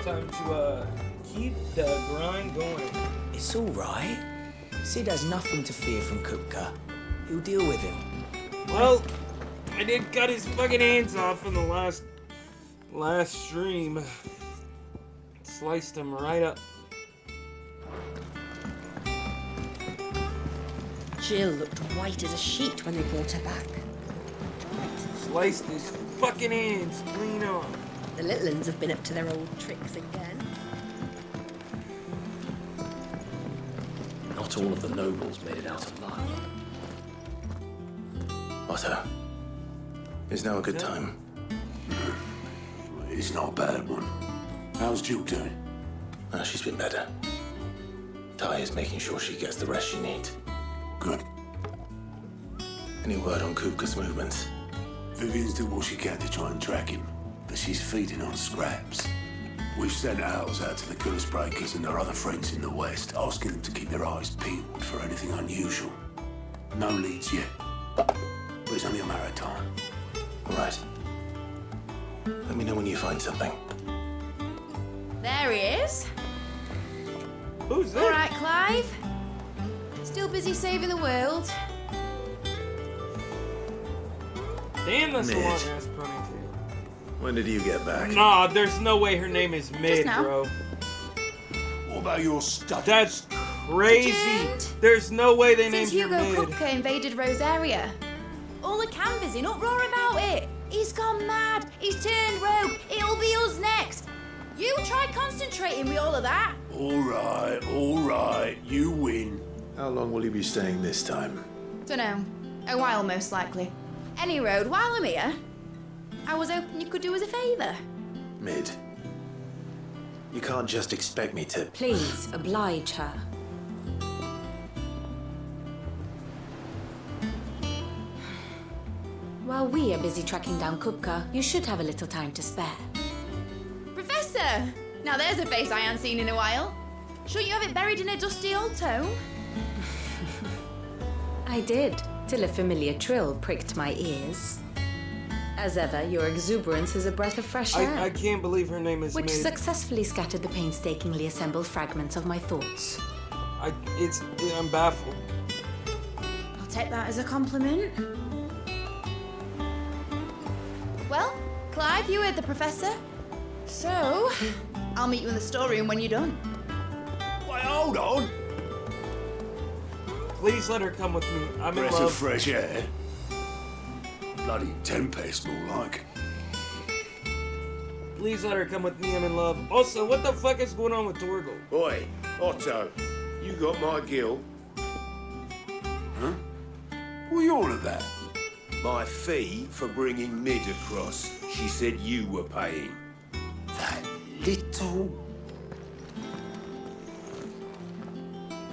Time to, keep the grind going. It's all right. Sid has nothing to fear from Kupka. He'll deal with him. Well, I did cut his fucking hands off in the last stream. Sliced him right up. Jill looked white as a sheet when they brought her back. Sliced his fucking hands clean off. The little uns have been up to their old tricks again. Not all of the nobles made it out alive. Otto, is now a good time? It's not a bad one. How's Jill doing? She's been better. Ty is making sure she gets the rest she needs. Good. Any word on Kupka's movements? Vivian's doing what she can to try and track him, but she's feeding on scraps. We've sent ours out to the curse breakers and their other friends in the west, asking them to keep their eyes peeled for anything unusual. No leads yet, but it's only a matter of time. All right. Let me know when you find something. There he is. Who's that? All right, Clive. Still busy saving the world. Damn, that's a Midge. long ass ponytail. When did you get back? Nah, there's no way her name is Mid, now. bro. What about your studies? That's crazy. Legend. There's no way they Since named her Hugo Mid. Kupka invaded Rosaria, all the canvas in uproar about it. He's gone mad. He's turned rogue. It'll be us next. You try concentrating with all of that. All right, you win. How long will you be staying this time? Dunno. A while, most likely. Any road, while I'm here, I was hoping you could do us a favour. Mid. You can't just expect me to... Please, oblige her. While we are busy tracking down Kupka, you should have a little time to spare. Professor! Now there's a face I haven't seen in a while. Shouldn't you have it buried in a dusty old tome? I did, till a familiar trill pricked my ears. As ever, your exuberance is a breath of fresh air, I can't believe her name is which Mid. successfully scattered the painstakingly assembled fragments of my thoughts. I'm baffled. I'll take that as a compliment. Well, Clive, you heard the professor. So, I'll meet you in the storeroom when you're done. Wait, hold on. Please let her come with me. I'm in Breath of love. fresh air. Bloody tempest, more like. Please let her come with me. I'm in love. Also, what the fuck is going on with Torgal? Oi, Otto, you got my gill. Huh? What are you on at that? My fee for bringing Mid across. She said you were paying. That little...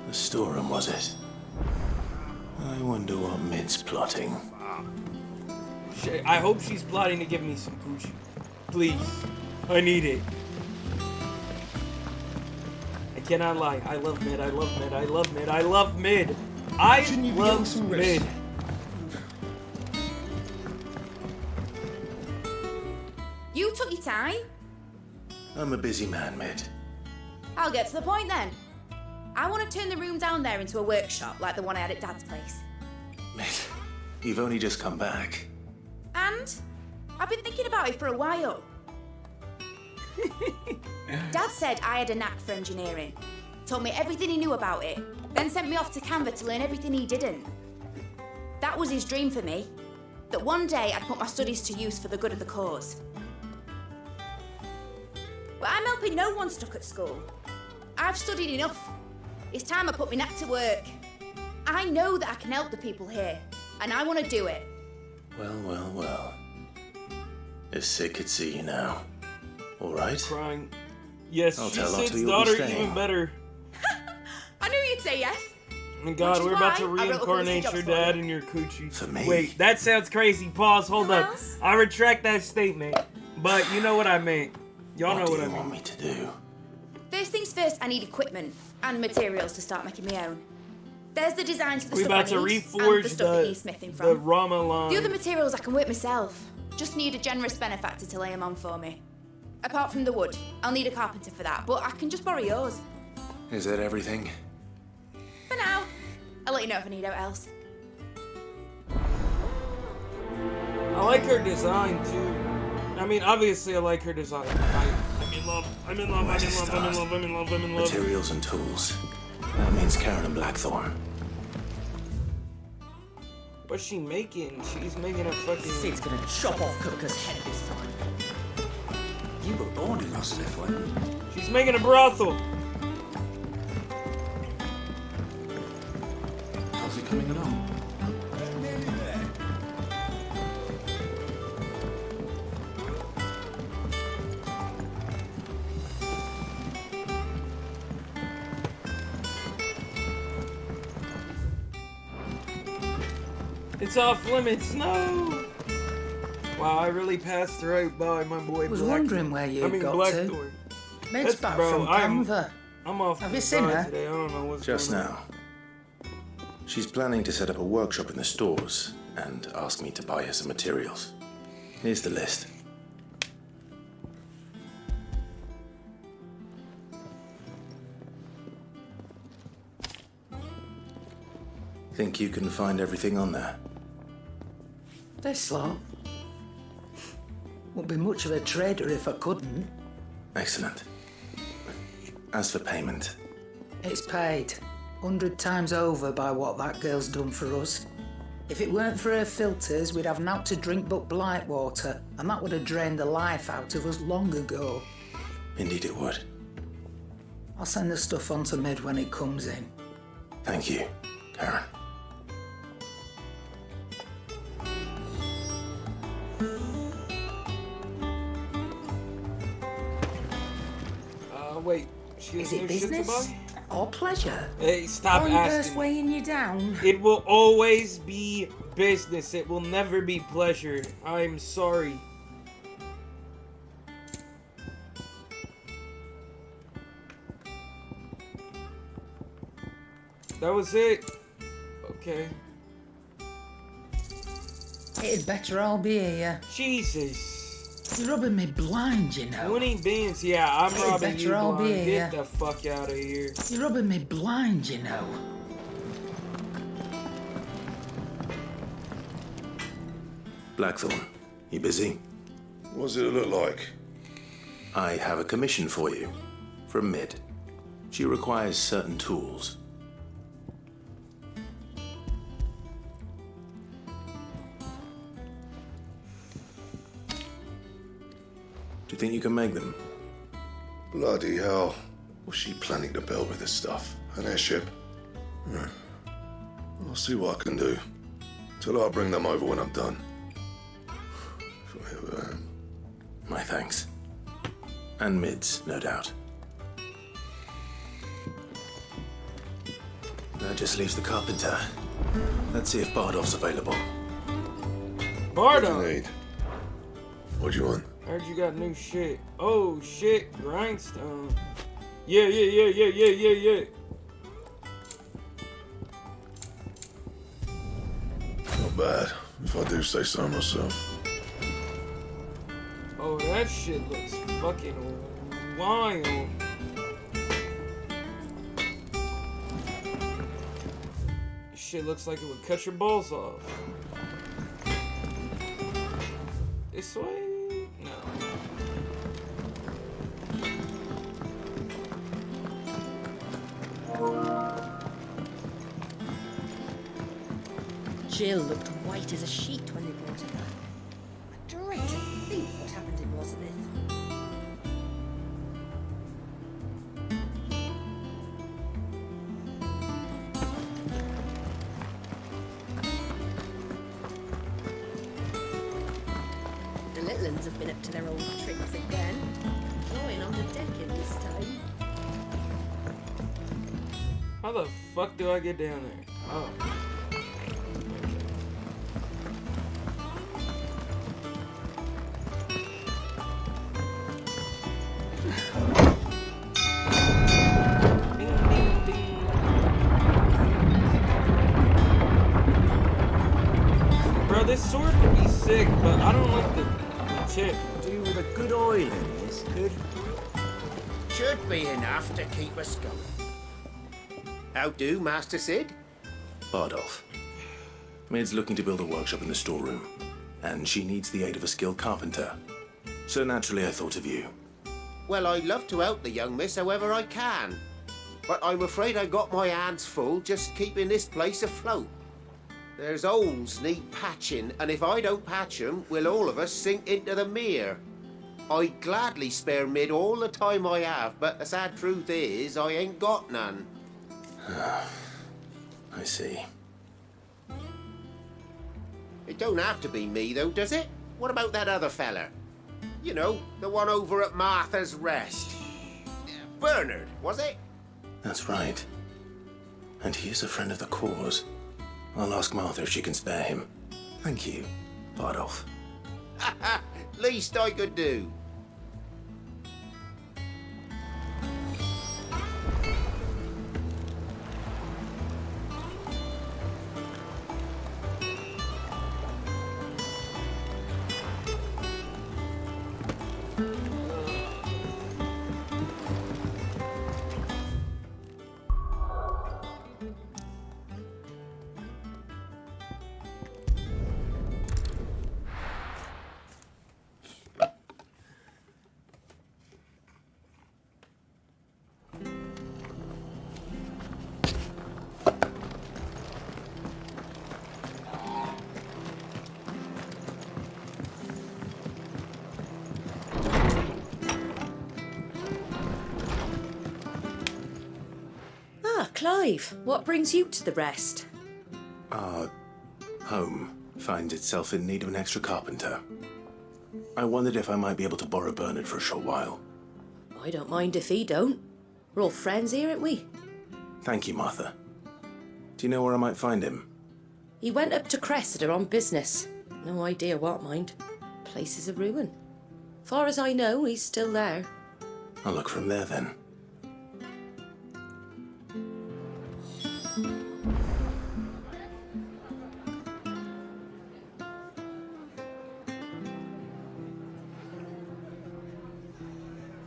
The storeroom, was it? I wonder what Mid's plotting. I hope she's plotting to give me some coochie. Please. I need it. I cannot lie. I love Mid. I love Mid. I love Mid. I love Mid. I Shouldn't you be getting love some rest? Mid. You took your time. I'm a busy man, Mid. I'll get to the point then. I want to turn the room down there into a workshop like the one I had at Dad's place. Mid, you've only just come back. And I've been thinking about it for a while. Dad said I had a knack for engineering. Told me everything he knew about it, then sent me off to Canva to learn everything he didn't. That was his dream for me, that one day I'd put my studies to use for the good of the cause. But I'm helping no one stuck at school. I've studied enough. It's time I put my knack to work. I know that I can help the people here, and I want to do it. Well. If Sid could see you now. All right? Crying. Yes, I'll she's tell Otto Sid's you'll be daughter staying. even better. I knew you'd say yes. Oh God, Which is we're about to why I wrote a publicity reincarnate job your for dad you. and your coochie. For me? Wait, that sounds crazy. Pause, hold Who up. else? I retract that statement. But you know what I meant. Y'all know What what do I you mean. want me to do? First things first, I need equipment and materials to start making my own. There's the designs for the We're stuff I about to need and reforge the stuff that the, needs smithing the from. Rama line. The other materials I can work myself. Just need a generous benefactor to lay them on for me. Apart from the wood. I'll need a carpenter for that, but I can just borrow yours. Is that everything? For now. I'll let you know if I need out else. I like her design too. I mean, obviously, I like her design. I'm in love. I'm in love. I'm in love. I'm in love. I'm in love. I'm in love. Materials and tools. That means Karen and Blackthorn. What's she making? She's making a fucking. Sid's gonna chop off Kupka's head this time. You were born in Valisthea, weren't you? She's making a brothel. How's it coming along? It's off limits. No. Wow, I really passed right by my boy. I was wondering where you got Blackthorn. to. Mid's back from Canva. I'm off. Have you seen her? Today. I don't know what's Just going on. now. She's planning to set up a workshop in the stores and ask me to buy her some materials. Here's the list. Think you can find everything on there? This lot. Wouldn't be much of a trader if I couldn't. Excellent. As for payment, It's paid 100 times over by what that girl's done for us. If it weren't for her filters, we'd have naught to drink but blight water, and that would have drained the life out of us long ago. indeed it would. I'll send the stuff on to Mid when it comes in. Thank you, Karen. Wait. She Is has it new shit to business buy? or pleasure? Hey, stop Pointless asking. weighing you down. It will always be business. It will never be pleasure. I'm sorry. That was it. Okay. It'd better all be here. Jesus. You're rubbing me blind, you know. 20 bins. Yeah, I'm Hey, robbing better you all be blind. here. Get the fuck out of here. You're rubbing me blind, you know. Blackthorn, you busy? What does it look like? I have a commission for you. From Mid. She requires certain tools. Do you think you can make them? Bloody hell. What's she planning to build with this stuff? An airship? I'll see what I can do. Tell her I'll bring them over when I'm done. If I ever am. My thanks. And Mid's, no doubt. That just leaves the carpenter. Let's see if Bardolph's available. What do Bardo! you need? What do you want? I heard you got new shit. Oh shit, grindstone. Yeah. Not bad, if I do say so myself. Oh, that shit looks fucking wild. This shit looks like it would cut your balls off. This way? No. Jill looked white as a sheet when they brought her back. I dread to think what happened in Valisthea. The little ones have been up to their old tricks again. Drawing on the decking this time. How the fuck do I get down there? Oh. Ding, ding, ding. Bro, this sword could be sick, but I don't like the tip. Do with a good oil in this, could Should be enough to keep us going. How do, Master Sid? Bardolph. Maid's looking to build a workshop in the storeroom, and she needs the aid of a skilled carpenter. So naturally I thought of you. Well, I'd love to help the young miss however I can. But I'm afraid I got my hands full just keeping this place afloat. There's holes need patching, and if I don't patch 'em, we'll all of us sink into the mere. I'd gladly spare Mid all the time I have, but the sad truth is, I ain't got none. I see. It don't have to be me, though, does it? What about that other fella? You know, the one over at Martha's Rest. Bernard, was it? That's right. And he is a friend of the cause. I'll ask Martha if she can spare him. Thank you, Bardolph. Least I could do. Clive, what brings you to the Rest? Our home finds itself in need of an extra carpenter. I wondered if I might be able to borrow Bernard for a short while. I don't mind if he don't. We're all friends here, aren't we? Thank you, Martha. Do you know where I might find him? He went up to Cressida on business. No idea what, mind. Place is a ruin. Far as I know, he's still there. I'll look from there then.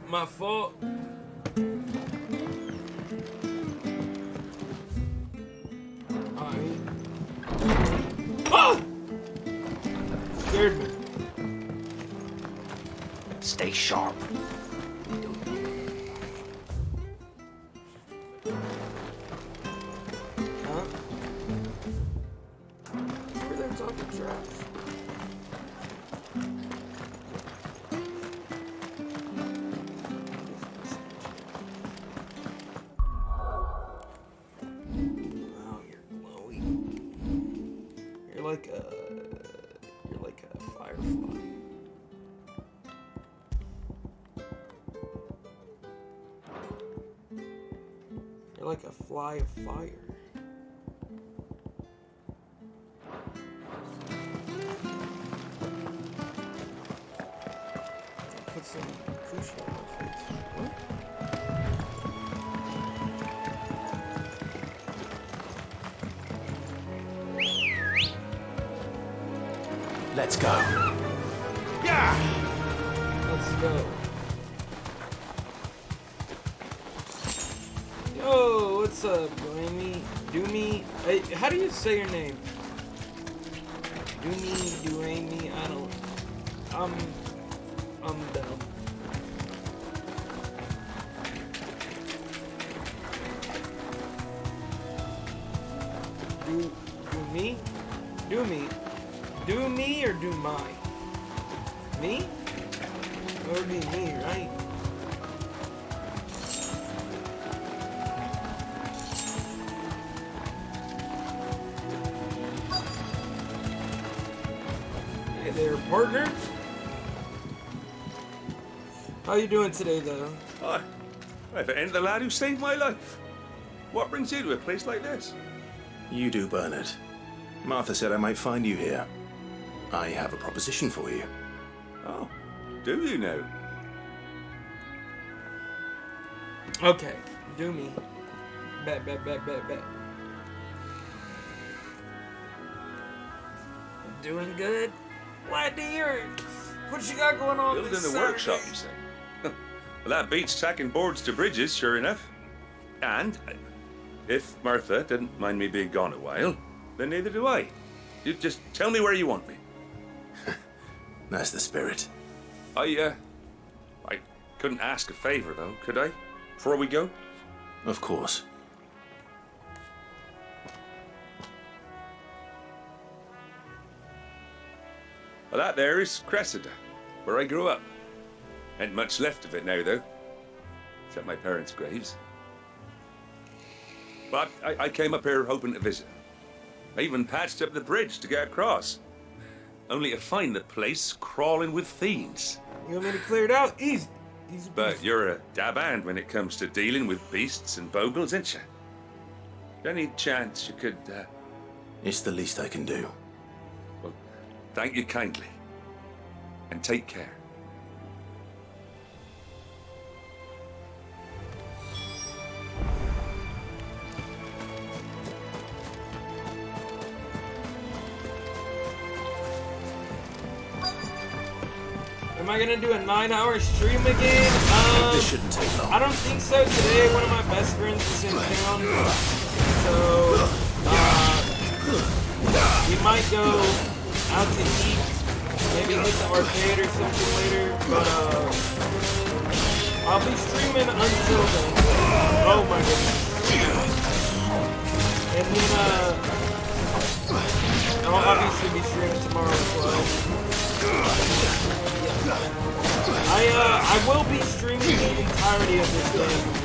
My fault. Oh! Scared me. Stay sharp. Huh? Where they're talking trash. You're like a firefly. You're like a fly of fire. Put some crucial on my face. What? Let's go. Yeah! Let's go. Yo, what's up, Doomy? Hey, how do you say your name? Doomy, I don't... I'm dumb. Do me or do my? Me? It would be me, right? Hey there, partner. How you doing today, though? Hi. If it ain't the lad who saved my life. What brings you to a place like this? You do, Bernard. Martha said I might find you here. I have a proposition for you. Oh, do you know? Okay, do me. Bet. Doing good? Glad to hear it. What you got going on Building this a Saturday? workshop, you say? Well, that beats tacking boards to bridges, sure enough. And if Martha didn't mind me being gone a while, then neither do I. You just tell me where you want me. That's the spirit. I couldn't ask a favor, though, could I? Before we go? Of course. Well, that there is Cressida, where I grew up. Ain't much left of it now, though. Except my parents' graves. But I came up here hoping to visit. I even patched up the bridge to get across. Only to find the place crawling with fiends. You want me to clear it out? Easy. But you're a dab hand when it comes to dealing with beasts and bogles, ain't you? Any chance you could, It's the least I can do. Well, thank you kindly. And take care. Am I gonna do a 9-hour stream again? This shouldn't take long. I don't think so today. One of my best friends is in town. So, we might go out to eat. Maybe hit the arcade or something later. But, I'll be streaming until then. Oh my goodness. And then, I'll obviously be streaming tomorrow as well. I will be streaming the entirety of this game.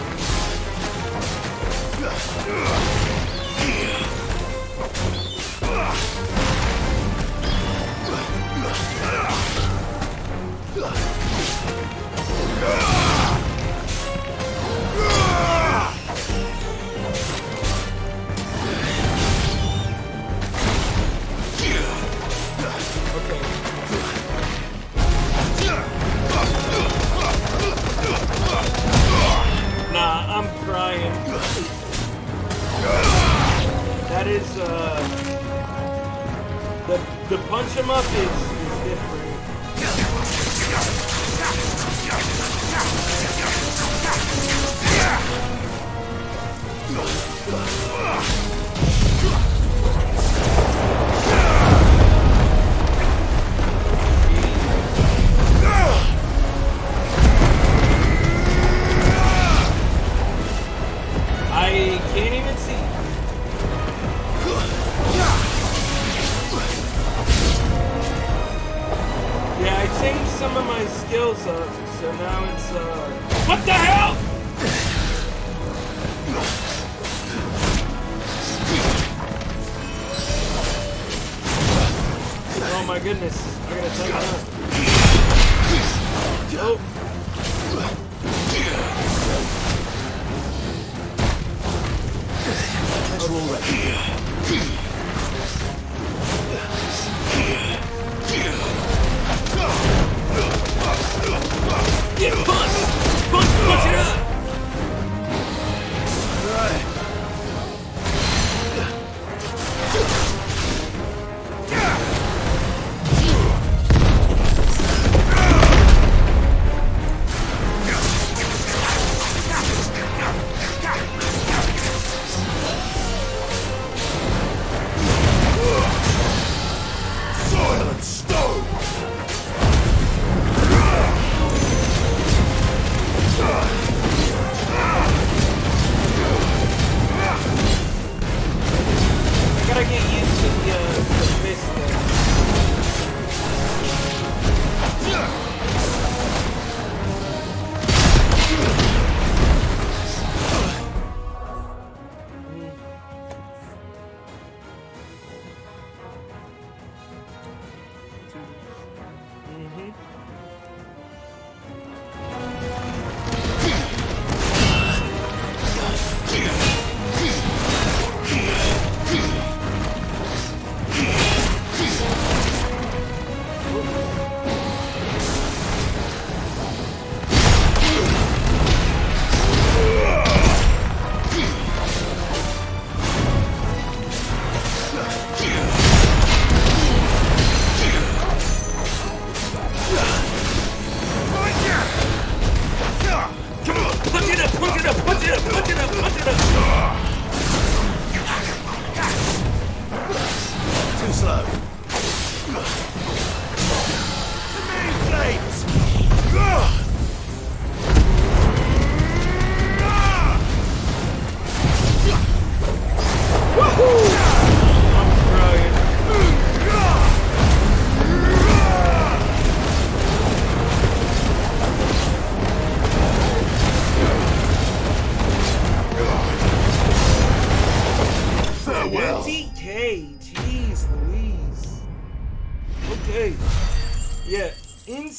Nah, I'm crying. That is, the punch 'em up is different. I can't even see. Yeah, I changed some of my skills up, so now it's, what the hell? Oh my goodness, I gotta take it up. Oh. We're all ready. Yeah, punch! Punch it up! Right.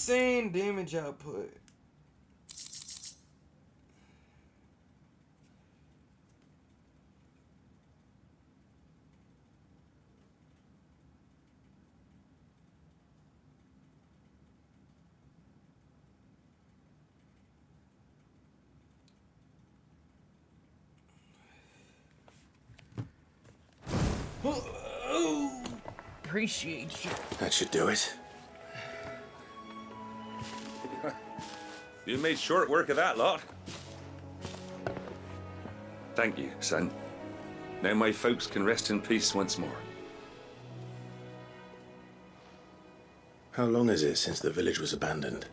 insane damage output. Oh, appreciate you. That should do it. You made short work of that lot. Thank you, son. Now my folks can rest in peace once more. How long is it since the village was abandoned?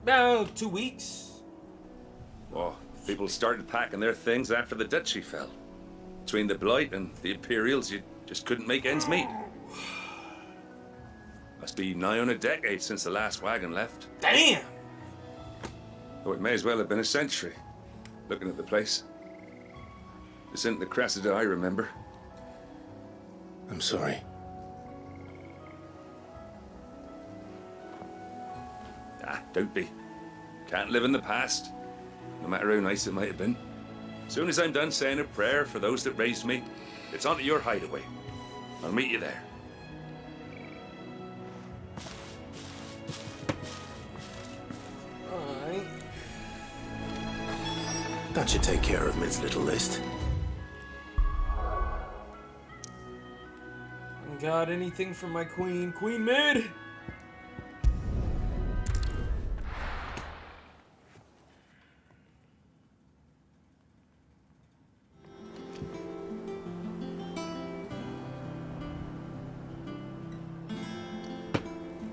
About 2 weeks. Oh, people started packing their things after the duchy fell. Between the Blight and the Imperials, you just couldn't make ends meet. Must be nigh on a decade since the last wagon left. Damn! Oh, it may as well have been a century, looking at the place. This isn't the Cressida I remember. I'm sorry. Ah, don't be. Can't live in the past, no matter how nice it might have been. Soon as I'm done saying a prayer for those that raised me, it's on to your hideaway. I'll meet you there. Alright. That should take care of Mid's little list. Got anything for my queen? Queen Mid!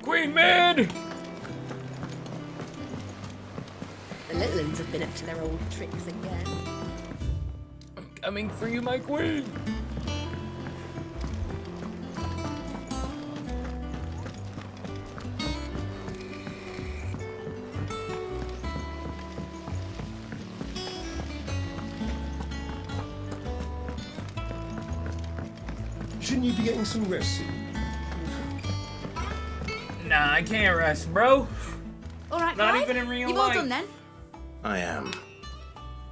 Queen Mid! The little ones have been up to their old tricks again. I'm coming for you, my queen! Shouldn't you be getting some rest soon? Nah, I can't rest, bro. Alright, Not Clive, even in real you've life. all done then? I am.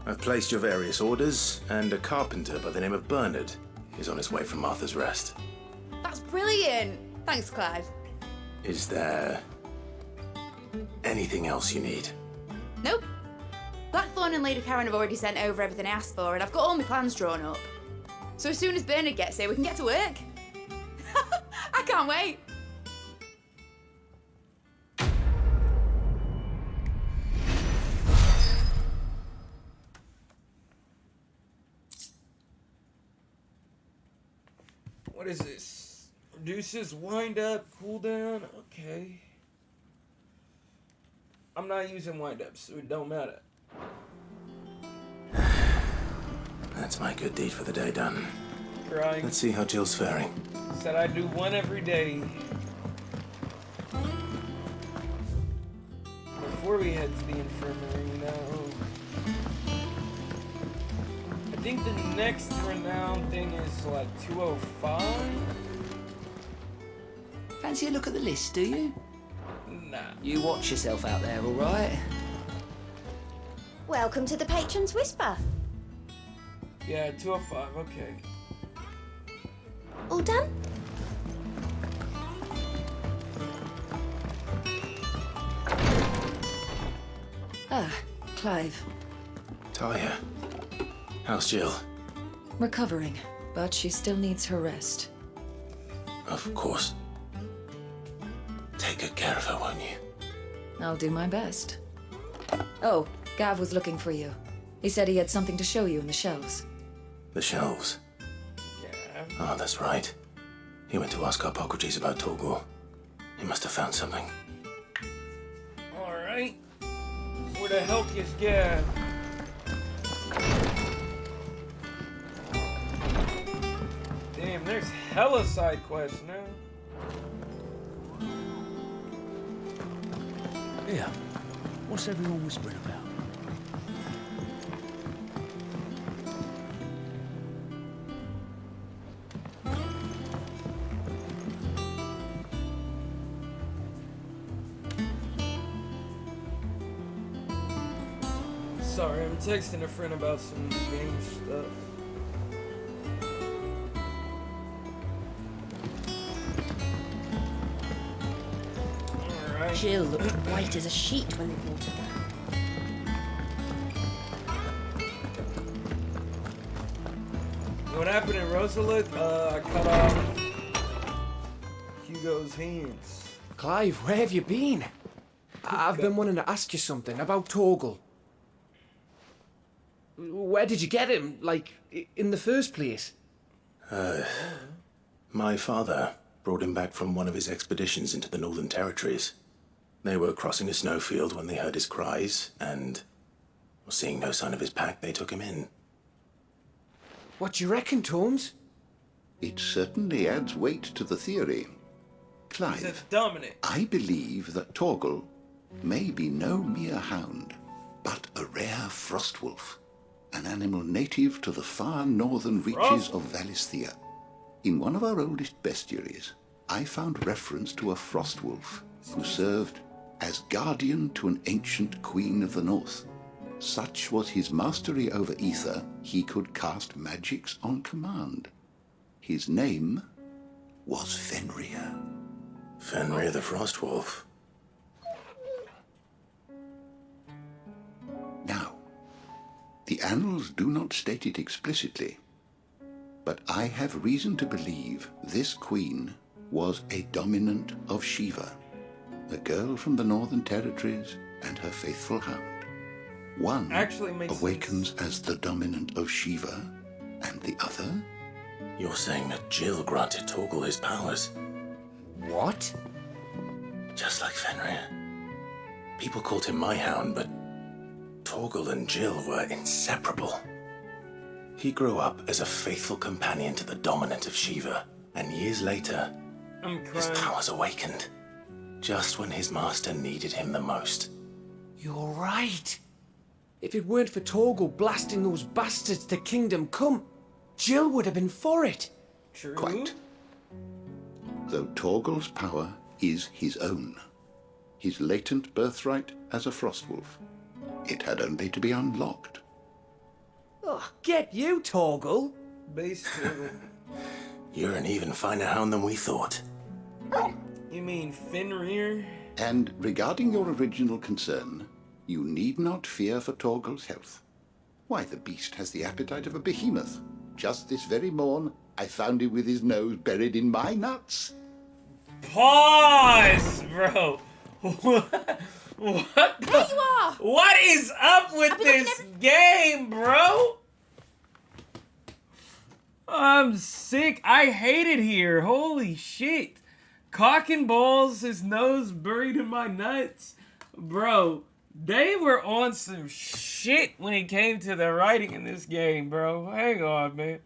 I've placed your various orders, and a carpenter by the name of Bernard is on his way from Martha's Rest. That's brilliant. Thanks, Clive. Is there anything else you need? Nope. Blackthorn and Lady Karen have already sent over everything I asked for, and I've got all my plans drawn up. So as soon as Bernard gets here, we can get to work. I can't wait. What is this? Reduces wind up, cooldown. Okay. I'm not using wind ups, so it don't matter. That's my good deed for the day done. Crying. Let's see how Jill's faring. Said I'd do one every day. Before we head to the infirmary, I think the next renown thing is like 205? Fancy a look at the list, do you? Nah. You watch yourself out there, all right? Welcome to the Patron's Whisper. Yeah, 205, okay. All done? Ah, Clive. Talia, how's Jill? Recovering, but she still needs her rest. Of course. Take good care of her, won't you? I'll do my best. Oh, Gav was looking for you. He said he had something to show you in the shelves. The shelves? Yeah. Oh, that's right. He went to ask Harpocrates about Torgor. He must have found something. Alright. Where the hell is Gav? Damn, there's hella side quests now. Yeah. What's everyone whispering about? Sorry, I'm texting a friend about some game stuff. Alright. Jill looked white as a sheet when they brought her back. What happened in Rosalit? I cut off Hugo's hands. Clive, where have you been? I've been wanting to ask you something about Torgal. Where did you get him? Like, in the first place? My father brought him back from one of his expeditions into the Northern Territories. They were crossing a snowfield when they heard his cries, and seeing no sign of his pack, they took him in. What do you reckon, Tomes? It certainly adds weight to the theory. Clive, I believe that Torgal may be no mere hound, but a rare frostwolf, an animal native to the far northern reaches of Valisthea. In one of our oldest bestiaries, I found reference to a frostwolf who served as guardian to an ancient queen of the north. Such was his mastery over ether, he could cast magics on command. His name was Fenrir. Fenrir the Frostwolf. Now, the annals do not state it explicitly, but I have reason to believe this queen was a dominant of Shiva, a girl from the Northern Territories and her faithful hound. One awakens as the dominant of Shiva, and the other? You're saying that Jill granted Torgal his powers? What? Just like Fenrir. People called him my hound, but Torgal and Jill were inseparable. He grew up as a faithful companion to the dominant of Shiva, and years later, his powers awakened, just when his master needed him the most. You're right. If it weren't for Torgal blasting those bastards to Kingdom Come, Jill would have been for it. True. Quite. Though Torgal's power is his own, his latent birthright as a frostwolf, it had only to be unlocked. Oh, get you, Torgal. Base Torgal. You're an even finer hound than we thought. You mean Fenrir? And regarding your original concern, you need not fear for Torgal's health. Why, the beast has the appetite of a behemoth. Just this very morn, I found him with his nose buried in my nuts. Pause, bro. What the? There you are. What is up with this game, bro? I'm sick. I hate it here. Holy shit. Cock and balls, his nose buried in my nuts. Bro, they were on some shit when it came to the writing in this game, bro. Hang on, man.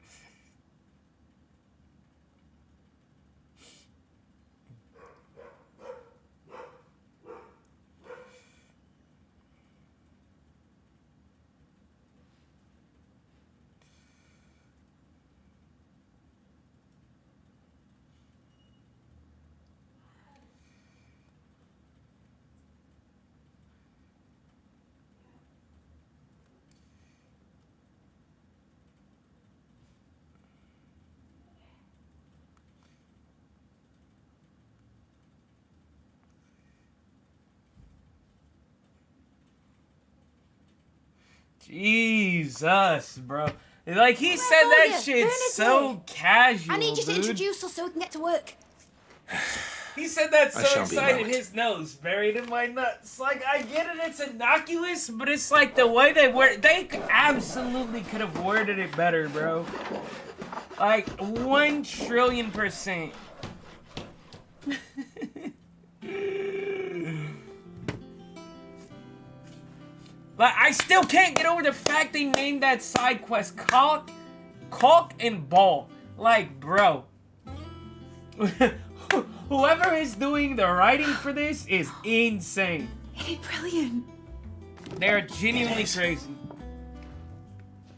Jesus, bro. Like, he said that shit so casual, I need you to dude. introduce us so we can get to work. He said that so shall be excited, moment. his nose buried in my nuts. Like, I get it, it's innocuous, but it's like the way they word. They absolutely could have worded it better, bro. Like, 1,000,000,000,000%. Like, I still can't get over the fact they named that side quest Caulk and Ball. Like, bro. Whoever is doing the writing for this is insane. It's brilliant. They're genuinely crazy.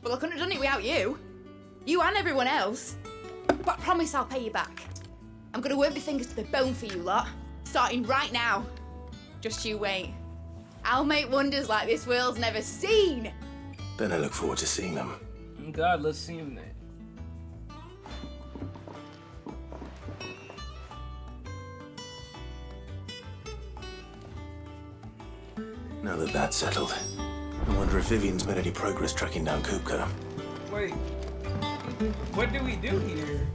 Well, I couldn't have done it without you. You and everyone else. But I promise I'll pay you back. I'm gonna work my fingers to the bone for you lot. Starting right now. Just you wait. I'll make wonders like this world's never seen. Then I look forward to seeing them. God, let's see him then. Now that that's settled, I wonder if Vivian's made any progress tracking down Kupka. Wait, what do we do here?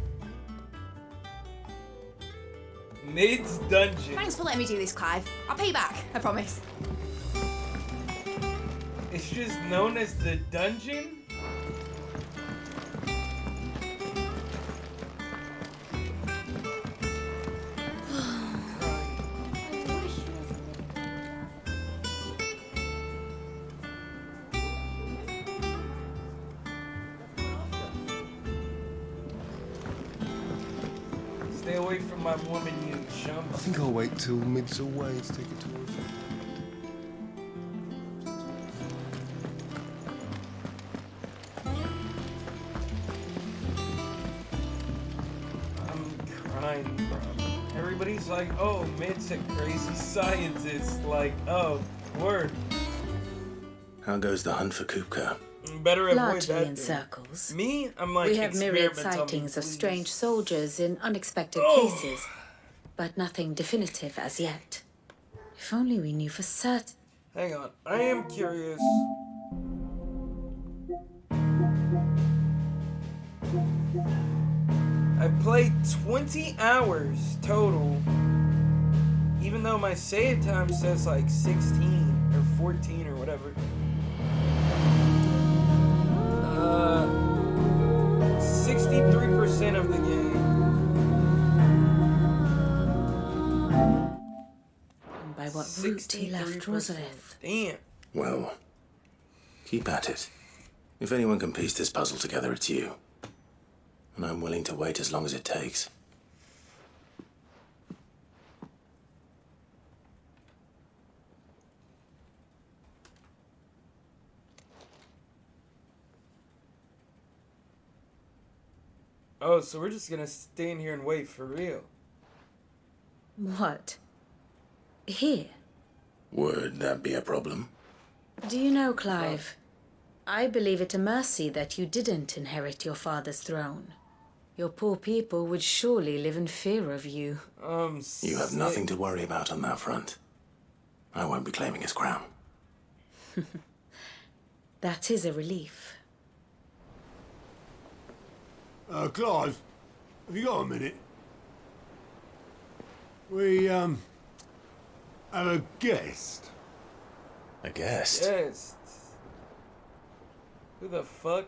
Mid's dungeon. Thanks for letting me do this, Clive. I'll pay you back, I promise. It's just known as the dungeon? Stay away from my woman, you chump. I think I'll wait till Mid's away to take a tour of it. Everybody's like, oh, Mid's a crazy scientist. Like, oh, word. How goes the hunt for Kupka? Better avoid Largely that in thing. circles. Me, I'm like, we have myriad experiments on me, sightings of please. strange soldiers in unexpected Oh. places, but nothing definitive as yet. If only we knew for certain. Hang on, I am curious. I've played 20 hours total, even though my save time says like 16 or 14 or whatever. 63% of the game. And by what route he left 63%. Rosalith. Damn. Well, keep at it. If anyone can piece this puzzle together, it's you. And I'm willing to wait as long as it takes. Oh, so we're just gonna stay in here and wait for real. What? Here? Would that be a problem? Do you know, Clive? I believe it a mercy that you didn't inherit your father's throne. Your poor people would surely live in fear of you. You have nothing to worry about on that front. I won't be claiming his crown. That is a relief. Clive, have you got a minute? We, have a guest. A guest? Yes. Who the fuck?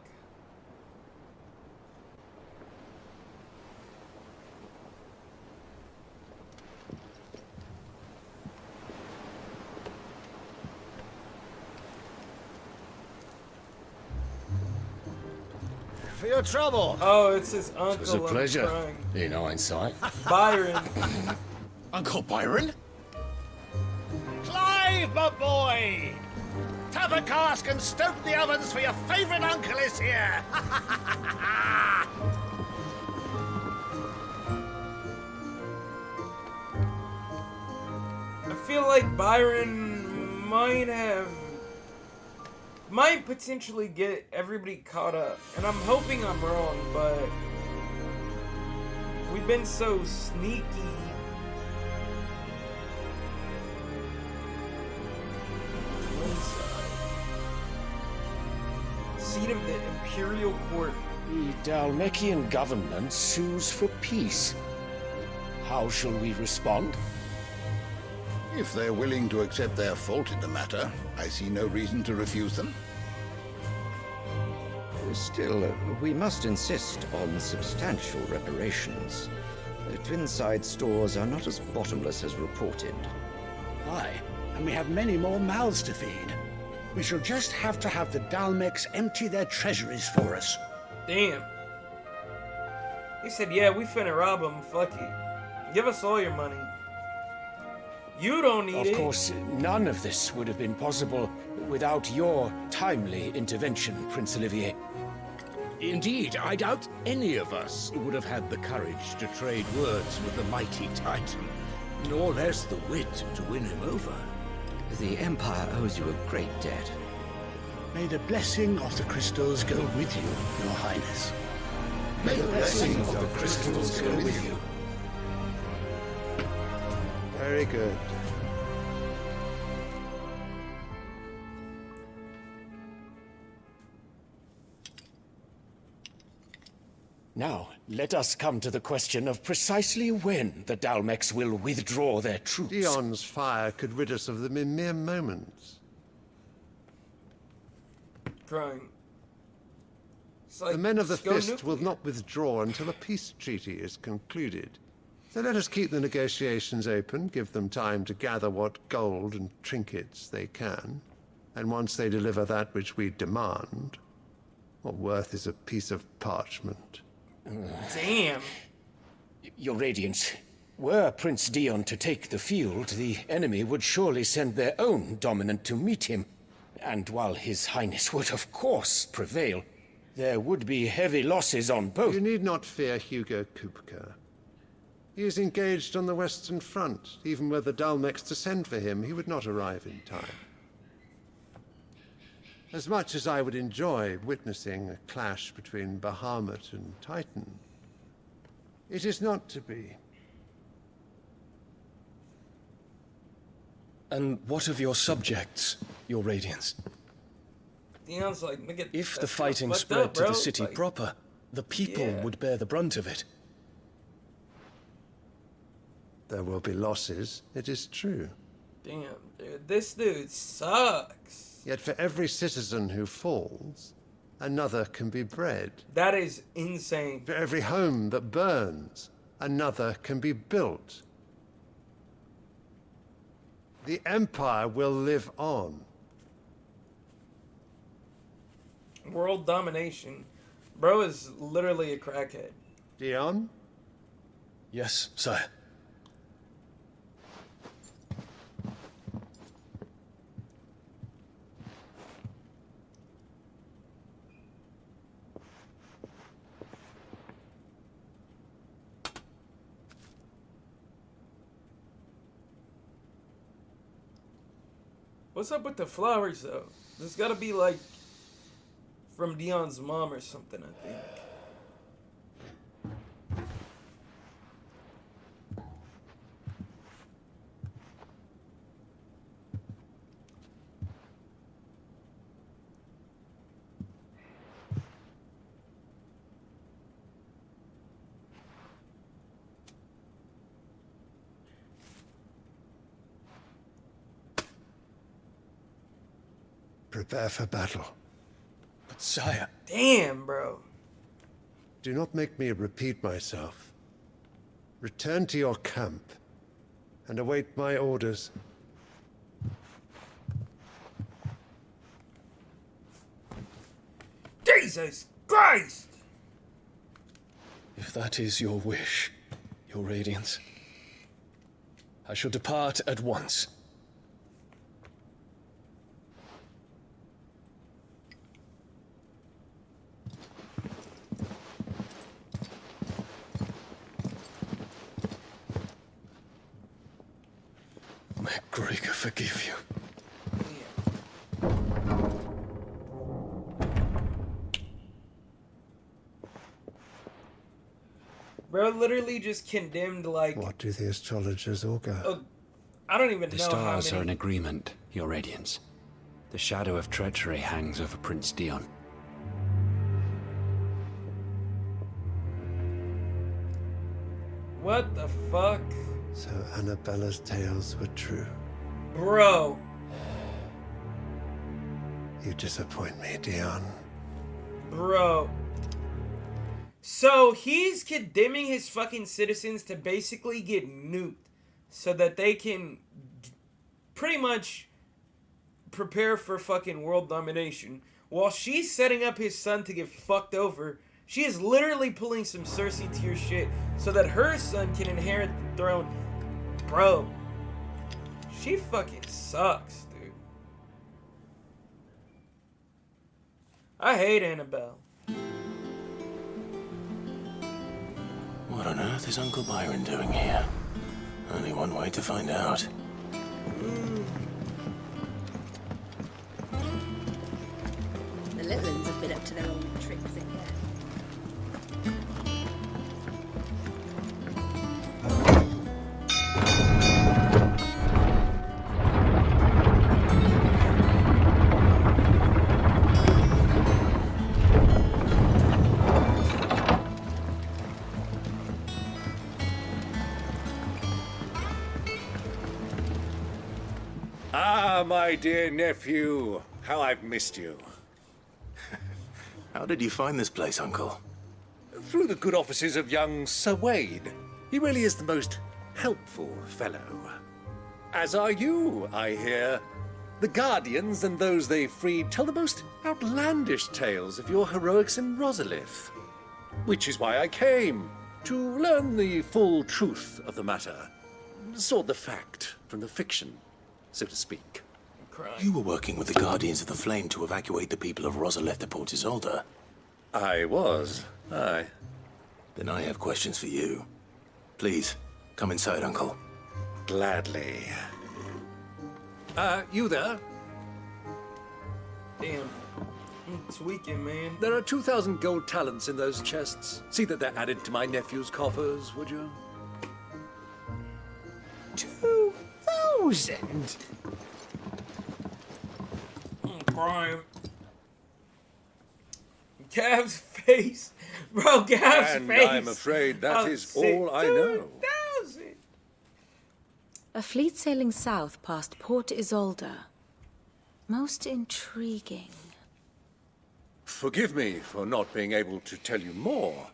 For your trouble. Oh, it's his uncle. It was a I'm pleasure, crying. in hindsight. Byron. Uncle Byron? Clive, my boy! Tap a cask and stoke the ovens, for your favourite uncle is here! I feel like Byron might potentially get everybody caught up. And I'm hoping I'm wrong, but we've been so sneaky. Seat of the Imperial Court. The Dalmekian government sues for peace. How shall we respond? If they're willing to accept their fault in the matter, I see no reason to refuse them. Still, we must insist on substantial reparations. Twinside stores are not as bottomless as reported. Aye, and we have many more mouths to feed. We shall just have to have the Dalmecs empty their treasuries for us. Damn. He said, yeah, we finna rob him. Fuck it. Give us all your money. You don't need it. Of course, none of this would have been possible without your timely intervention, Prince Olivier. Indeed, I doubt any of us would have had the courage to trade words with the mighty Titan, nor less the wit to win him over. The Empire owes you a great debt. May the blessing of the crystals go with you, Your Highness. May the blessing of the crystals go with you. Very good. Now, let us come to the question of precisely when the Dalmex will withdraw their troops. Dion's fire could rid us of them in mere moments. Crying. The men of the Fist will not withdraw until a peace treaty is concluded. So let us keep the negotiations open, give them time to gather what gold and trinkets they can, and once they deliver that which we demand, what worth is a piece of parchment? Damn. Your Radiance, were Prince Dion to take the field, the enemy would surely send their own dominant to meet him. And while His Highness would of course prevail, there would be heavy losses on both. You need not fear Hugo Kupka. He is engaged on the Western Front. Even were the Dalmex to send for him, he would not arrive in time. As much as I would enjoy witnessing a clash between Bahamut and Titan, it is not to be. And what of your subjects, Your Radiance? Dion's like, nigga, if the fighting spread to the city proper, the people would bear the brunt of it. There will be losses, it is true. Damn, dude, this dude sucks. Yet for every citizen who falls, another can be bred. That is insane. For every home that burns, another can be built. The Empire will live on. World domination. Bro is literally a crackhead. Dion? Yes, sire. What's up with the flowers, though? There's gotta be, like, from Dion's mom or something, I think. Prepare for battle. But sire... Damn, bro. Do not make me repeat myself. Return to your camp and await my orders. Jesus Christ! If that is your wish, Your Radiance, I shall depart at once. May Gregor forgive you. Bro literally just condemned, like... What do the astrologers augur? I don't even the know how many... stars are in agreement, Your Radiance. The shadow of treachery hangs over Prince Dion. What the fuck? So Annabella's tales were true. Bro. You disappoint me, Dion. Bro. So he's condemning his fucking citizens to basically get nuked so that they can pretty much prepare for fucking world domination. While she's setting up his son to get fucked over, she is literally pulling some Cersei tier shit so that her son can inherit the throne. Bro, she fucking sucks, dude. I hate Annabelle. What on earth is Uncle Byron doing here? Only one way to find out. up to their old tricks again. Ah, my dear nephew, how I've missed you. How did you find this place, Uncle? Through the good offices of young Sir Wade. He really is the most helpful fellow. As are you, I hear. The Guardians and those they freed tell the most outlandish tales of your heroics in Rosalith. Which is why I came, to learn the full truth of the matter. Sort the fact from the fiction, so to speak. You were working with the Guardians of the Flame to evacuate the people of Rosalith to Port Isolde. I was, aye. Then I have questions for you. Please, come inside, Uncle. Gladly. You there? Damn. I'm tweaking, man. There are 2,000 gold talents in those chests. See that they're added to my nephew's coffers, would you? 2,000? I'm crying. Gav's face. Bro, Gav's face. And I'm afraid that is all I know. 2,000. A fleet sailing south past Port Isolde. Most intriguing. Forgive me for not being able to tell you more.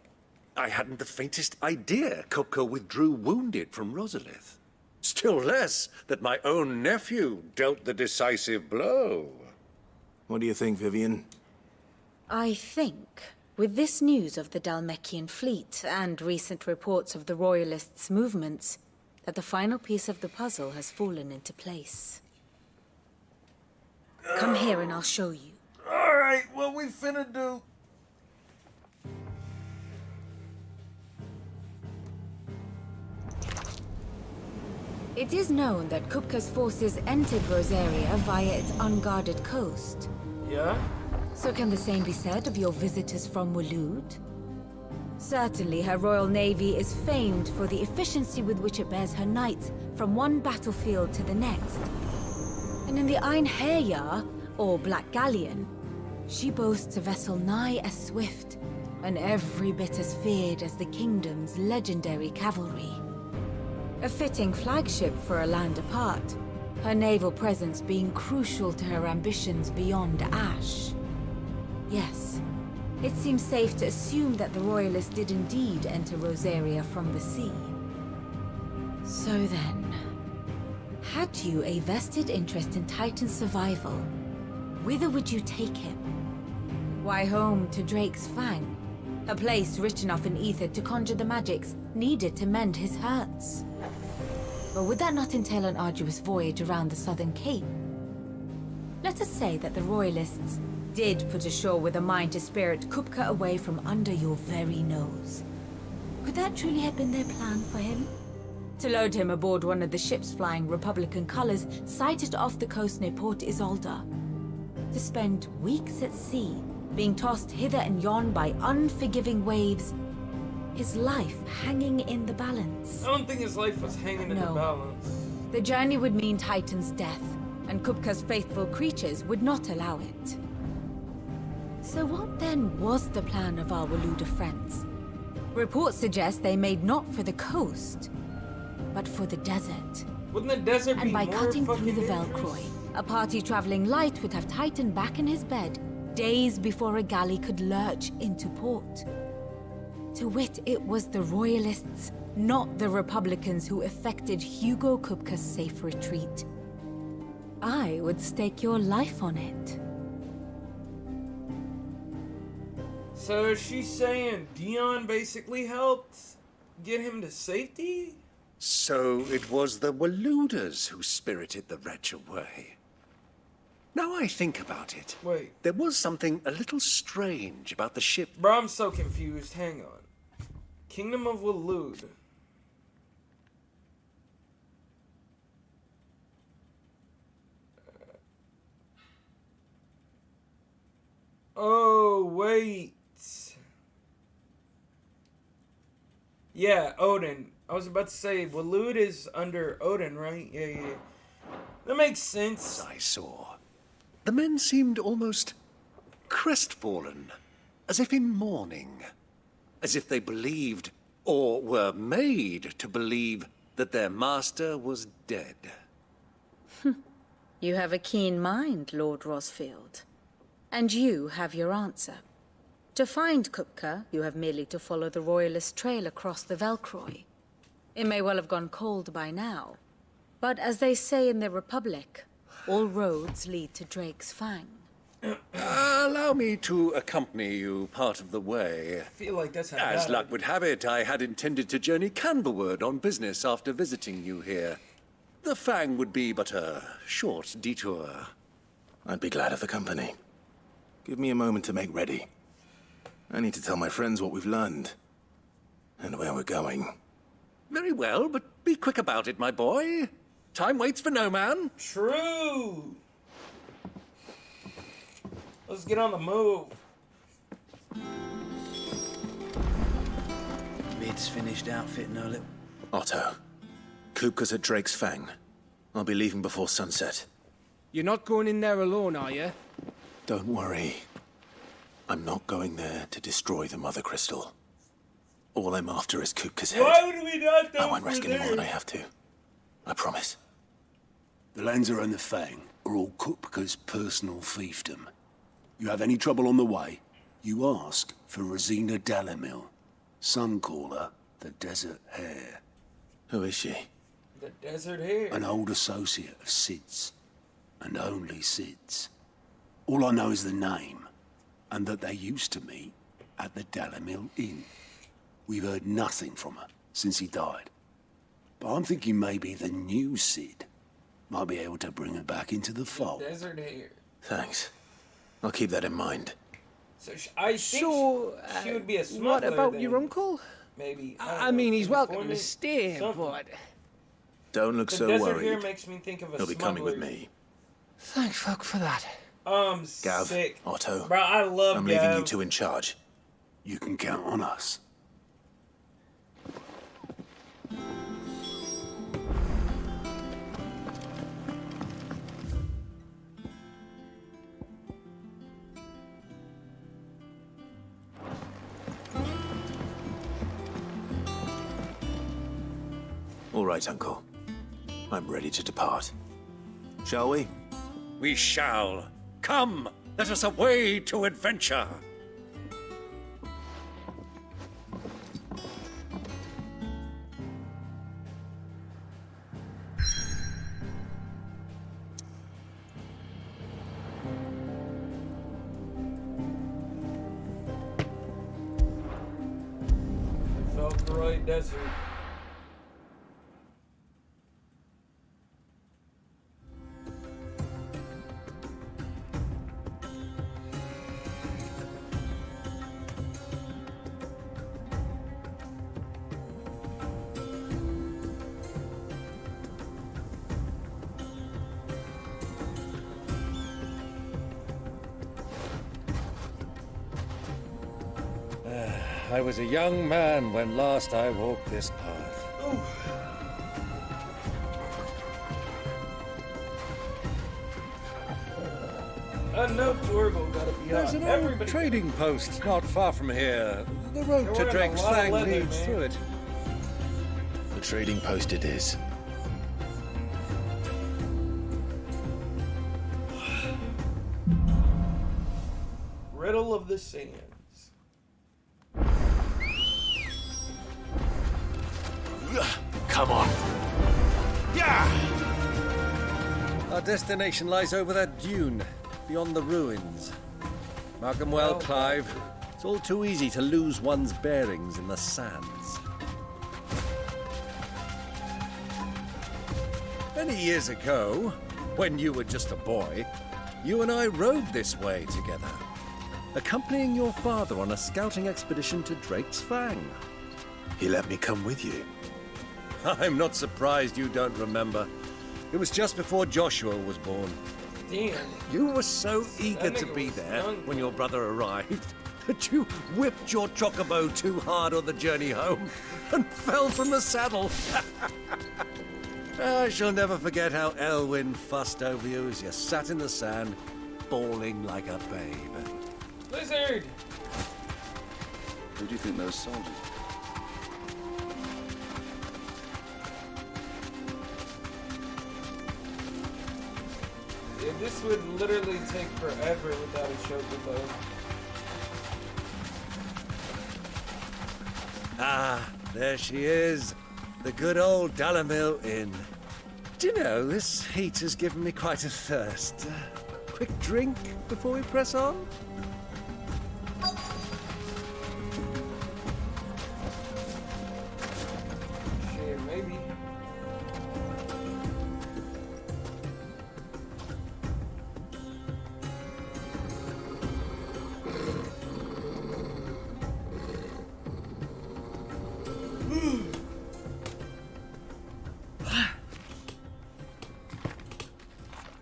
I hadn't the faintest idea Kupka withdrew wounded from Rosalith. Still less that my own nephew dealt the decisive blow. What do you think, Vivian? I think, with this news of the Dhalmekian fleet and recent reports of the Royalists' movements, that the final piece of the puzzle has fallen into place. Come here and I'll show you. Alright, what we finna do? It is known that Kupka's forces entered Rosaria via its unguarded coast. Yeah? So can the same be said of your visitors from Waloed? Certainly her royal navy is famed for the efficiency with which it bears her knights from one battlefield to the next. And in the Einherjar, or Black Galleon, she boasts a vessel nigh as swift and every bit as feared as the kingdom's legendary cavalry. A fitting flagship for a land apart, her naval presence being crucial to her ambitions beyond Ash. Yes, it seems safe to assume that the Royalists did indeed enter Rosaria from the sea. So then, had you a vested interest in Titan's survival, whither would you take him? Why, home to Drake's Fang, a place rich enough in ether to conjure the magics needed to mend his hurts. But would that not entail an arduous voyage around the southern cape? Let us say that the Royalists did put ashore with a mind to spirit Kupka away from under your very nose. Could that truly have been their plan for him? To load him aboard one of the ships flying Republican colors sighted off the coast near Port Isolde. To spend weeks at sea, being tossed hither and yon by unforgiving waves, his life hanging in the balance. I don't think his life was hanging in the balance. The journey would mean Titan's death, and Kupka's faithful creatures would not allow it. So what then was the plan of our Waluda friends? Reports suggest they made not for the coast, but for the desert. Wouldn't the desert be And by more cutting through fucking the dangerous? Velcroy, a party traveling light would have Titan back in his bed days before a galley could lurch into port. To wit, it was the Royalists, not the Republicans, who effected Hugo Kupka's safe retreat. I would stake your life on it. So is she saying Dion basically helped get him to safety? So it was the Waludas who spirited the wretch away. Now I think about it. Wait. There was something a little strange about the ship. Bro, I'm so confused. Hang on. Kingdom of Waloed. Oh, right. Yeah, Odin. I was about to say, Waloed is under Odin, right? Yeah. That makes sense. I saw. The men seemed almost crestfallen, as if in mourning, as if they believed, or were made to believe, that their master was dead. You have a keen mind, Lord Rosfield. And you have your answer. To find Kupka, you have merely to follow the Royalist trail across the Velcroy. It may well have gone cold by now, but as they say in the Republic, all roads lead to Drake's Fang. Allow me to accompany you part of the way. I feel like that's how As luck would have it, I had intended to journey Canberward on business after visiting you here. The Fang would be but a short detour. I'd be glad of the company. Give me a moment to make ready. I need to tell my friends what we've learned. And where we're going. Very well, but be quick about it, my boy. Time waits for no man. True. Let's get on the move. Mid's finished outfitting her little... Otto, Kupka's at Drake's Fang. I'll be leaving before sunset. You're not going in there alone, are you? Don't worry. I'm not going there to destroy the Mother Crystal. All I'm after is Kupka's head. Why would we not go I won't risk any more than I have to. I promise. The Lanza and the Fang are all Kupka's personal fiefdom. You have any trouble on the way, you ask for Rosina Dalamil. Some call her the Desert Hare. Who is she? The Desert Hare. An old associate of Sid's. And only Sid's. All I know is the name, and that they used to meet at the Dalamil Inn. We've heard nothing from her since he died. But I'm thinking maybe the new Sid might be able to bring her back into the fold. Desert Hare. Thanks. I'll keep that in mind. So I think she would be a smuggler. What about then. your uncle? Maybe. I mean, he's welcome to informant, stay, something. but... Don't look The so Desert worried. Hare makes me think of a He'll be coming with smuggler. me. Thank fuck for that. Gav, Sick. Otto, Bro, I love I'm Gav. leaving you two in charge. You can count on us. All right, Uncle. I'm ready to depart. Shall we? We shall. Come, let us away to adventure. Velcroy Desert. I was a young man when last I walked this path. I know Torgal gotta be There's hot. an old trading post not far from here. The road They're to wearing a Drake's lot of Fang leather, leads man. through it. The trading post it is. Riddle of the Sands. Come on. Our destination lies over that dune, beyond the ruins. Mark 'em well, Clive. It's all too easy to lose one's bearings in the sands. Many years ago, when you were just a boy, you and I rode this way together, accompanying your father on a scouting expedition to Drake's Fang. He let me come with you. I'm not surprised you don't remember. It was just before Joshua was born. Damn. You were so eager That to nigga be was there young. when your brother arrived that you whipped your chocobo too hard on the journey home and fell from the saddle. I shall never forget how Elwyn fussed over you as you sat in the sand, bawling like a babe. Lizard! Who do you think those soldiers are? Yeah, this would literally take forever without a chocobo. Ah, there she is. The good old Dalamil Inn. Do you know, this heat has given me quite a thirst. Quick drink before we press on? Shit, maybe.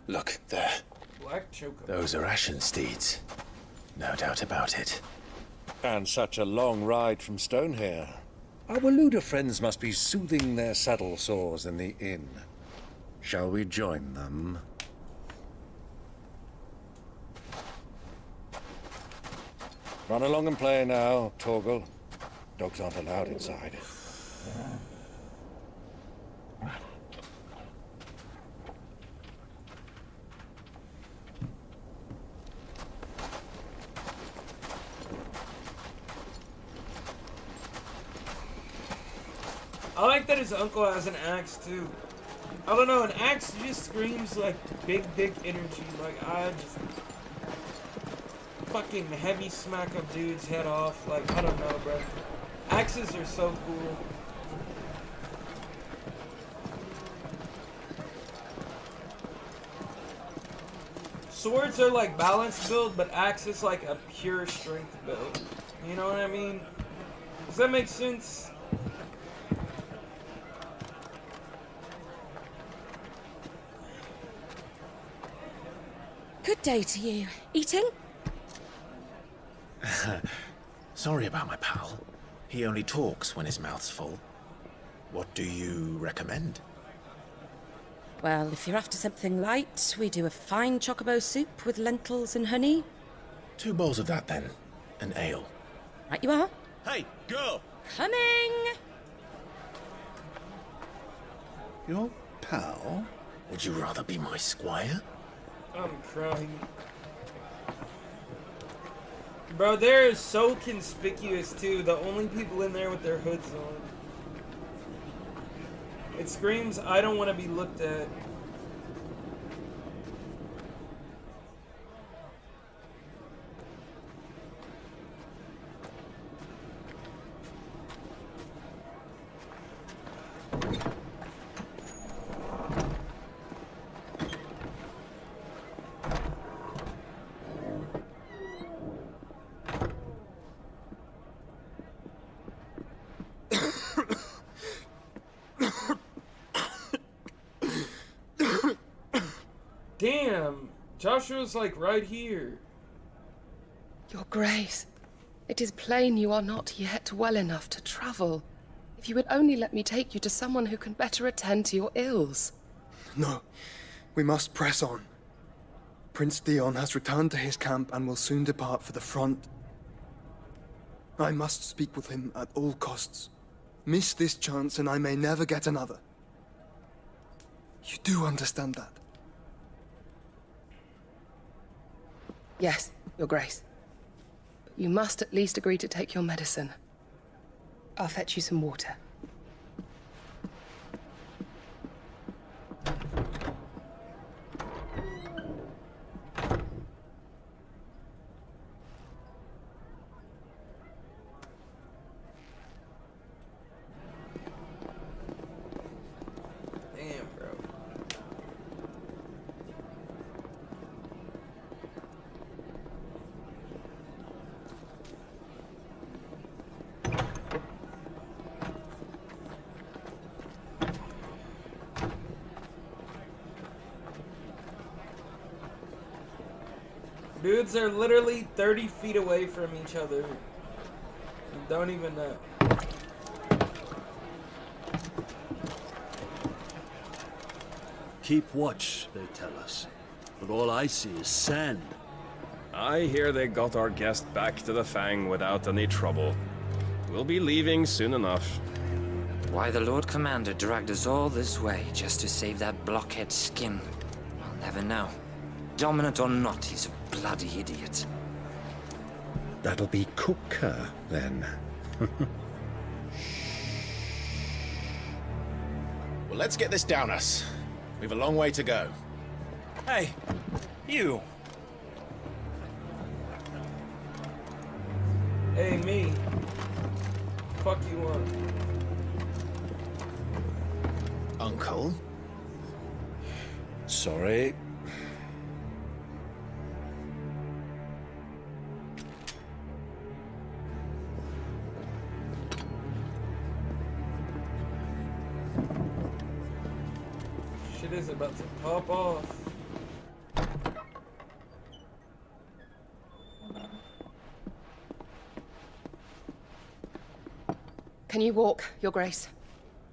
Look, there. Black chocobo. Those are Ashen steeds. No doubt about it. And such a long ride from Stonehair. Our Waluda friends must be soothing their saddle sores in the inn. Shall we join them? Run along and play now, Torgal. Dogs aren't allowed inside. I like that his uncle has an axe too. I don't know, an axe just screams like big energy. Like I just fucking heavy smack a dude's head off. Like I don't know, bro. Axes are so cool. Swords are like balance build, but axe is like a pure strength build. You know what I mean? Does that make sense? Good day to you. Eating? Sorry about my pal. He only talks when his mouth's full. What do you recommend? Well, if you're after something light, we do a fine chocobo soup with lentils and honey. 2 bowls of that, then. An ale. Right you are. Hey, go! Coming! Your pal? Would you rather be my squire? I'm crying. Bro, they're so conspicuous too. The only people in there with their hoods on. It screams, I don't want to be looked at. Damn, Joshua's like right here. Your Grace, it is plain you are not yet well enough to travel. If you would only let me take you to someone who can better attend to your ills. No, we must press on. Prince Dion has returned to his camp and will soon depart for the front. I must speak with him at all costs. Miss this chance and I may never get another. You do understand that? Yes, Your Grace. But you must at least agree to take your medicine. I'll fetch you some water. Damn, bro. Dudes are literally 30 feet away from each other. And don't even know. Keep watch, they tell us. But all I see is sand. I hear they got our guest back to the Fang without any trouble. We'll be leaving soon enough. Why the Lord Commander dragged us all this way just to save that blockhead skin, I'll never know. Dominant or not, he's a bloody idiot. That'll be Cooker, then. Well, let's get this down us. We've a long way to go. Hey, you. Hey, me. Fuck you want? Uncle? Sorry. Shit is about to pop off. Can you walk, Your Grace?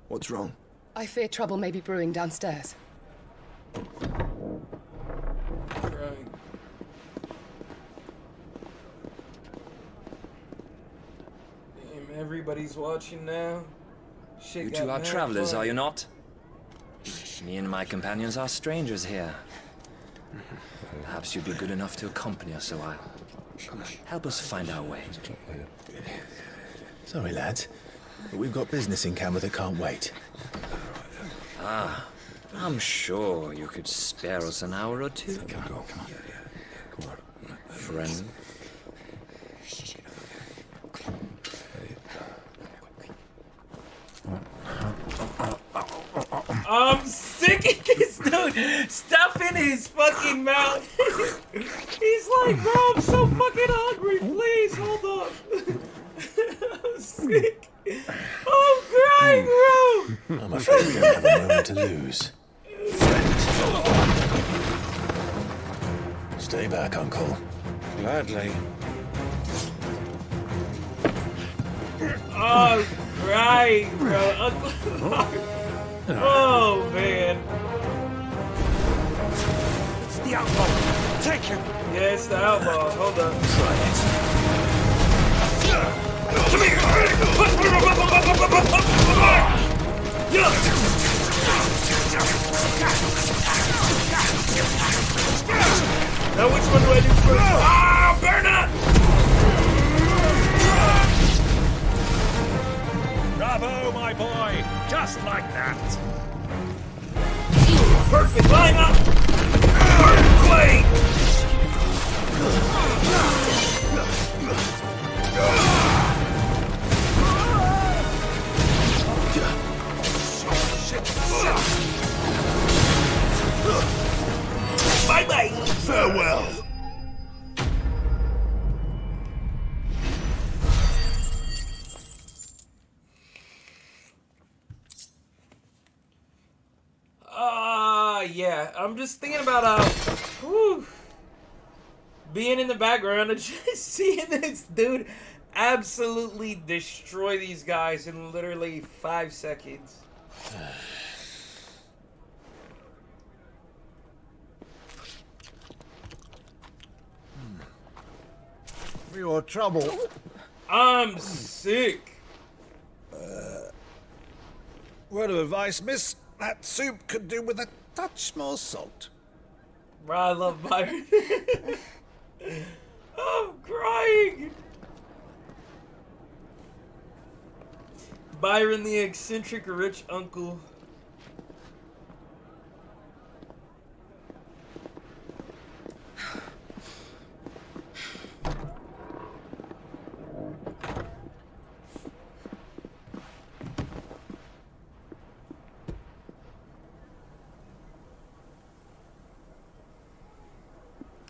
What's wrong? I fear trouble may be brewing downstairs. Right. Damn, everybody's watching now. Shit You got two are mad travelers, fun. are you not? Me and my companions are strangers here. Perhaps you'd be good enough to accompany us a while. Help us find our way. Sorry, lads, but we've got business in camera that can't wait. Ah, I'm sure you could spare us an hour or two. Come on. Friend. I'm sick of this dude stuffing his fucking mouth. He's like, bro, I'm so fucking hungry. Please, hold up. I'm sick. I'm crying, bro. I'm afraid we don't have a moment to lose. Stay back, Uncle. Gladly. Oh, crying, bro. Uncle. Oh, man. It's the outlaw. Take him. Yeah, it's the outlaw. Hold up. Come here. Now which one do I do first? Ah, burn up! Bravo, my boy. Just like that. Perfect. Line up. Earthquake. Bye-bye. Farewell. Yeah, I'm just thinking about being in the background and just seeing this dude absolutely destroy these guys in literally 5 seconds. For your trouble. I'm sick. Word of advice, miss. That soup could do with a touch more salt. Bro, I love Byron. I'm crying. Byron, the eccentric rich uncle.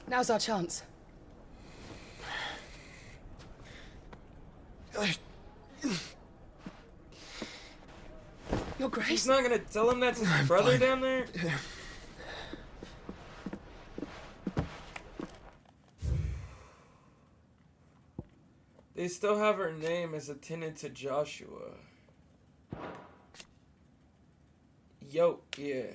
Now's our chance. Your Grace? He's not gonna tell him that's his brother down there? They still have her name as attendant to Joshua. Yo, yeah.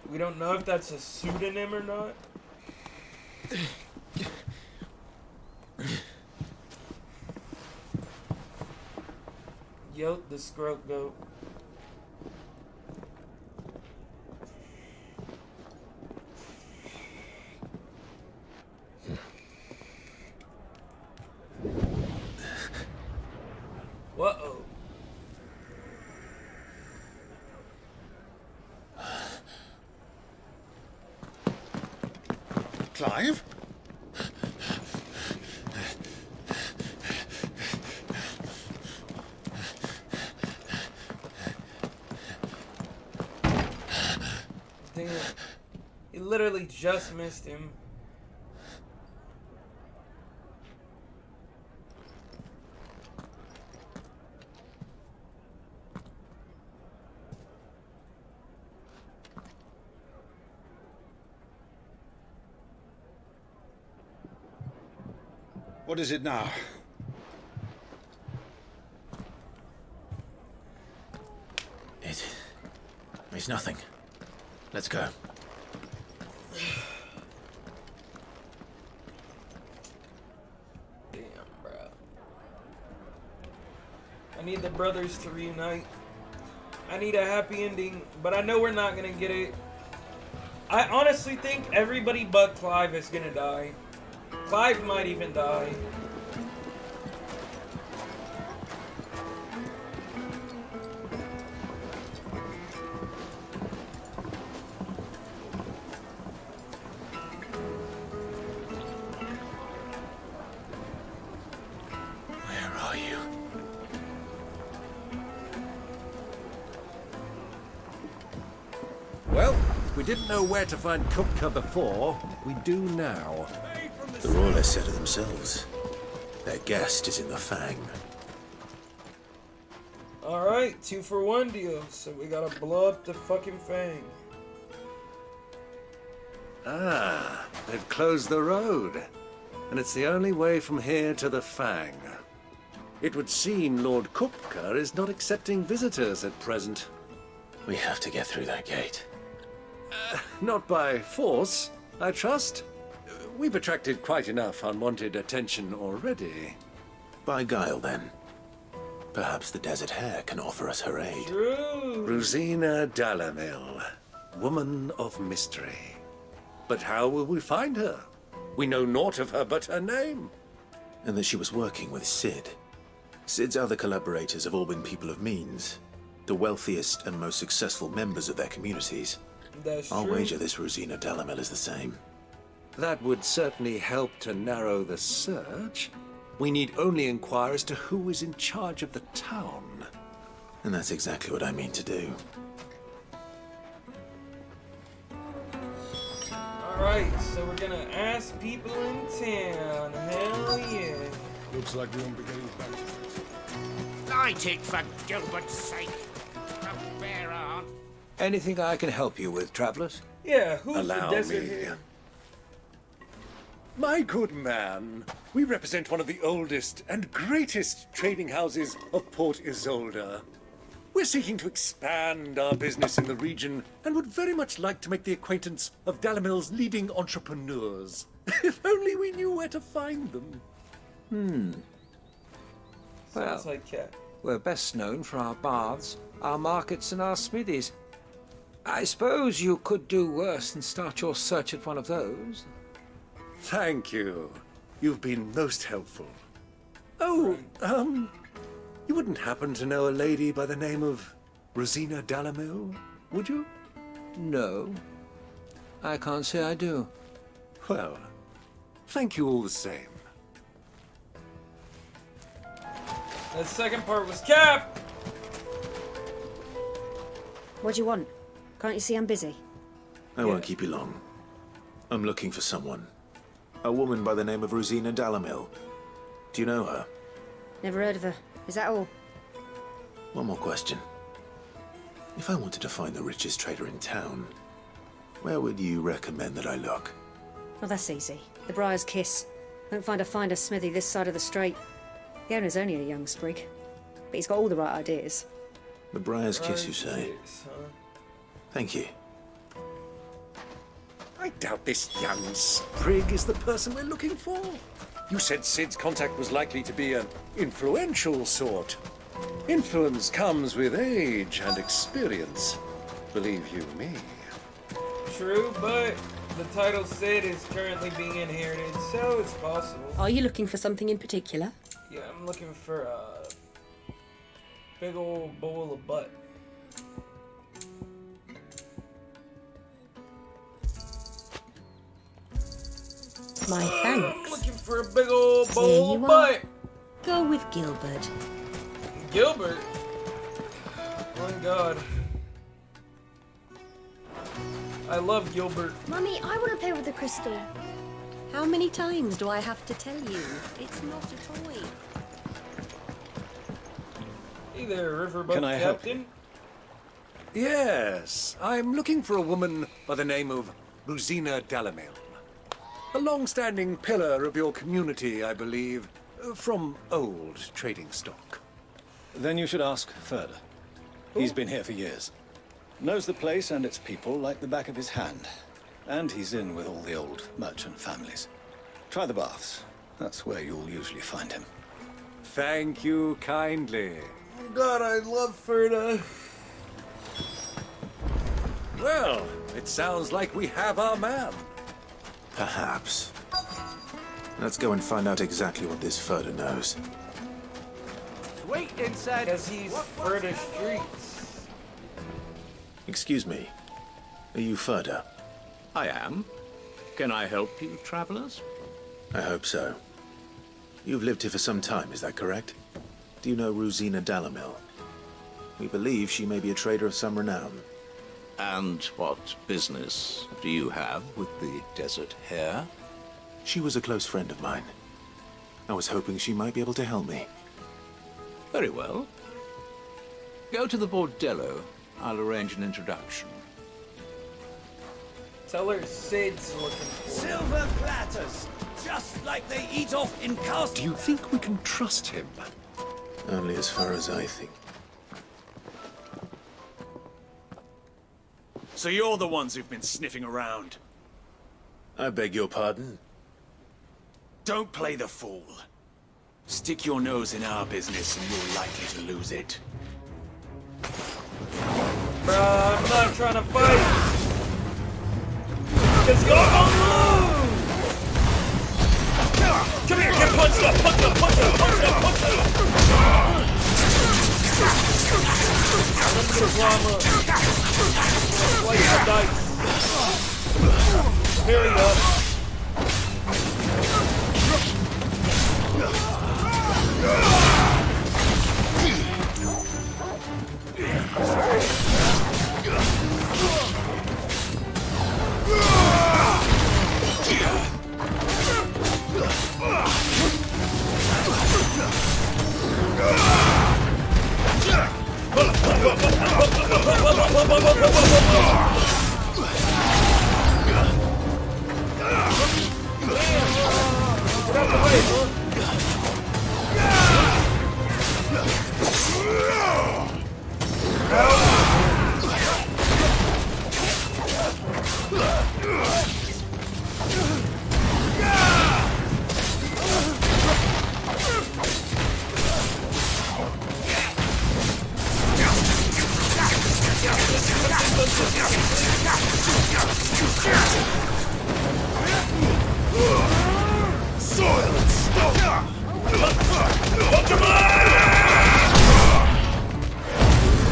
We don't know if that's a pseudonym or not. Yo, the scroll goat. Whoa. Clive? Damn. He literally just missed him. What is it now? It's nothing. Let's go. Damn, bro. I need the brothers to reunite. I need a happy ending, but I know we're not gonna get it. I honestly think everybody but Clive is gonna die. Clive might even die. Where are you? Well, we didn't know where to find Kupka before. We do now. The Royalists said it themselves. Their guest is in the Fang. Alright, 2-for-1 deal. So we gotta blow up the fucking Fang. Ah, they've closed the road. And it's the only way from here to the Fang. It would seem Lord Kupka is not accepting visitors at present. We have to get through that gate. Not by force, I trust. We've attracted quite enough unwanted attention already. By guile, then. Perhaps the Desert Hare can offer us her aid. True. Rosina Dalamil, woman of mystery. But how will we find her? We know naught of her but her name. And that she was working with Sid. Sid's other collaborators have all been people of means. The wealthiest and most successful members of their communities. That's I'll true. wager this Rosina Dalamil is the same. That would certainly help to narrow the search. We need only inquire as to who is in charge of the town. And that's exactly what I mean to do. Alright, so we're gonna ask people in town. Hell yeah. Looks like we won't be getting back to this. Light it, for Gilbert's sake. A bear aunt. Anything I can help you with, travelers? Yeah, who's Allow the Desert me. Hare? My good man, we represent one of the oldest and greatest trading houses of Port Isolde. We're seeking to expand our business in the region and would very much like to make the acquaintance of Dalamil's leading entrepreneurs. If only we knew where to find them. Sounds Well, like cat. we're best known for our baths, our markets, and our smithies. I suppose you could do worse than start your search at one of those. Thank you. You've been most helpful. Oh, you wouldn't happen to know a lady by the name of Rosina Dalamil, would you? No, I can't say I do. Well, thank you all the same. That second part was cap. What do you want? Can't you see I'm busy? I won't keep you long. I'm looking for someone. A woman by the name of Rosina Dalamil. Do you know her? Never heard of her. Is that all? One more question. If I wanted to find the richest trader in town, where would you recommend that I look? Oh, that's easy. The Briar's Kiss. Won't find a finer smithy this side of the strait. The owner's only a young sprig, but he's got all the right ideas. The Briar's Kiss, you say? Thank you. I doubt this young sprig is the person we're looking for. You said Sid's contact was likely to be an influential sort. Influence comes with age and experience, believe you me. True, but the title Sid is currently being inherited, so it's possible. Are you looking for something in particular? Yeah, I'm looking for a big old bowl of butt. My thanks. Looking for a big old bowl of butt. Go with Gilbert. Gilbert? Oh my god. I love Gilbert. Mummy, I want to play with the crystal. How many times do I have to tell you? It's not a toy. Hey there, Riverboat Can I help Captain. Yes, I'm looking for a woman by the name of Rosina Dalamil. A long-standing pillar of your community, I believe, from old trading stock. Then you should ask Ferda. He's been here for years. Knows the place and its people like the back of his hand. And he's in with all the old merchant families. Try the baths. That's where you'll usually find him. Thank you kindly. Oh god, I love Ferda. Well, it sounds like we have our man. Perhaps. Let's go and find out exactly what this Ferda knows. Wait inside. Because he's Ferda Streets. Excuse me. Are you Ferda? I am. Can I help you, travelers? I hope so. You've lived here for some time, is that correct? Do you know Rosina Dalamil? We believe she may be a trader of some renown. And what business do you have with the desert hare? She was a close friend of mine. I was hoping she might be able to help me. Very well. Go to the bordello. I'll arrange an introduction. Tell her Sid's looking for Silver platters, just like they eat off in castles. Do you think we can trust him? Only as far as I think. So you're the ones who've been sniffing around. I beg your pardon? Don't play the fool. Stick your nose in our business and you're likely to lose it. Bruh, I'm not trying to fight. Just go on. Come here, get punched up, punch up, punch up, punch up, punch up. Let me climb up. Slice the dice. Parry up.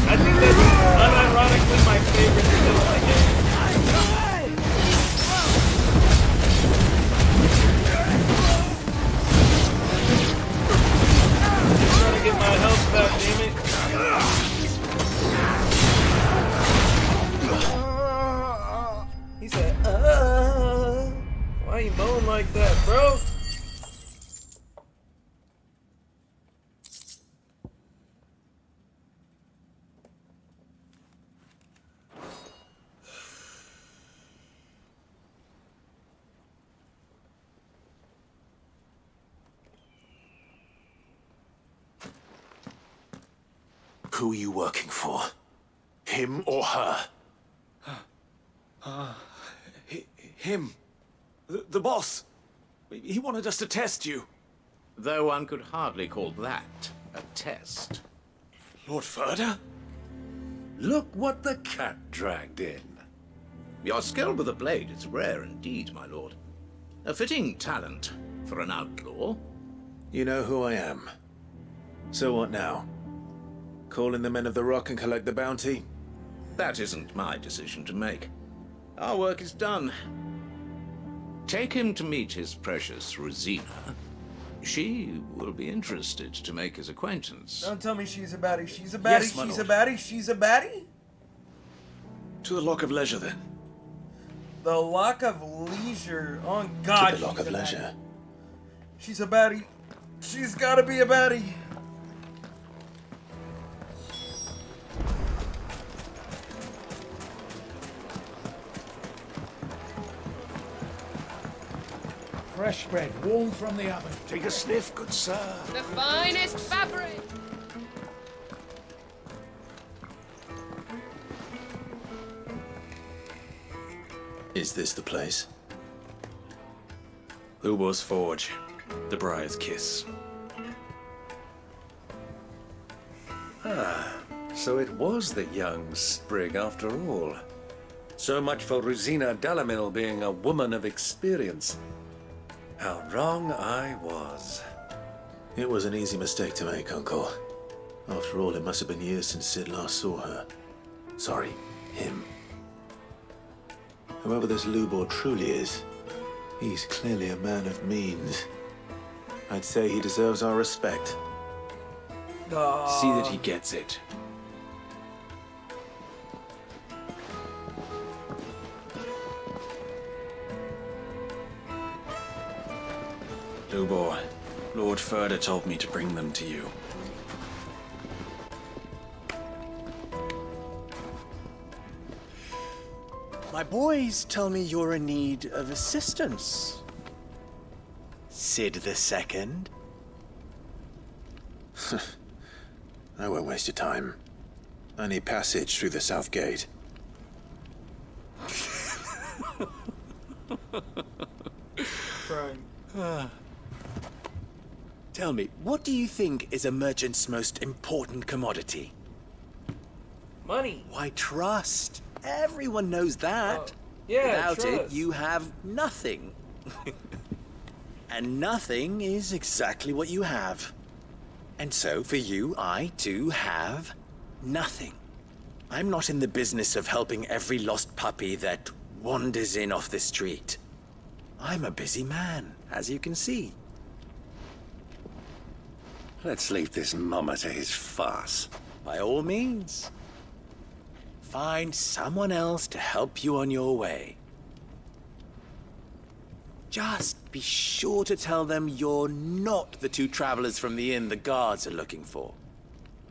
I think that's unironically my favorite thing in the game. Just trying to get my health back, damn it. He said, why you moan like that, bro? Who are you working for? Him or her? Him. The boss. He wanted us to test you. Though one could hardly call that a test. Lord Ferda? Look what the cat dragged in. Your skill with the blade is rare indeed, my lord. A fitting talent for an outlaw. You know who I am. So what now? Call in the Men of the Rock and collect the bounty? That isn't my decision to make. Our work is done. Take him to meet his precious Rosina. She will be interested to make his acquaintance. Don't tell me she's a baddie. She's a baddie. Yes, my she's a lord. baddie. She's a baddie. To the Lock of Leisure, then. The Lock of Leisure. Oh God. To the Lock she's of a Leisure. baddie. She's a baddie. She's got to be a baddie. Fresh bread, warm from the oven. Take a sniff, good sir. The finest fabric. Is this the place? Lubo's Forge. The Briar's Kiss. So it was the young sprig after all. So much for Rosina Dalamil being a woman of experience. How wrong I was. It was an easy mistake to make, Uncle. After all, it must have been years since Sid last saw her. Sorry, him. Whoever this Lubor truly is, he's clearly a man of means. I'd say he deserves our respect. See that he gets it. Lubor, Lord Ferda told me to bring them to you. My boys tell me you're in need of assistance. Sid the Second. I won't waste your time. I need passage through the south gate. Tell me, what do you think is a merchant's most important commodity? Money. Why, trust. Everyone knows that. Yeah, Without it, trust. you have nothing. And nothing is exactly what you have. And so, for you, I too have nothing. I'm not in the business of helping every lost puppy that wanders in off the street. I'm a busy man, as you can see. Let's leave this mummer to his farce. By all means. Find someone else to help you on your way. Just be sure to tell them you're not the two travelers from the inn the guards are looking for.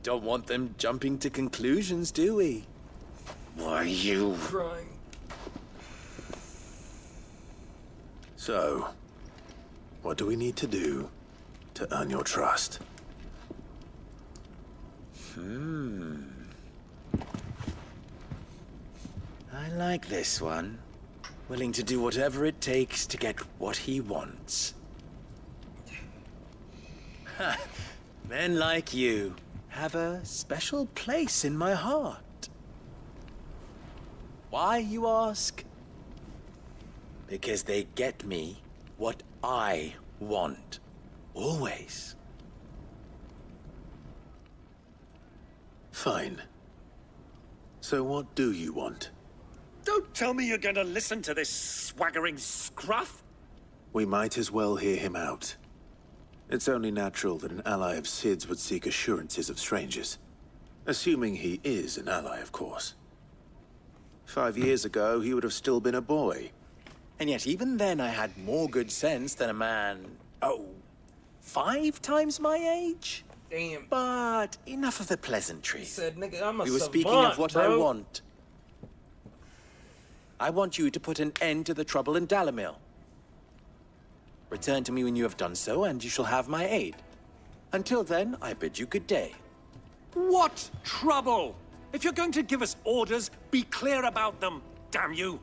Don't want them jumping to conclusions, do we? Why, you... Crying. So, what do we need to do to earn your trust? I like this one. Willing to do whatever it takes to get what he wants. Men like you have a special place in my heart. Why, you ask? Because they get me what I want. Always. Fine. So what do you want? Don't tell me you're going to listen to this swaggering scruff. We might as well hear him out. It's only natural that an ally of Sid's would seek assurances of strangers. Assuming he is an ally, of course. 5 years ago, he would have still been a boy. And yet even then I had more good sense than a man, 5 times my age? Damn. But enough of the pleasantries. Said, nigga, I'm a We were savant, speaking of what I bro. want. I want you to put an end to the trouble in Dalamil. Return to me when you have done so, and you shall have my aid. Until then, I bid you good day. What trouble? If you're going to give us orders, be clear about them, damn you!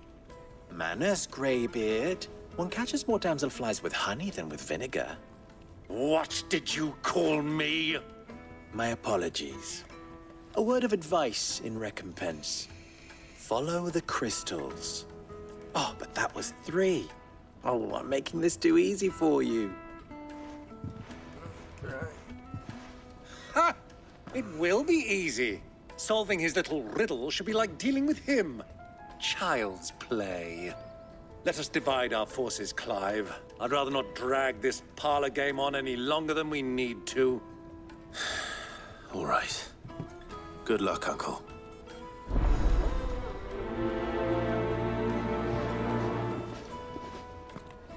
Manners, Greybeard. One catches more damselflies with honey than with vinegar. What did you call me? My apologies. A word of advice in recompense. Follow the crystals. Oh, but that was 3. Oh, I'm making this too easy for you. Ha! It will be easy. Solving his little riddle should be like dealing with him. Child's play. Let us divide our forces, Clive. I'd rather not drag this parlor game on any longer than we need to. All right. Good luck, Uncle.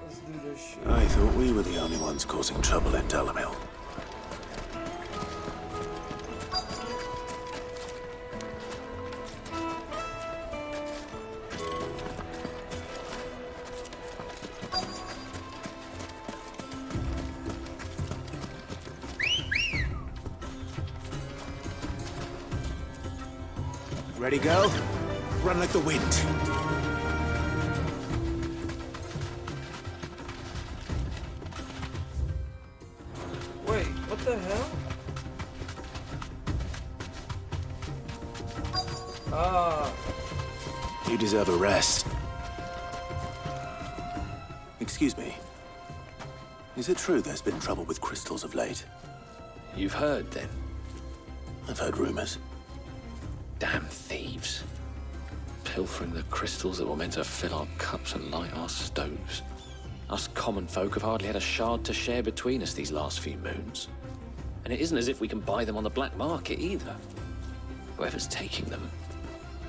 Let's do this shit. I thought we were the only ones causing trouble in Dalamil. Ready, go? Run like the wind. Wait, what the hell? You deserve a rest. Excuse me. Is it true there's been trouble with crystals of late? You've heard, then? I've heard rumors. Damn thieves. Pilfering the crystals that were meant to fill our cups and light our stoves. Us common folk have hardly had a shard to share between us these last few moons. And it isn't as if we can buy them on the black market either. Whoever's taking them,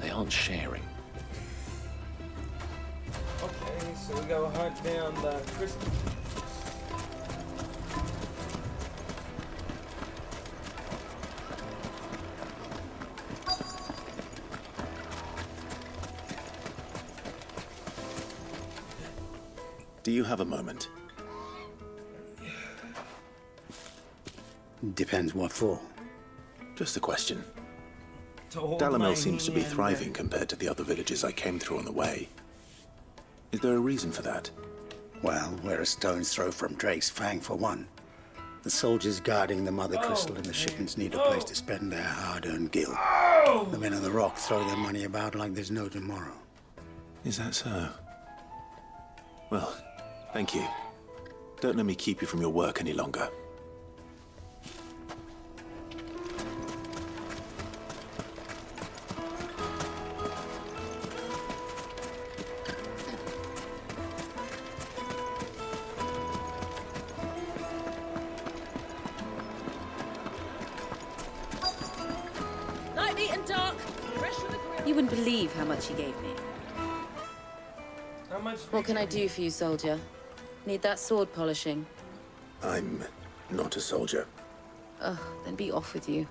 they aren't sharing. Okay, so we go hunt down the crystal. Do you have a moment? Depends what for. Just a question. Hold Dalamil my seems to be hand. thriving compared to the other villages I came through on the way. Is there a reason for that? Well, we're a stone's throw from Drake's Fang, for one. The soldiers guarding the mother crystal and the shipments need a place to spend their hard-earned gil. The men of the rock throw their money about like there's no tomorrow. Is that so? Well, thank you. Don't let me keep you from your work any longer. Lightly and dark. Fresh from the grill. You wouldn't believe how much he gave me. How much? What can I do for you, soldier? Need that sword polishing? I'm not a soldier. Ugh, then be off with you.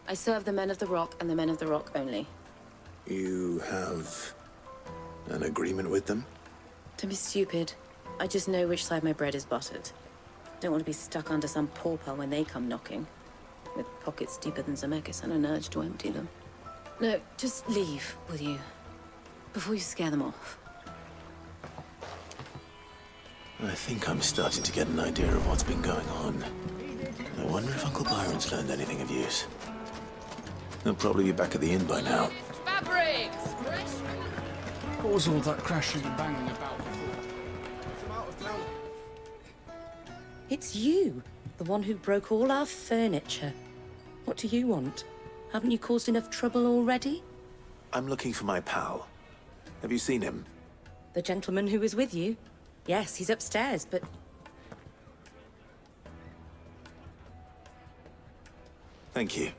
I serve the men of the rock and the men of the rock only. You have an agreement with them? Don't be stupid. I just know which side my bread is buttered. Don't want to be stuck under some pauper when they come knocking. With pockets deeper than Zemeckis and an urge to empty them. No, just leave, will you? Before you scare them off. I think I'm starting to get an idea of what's been going on. I wonder if Uncle Byron's learned anything of use. He'll probably be back at the inn by now. Fabrics. What was all that crashing and banging about before? It's you, the one who broke all our furniture. What do you want? Haven't you caused enough trouble already? I'm looking for my pal. Have you seen him? The gentleman who was with you? Yes, he's upstairs, but... Thank you.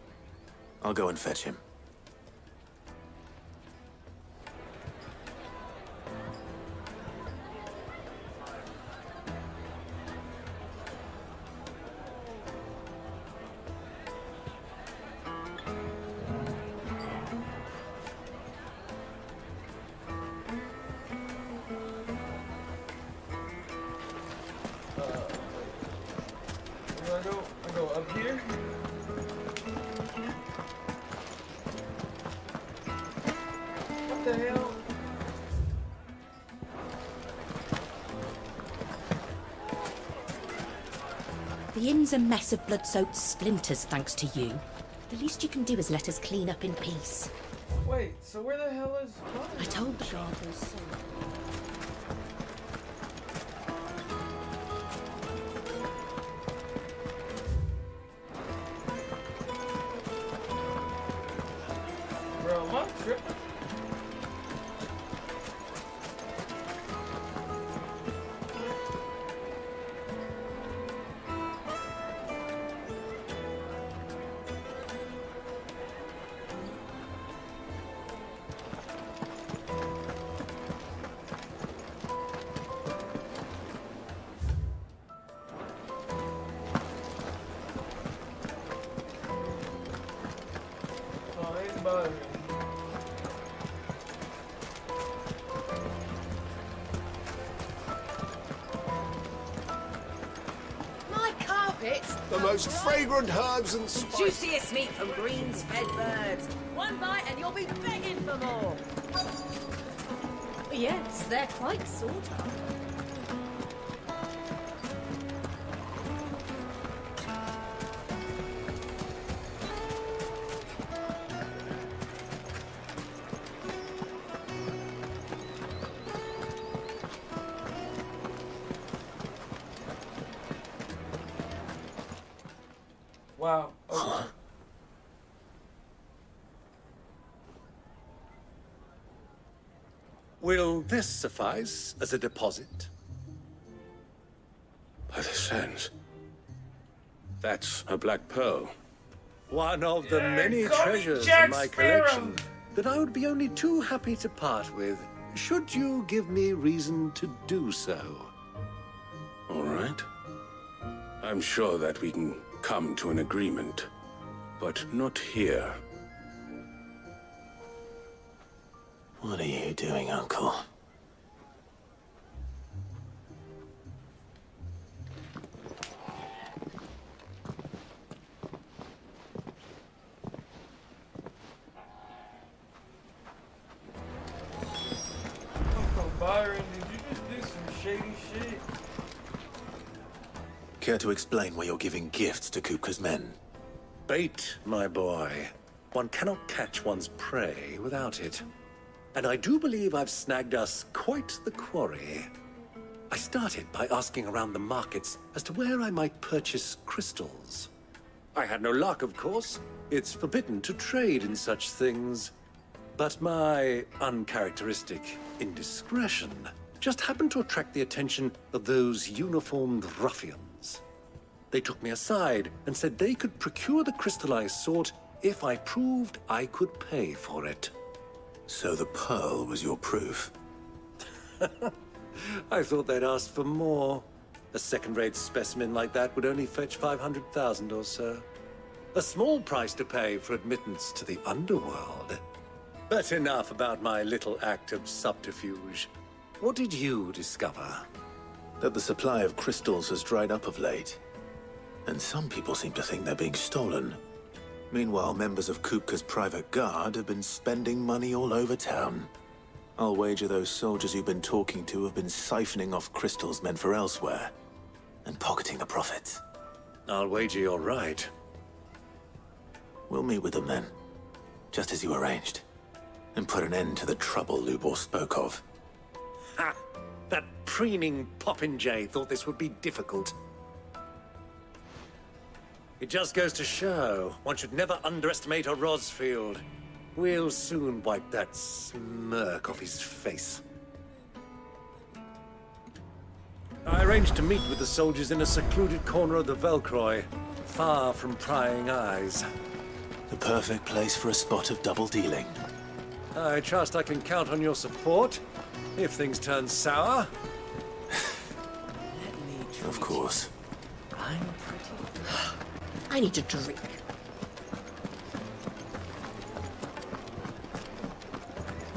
I'll go and fetch him. I go up here? The inn's a mess of blood-soaked splinters, thanks to you. The least you can do is let us clean up in peace. Wait, so where the hell is... I told the gardeners so. Bro, am I tripping? The most fragrant herbs and spices. Juiciest meat from greens-fed birds. One bite and you'll be begging for more. Yes, they're quite sought after. Wow. Okay. Will this suffice as a deposit? By the sands. That's a black pearl. One of the many call me treasures Jack in my Sparrow. collection that I would be only too happy to part with, should you give me reason to do so. All right. I'm sure that we can come to an agreement, but not here. What are you doing, Uncle? Uncle Byron, did you just do some shady shit? Care to explain why you're giving gifts to Kupka's men? Bait, my boy. One cannot catch one's prey without it. And I do believe I've snagged us quite the quarry. I started by asking around the markets as to where I might purchase crystals. I had no luck, of course. It's forbidden to trade in such things. But my uncharacteristic indiscretion just happened to attract the attention of those uniformed ruffians. They took me aside and said they could procure the crystal I sought if I proved I could pay for it. So the pearl was your proof? I thought they'd asked for more. A second-rate specimen like that would only fetch 500,000 or so. A small price to pay for admittance to the underworld. But enough about my little act of subterfuge. What did you discover? That the supply of crystals has dried up of late. And some people seem to think they're being stolen. Meanwhile, members of Kupka's private guard have been spending money all over town. I'll wager those soldiers you've been talking to have been siphoning off crystals meant for elsewhere, and pocketing the profits. I'll wager you're right. We'll meet with them then, just as you arranged, and put an end to the trouble Lubor spoke of. Ha! That preening popinjay thought this would be difficult. It just goes to show, one should never underestimate a Rosfield. We'll soon wipe that smirk off his face. I arranged to meet with the soldiers in a secluded corner of the Velcroy, far from prying eyes. The perfect place for a spot of double dealing. I trust I can count on your support, if things turn sour. Of course. I'm pretty... I need a drink.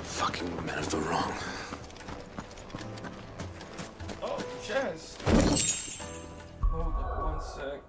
Fucking men of the wrong. Oh, chest. Hold up one sec.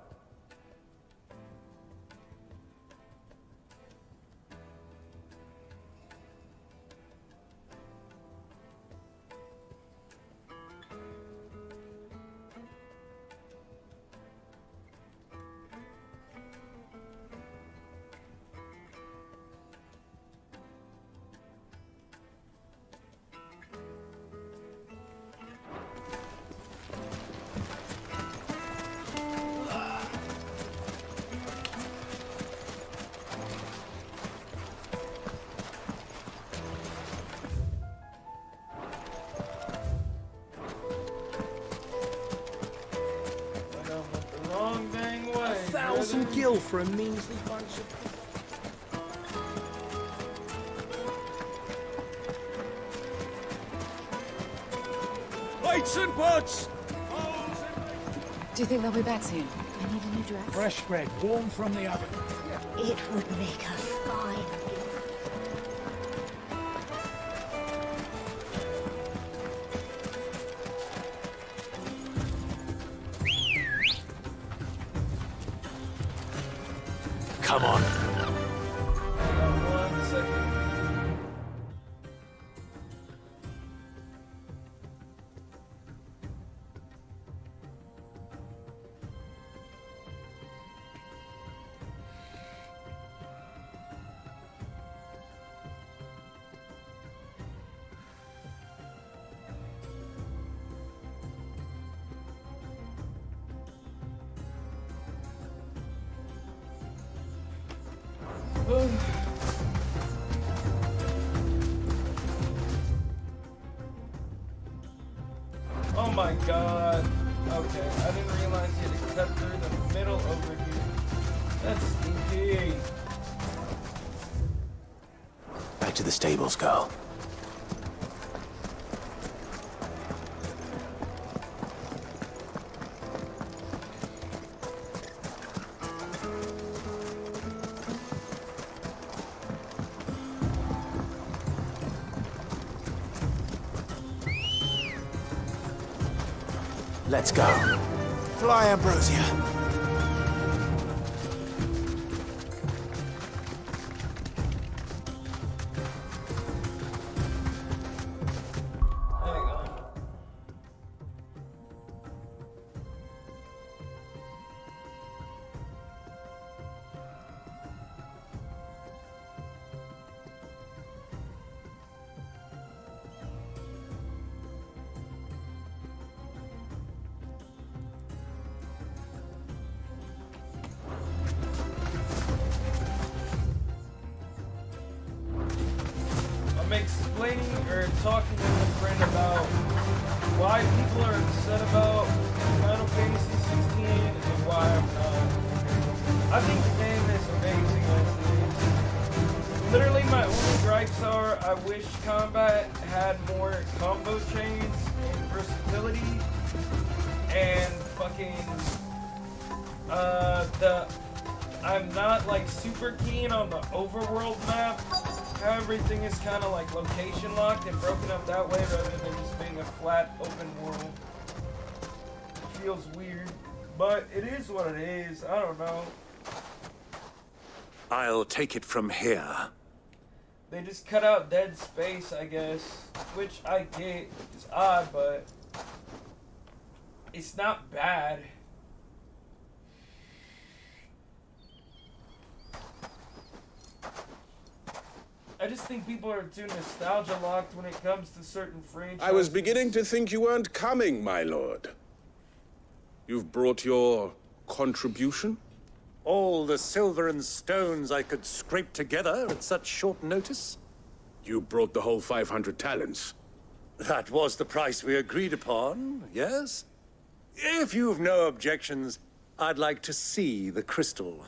cups and gill for a measly bunch of... Lights and pots! Do you think they'll be back soon? I need a new dress. Fresh bread, warm from the oven. It would make a fine. Come on. One second. Oh my god. Okay, I didn't realize you had to cut through the middle over here. That's stinky. Back to the stables, girl. Let's go. Fly, Ambrosia. I'm explaining or talking with a friend about why people are upset about Final Fantasy 16 and why I'm not. I think the game is amazing as it is. Literally my only gripes are I wish combat had more combo chains and versatility and fucking I'm not like super keen on the overworld map. How everything is kind of like location locked and broken up that way rather than just being a flat open world. It feels weird, but it is what it is. I don't know. I'll take it from here. They just cut out dead space, I guess, which I get. It's odd, but it's not bad. I just think people are too nostalgia locked when it comes to certain franchises. I was beginning to think you weren't coming, my lord. You've brought your contribution? All the silver and stones I could scrape together at such short notice? You brought the whole 500 talents. That was the price we agreed upon, yes? If you've no objections, I'd like to see the crystal.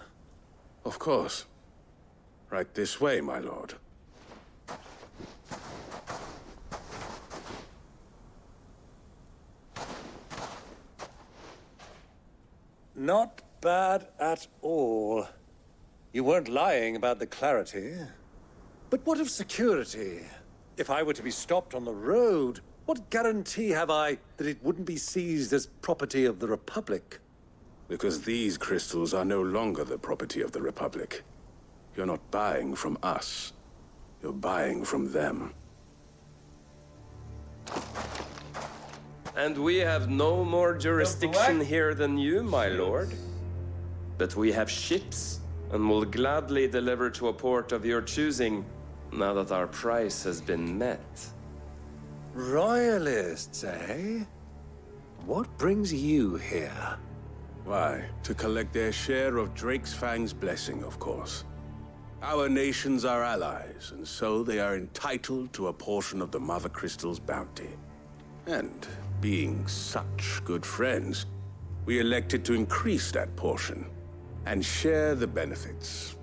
Of course. Right this way, my lord. Not bad at all. You weren't lying about the clarity. But what of security? If I were to be stopped on the road, what guarantee have I that it wouldn't be seized as property of the Republic? Because these crystals are no longer the property of the Republic. You're not buying from us. You're buying from them. And we have no more jurisdiction here than you, my lord. But we have ships, and will gladly deliver to a port of your choosing, now that our price has been met. Royalists, eh? What brings you here? Why, to collect their share of Drake's Fang's blessing, of course. Our nations are allies, and so they are entitled to a portion of the Mother Crystal's bounty. And being such good friends, we elected to increase that portion and share the benefits.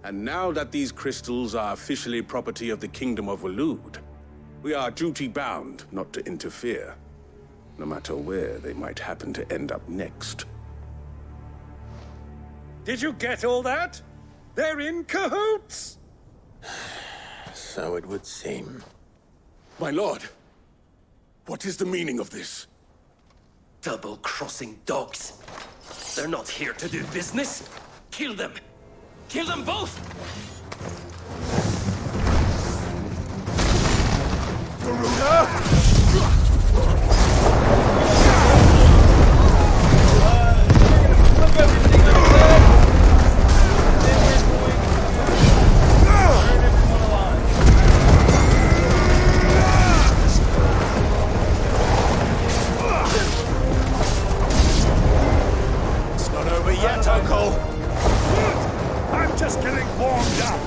And now that these crystals are officially property of the Kingdom of Waloed, we are duty-bound not to interfere, no matter where they might happen to end up next. Did you get all that? They're in cahoots! So it would seem. My lord, what is the meaning of this? Double-crossing dogs. They're not here to do business. Kill them. Kill them both! It's not over yet, Uncle. I'm just getting warmed up.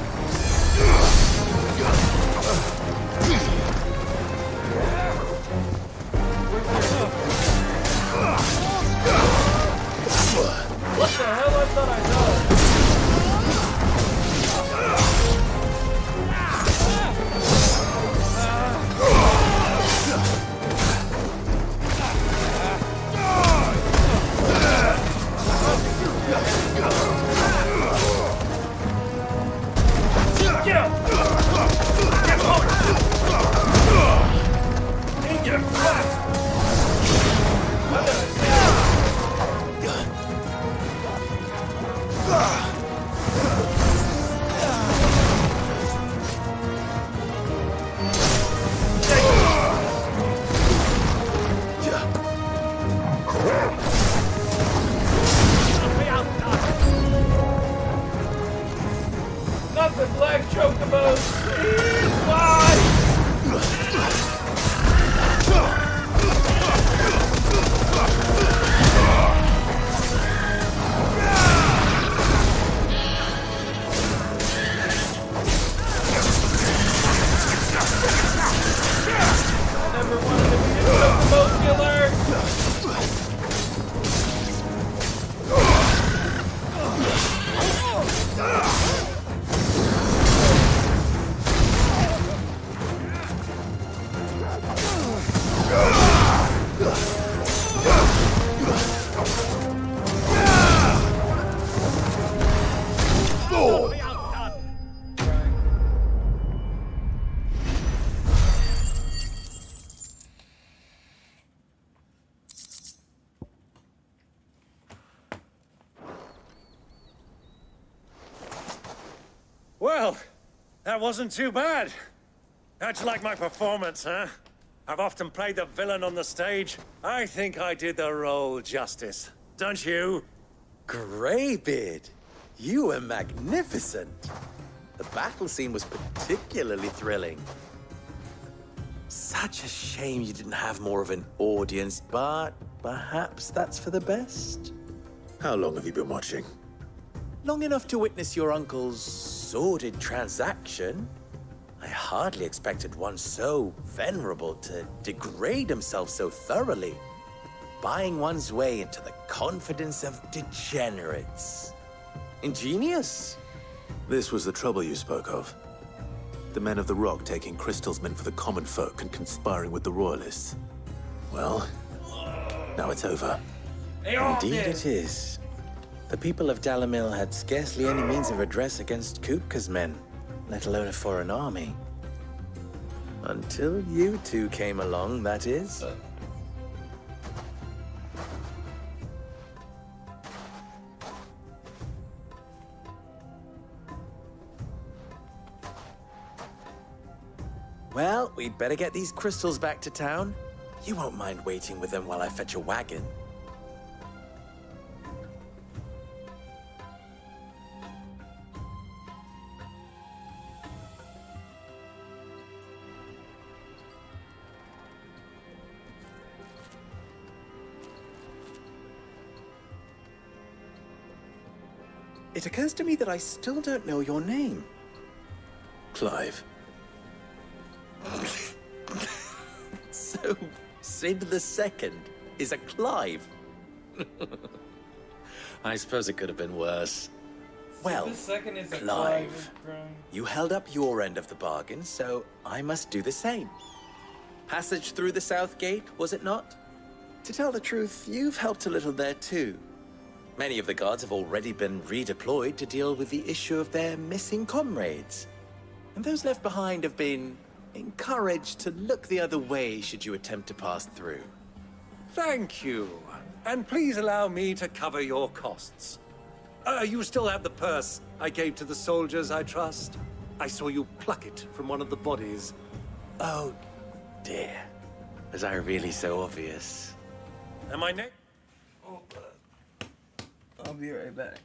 What the hell? I thought I know. Get up! Get over! Get Not the black chocobos! Please, why? I never wanted to be a chocobo killer! Well, that wasn't too bad. How'd you like my performance, huh? I've often played the villain on the stage. I think I did the role justice. Don't you? Greybeard, you were magnificent. The battle scene was particularly thrilling. Such a shame you didn't have more of an audience, but perhaps that's for the best. How long have you been watching? Long enough to witness your uncle's sordid transaction. I hardly expected one so venerable to degrade himself so thoroughly, buying one's way into the confidence of degenerates. Ingenious. This was the trouble you spoke of. The men of the Rock taking crystals meant for the common folk and conspiring with the Royalists. Well, now it's over. Indeed it is. The people of Dalamil had scarcely any means of redress against Kupka's men, let alone a foreign army. Until you two came along, that is. Well, we'd better get these crystals back to town. You won't mind waiting with them while I fetch a wagon. It occurs to me that I still don't know your name. Clive. So, Sid the Second is a Clive. I suppose it could have been worse. Well, The second is a Clive, crying. you held up your end of the bargain, so I must do the same. Passage through the south gate, was it not? To tell the truth, you've helped a little there too. Many of the guards have already been redeployed to deal with the issue of their missing comrades. And those left behind have been encouraged to look the other way should you attempt to pass through. Thank you. And please allow me to cover your costs. You still have the purse I gave to the soldiers, I trust? I saw you pluck it from one of the bodies. Oh, dear. Was I really so obvious? Am I next? I'll be right back.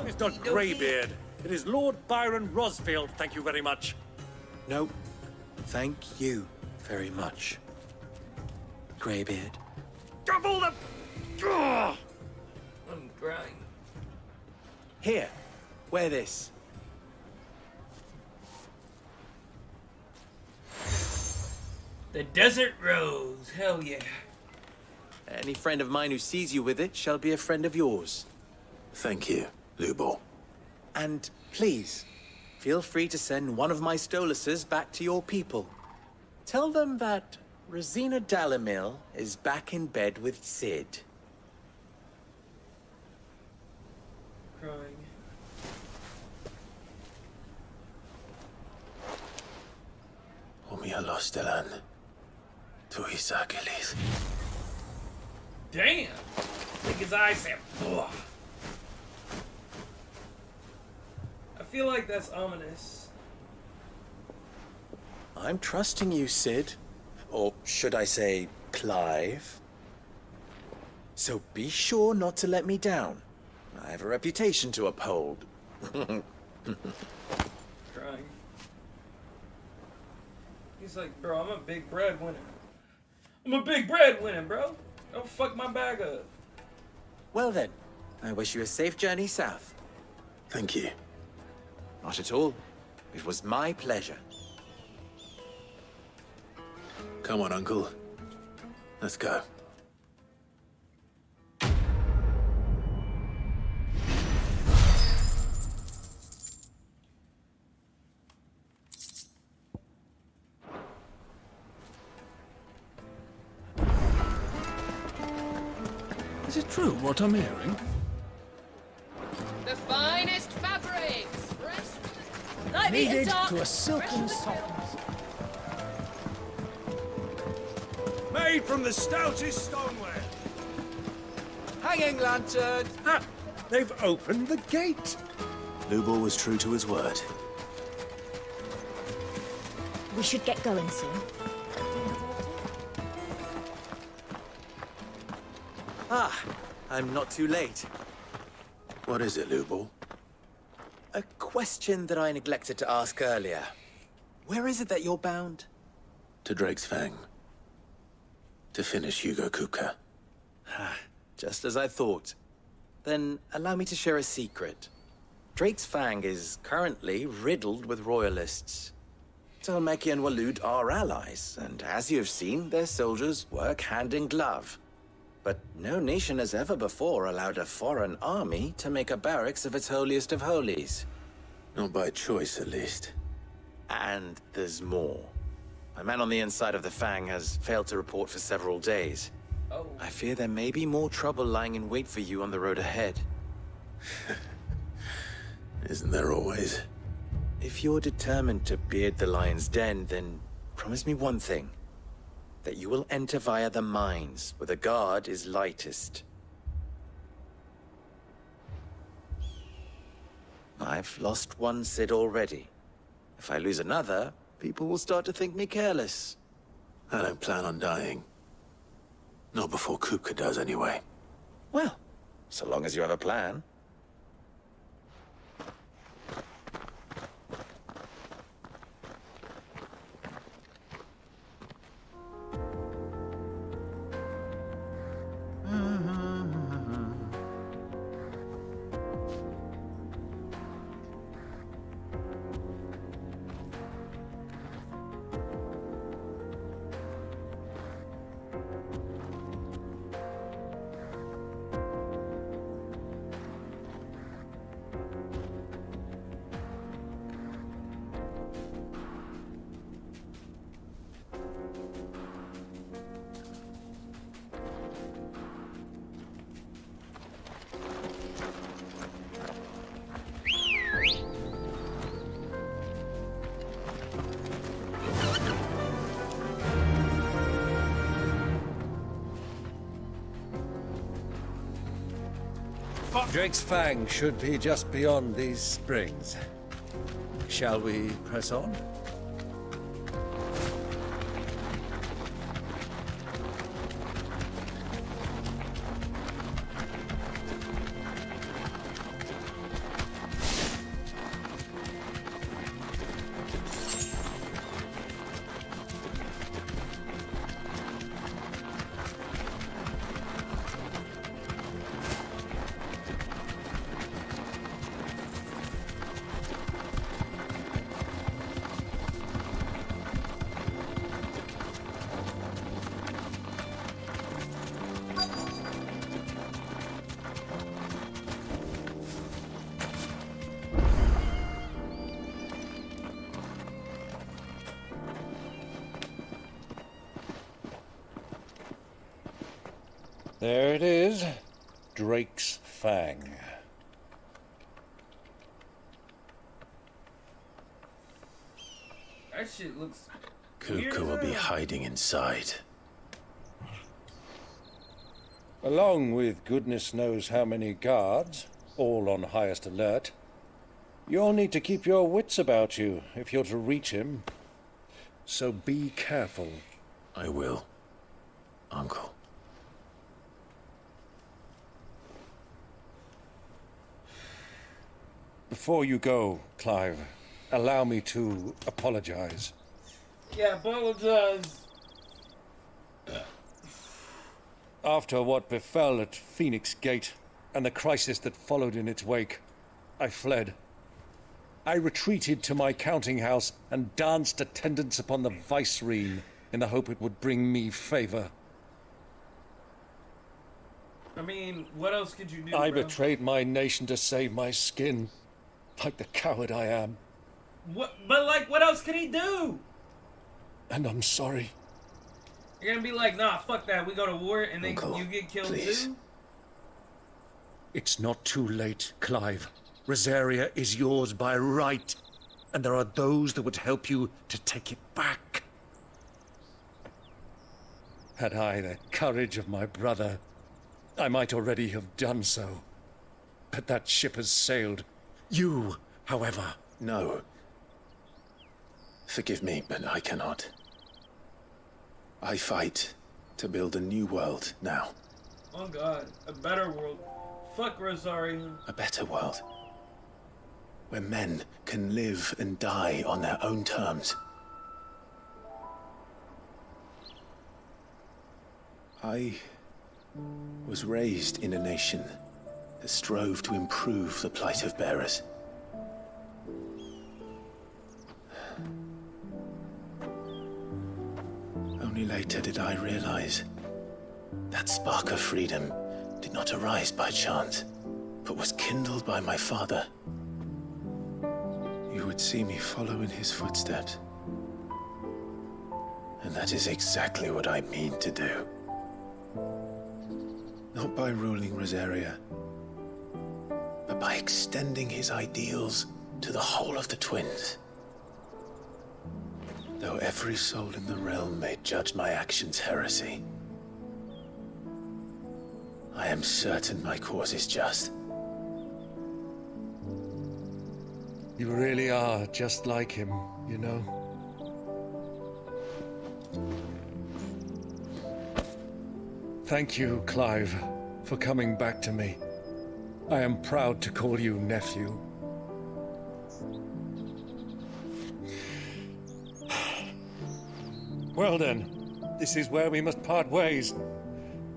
It's not Greybeard. It is Lord Byron Rosfield, thank you very much. No, thank you very much, Greybeard. Double the... Ugh! I'm crying. Here, wear this. The Desert Rose, hell yeah. Any friend of mine who sees you with it shall be a friend of yours. Thank you, Lubo. And please, feel free to send one of my Stoluses back to your people. Tell them that Rosina Dalamil is back in bed with Sid. Crying. Omia Lostelan. Tuisa Gelith. Damn! Like his eyes said, ugh. I feel like that's ominous. I'm trusting you, Sid. Or should I say, Clive? So be sure not to let me down. I have a reputation to uphold. Crying. He's like, bro, I'm a big breadwinner. I'm a big breadwinner, bro. Don't fuck my bag up. Well then, I wish you a safe journey south. Thank you. Not at all. It was my pleasure. Come on, Uncle. Let's go. Is it true what I'm hearing? The finest fabrics, fresh Light me in Kneaded dark. to a silken softness. Made from the stoutest stoneware. Hanging lantern! Ah, they've opened the gate. Lubor was true to his word. We should get going soon. Ah, I'm not too late. What is it, Lubor? A question that I neglected to ask earlier. Where is it that you're bound? To Drake's Fang. To finish Hugo Kupka. Just as I thought. Then allow me to share a secret. Drake's Fang is currently riddled with royalists. Talmeki and Walud are allies, and as you've seen, their soldiers work hand in glove. But no nation has ever before allowed a foreign army to make a barracks of its holiest of holies. Not by choice, at least. And there's more. A man on the inside of the Fang has failed to report for several days. Oh. I fear there may be more trouble lying in wait for you on the road ahead. Isn't there always? If you're determined to beard the lion's den, then promise me one thing. That you will enter via the mines, where the guard is lightest. I've lost one Cid already. If I lose another, people will start to think me careless. I don't plan on dying. Not before Kupka does, anyway. Well, so long as you have a plan. Drake's Fang should be just beyond these springs. Shall we press on? There it is, Drake's Fang. That shit looks. Kupka will be hiding inside. Along with goodness knows how many guards, all on highest alert. You'll need to keep your wits about you if you're to reach him. So be careful. I will, Uncle. Before you go, Clive, allow me to apologize. Yeah, apologize. After what befell at Phoenix Gate and the crisis that followed in its wake, I fled. I retreated to my counting house and danced attendance upon the vicereine in the hope it would bring me favor. I mean, what else could you do, I bro? betrayed my nation to save my skin, like the coward I am. What? But like, what else could he do? And I'm sorry. You're gonna be like, nah, fuck that. We go to war, and then Uncle, you get killed please. too. It's not too late, Clive. Rosaria is yours by right. and there are those that would help you to take it back. Had I the courage of my brother, I might already have done so. But that ship has sailed. You, however... No. Forgive me, but I cannot. I fight to build a new world now. Oh God, a better world. Fuck Rosario. A better world. Where men can live and die on their own terms. I was raised in a nation that strove to improve the plight of bearers. Only later did I realize that spark of freedom did not arise by chance, but was kindled by my father. You would see me follow in his footsteps. And that is exactly what I mean to do. Not by ruling Rosaria, but by extending his ideals to the whole of the twins. Though every soul in the realm may judge my actions heresy, I am certain my cause is just. You really are just like him, you know? Thank you, Clive, for coming back to me. I am proud to call you nephew. Well then, this is where we must part ways.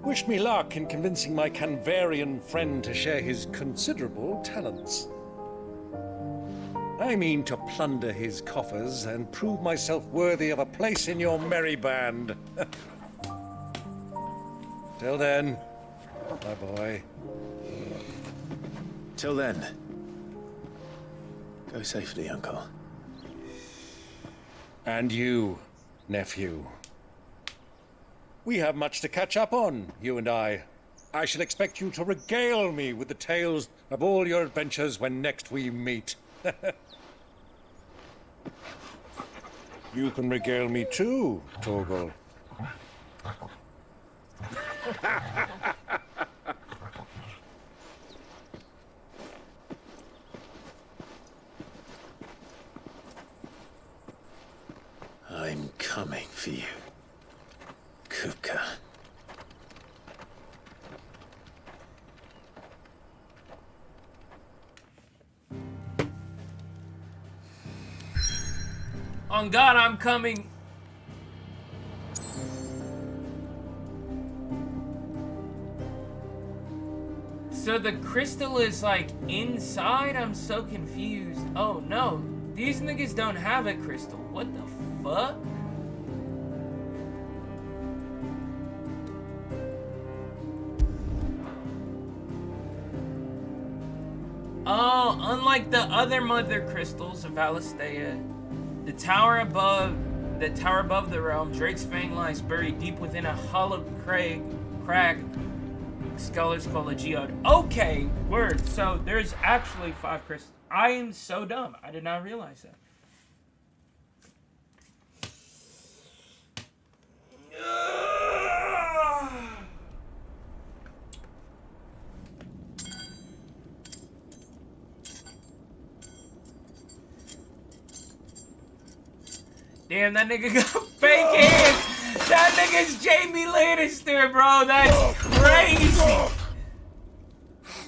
Wish me luck in convincing my Canvarian friend to share his considerable talents. I mean to plunder his coffers and prove myself worthy of a place in your merry band. Till then, my boy. Till then, go safely, Uncle. And you, nephew. We have much to catch up on, you and I. I shall expect you to regale me with the tales of all your adventures when next we meet. You can regale me too, Torgal. I'm coming for you, Kupka. On God, I'm coming. So the crystal is like inside? I'm so confused. Oh no, these niggas don't have a crystal. What the fuck? Oh, unlike the other mother crystals of Valisthea, the tower above the realm, Drake's Fang lies buried deep within a hollow crag. Scholars call a geode. Okay, word. So there's actually 5 crystals. I am so dumb. I did not realize that. Damn, that nigga got fake hands. That nigga's Jamie Lannister, bro. That's crazy.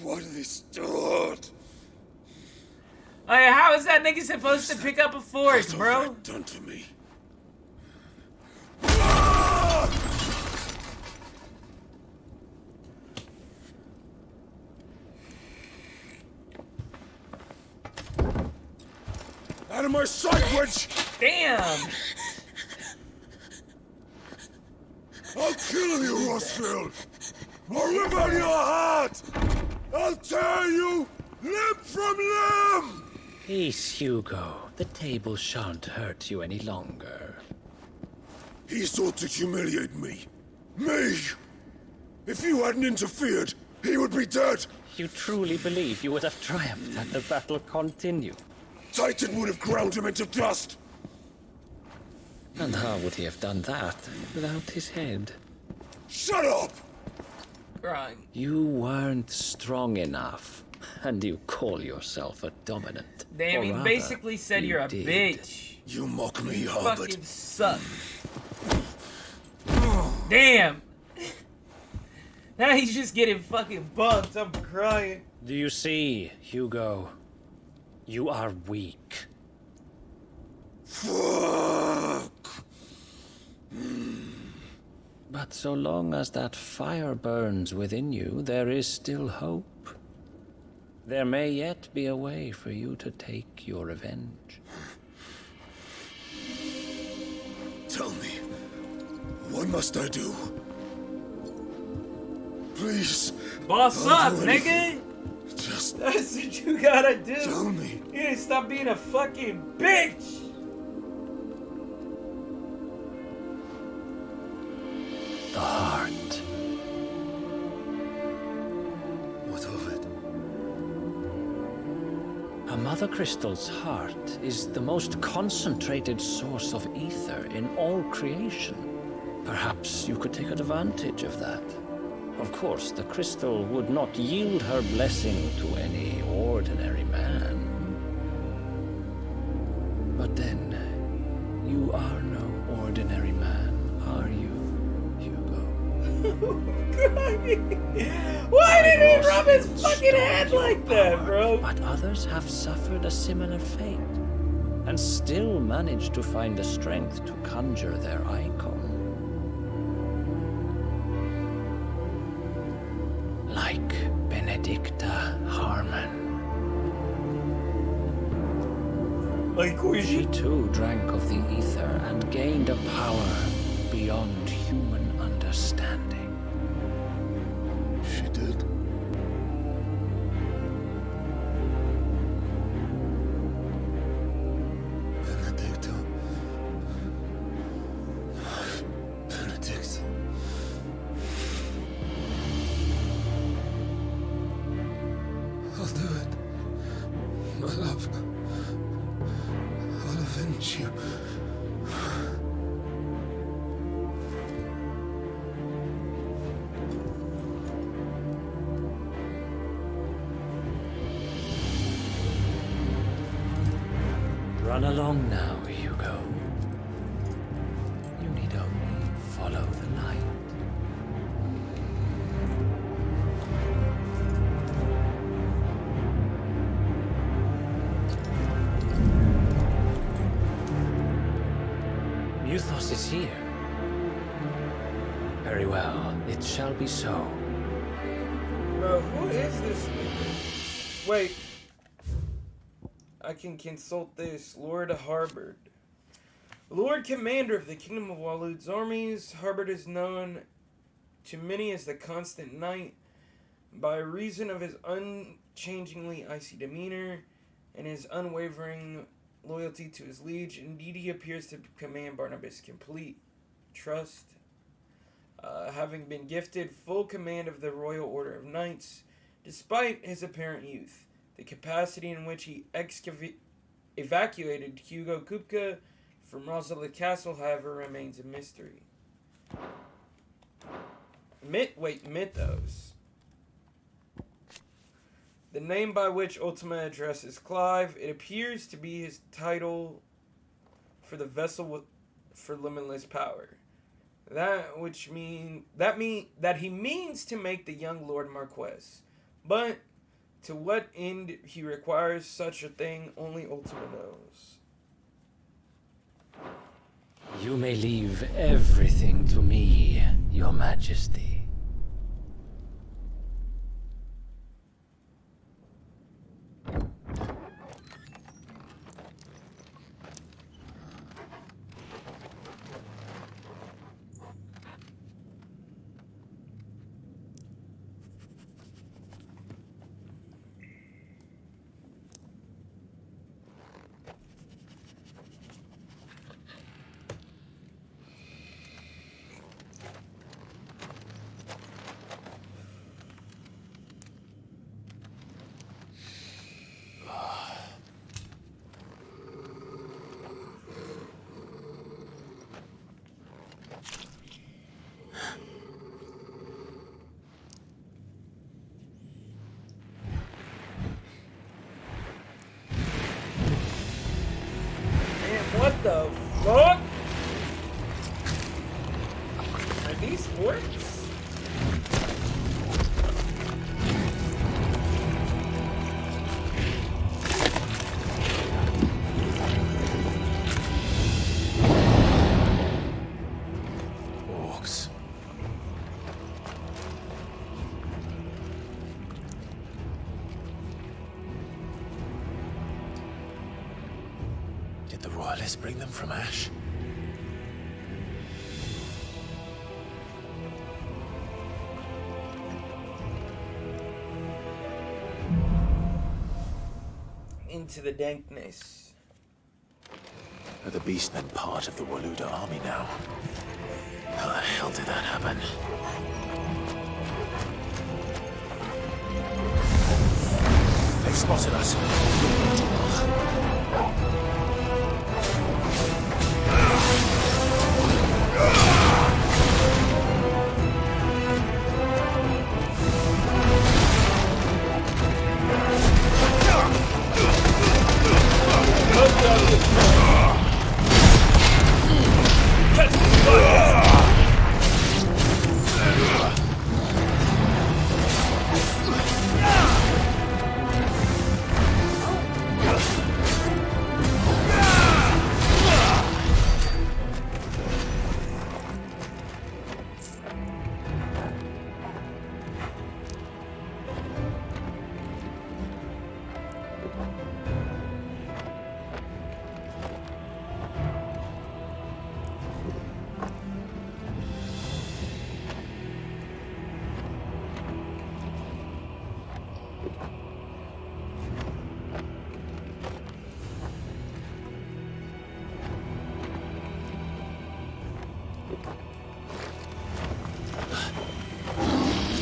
Why did they start? Like, how is that nigga supposed to pick up a force, bro? Done to me. Out of my sight, witch! Damn! I'll kill you, Rossfield! I'll rip out your heart! I'll tear you limb from limb! Peace, Hugo. The table shan't hurt you any longer. He sought to humiliate me. Me! If you hadn't interfered, he would be dead! You truly believe you would have triumphed had the battle continued? Titan would have ground him into dust. And how would he have done that without his head? Shut up! Crying. You weren't strong enough, and you call yourself a dominant. Damn, Or he rather, basically said you're a did. bitch. You mock me, You Harbert. fucking suck. Damn. Now he's just getting fucking bumped. I'm crying. Do you see, Hugo? You are weak. Fuck! But so long as that fire burns within you, there is still hope. There may yet be a way for you to take your revenge. Tell me, what must I do? Please. Boss I'll up, do nigga. anything. Just That's what you gotta do. tell me. You need to stop being a fucking bitch. The heart. What of it? A mother crystal's heart is the most concentrated source of ether in all creation. Perhaps you could take advantage of that. Of course, the crystal would not yield her blessing to any ordinary man. But then, you are no ordinary man, are you, Hugo? Why did he rub his fucking head like that, bro? But others have suffered a similar fate, and still managed to find the strength to conjure their Eikon. Like Benedicta Harmon. Like Queen. She too drank of the ether and gained a power beyond human understanding. She did. Benedicta. Benedict. I'll do it. My love. I'll avenge you. Run along now, Hugo. You need only follow the light. Muthos is here. Very well, it shall be so. Bro, who is this nigga? Wait. I can consult this. Lord Harbord. Lord Commander of the Kingdom of Walud's armies, Harbord is known to many as the Constant Knight by reason of his unchangingly icy demeanor and his unwavering loyalty to his liege. Indeed, he appears to command Barnabas complete trust, having been gifted full command of the Royal Order of Knights, despite his apparent youth. The capacity in which he evacuated Hugo Kupka from Rosala Castle, however, remains a mystery. Mythos. The name by which Ultima addresses Clive, it appears to be his title for the vessel for limitless power. That he means to make the young Lord Marquess, but to what end he requires such a thing, only Ultima knows. You may leave everything to me, Your Majesty. the fuck? Are these orcs? Orcs. Did the royalists bring them from Ash? Into the dankness. Are the beastmen part of the Waluda army now? How the hell did that happen? They've spotted us.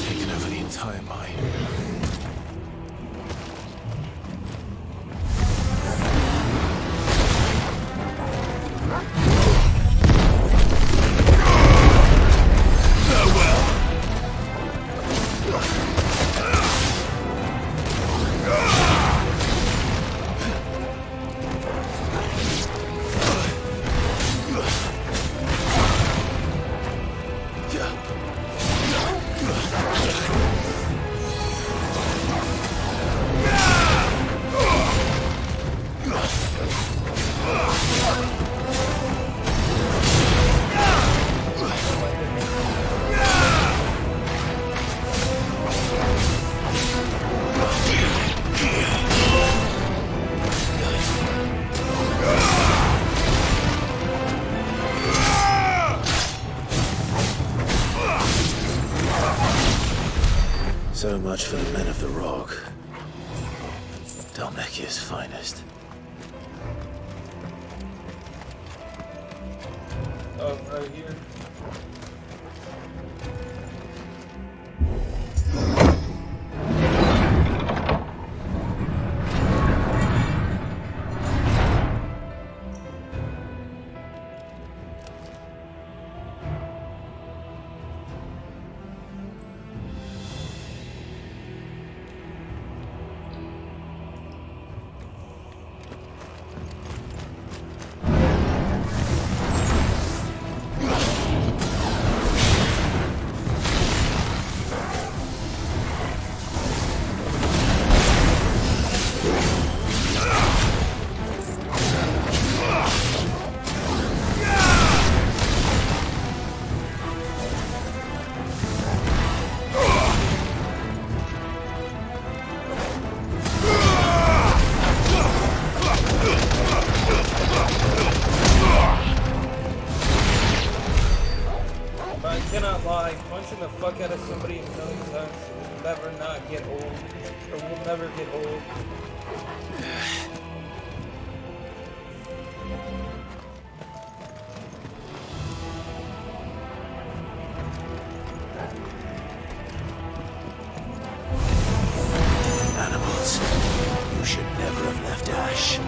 Taken over the entire mine. So much for the men of the Rock. Dalmekia's finest. Oh, right here. Cannot lie, punching the fuck out of somebody a million times will never not get old, or will never get old. Animals, you should never have left Ash.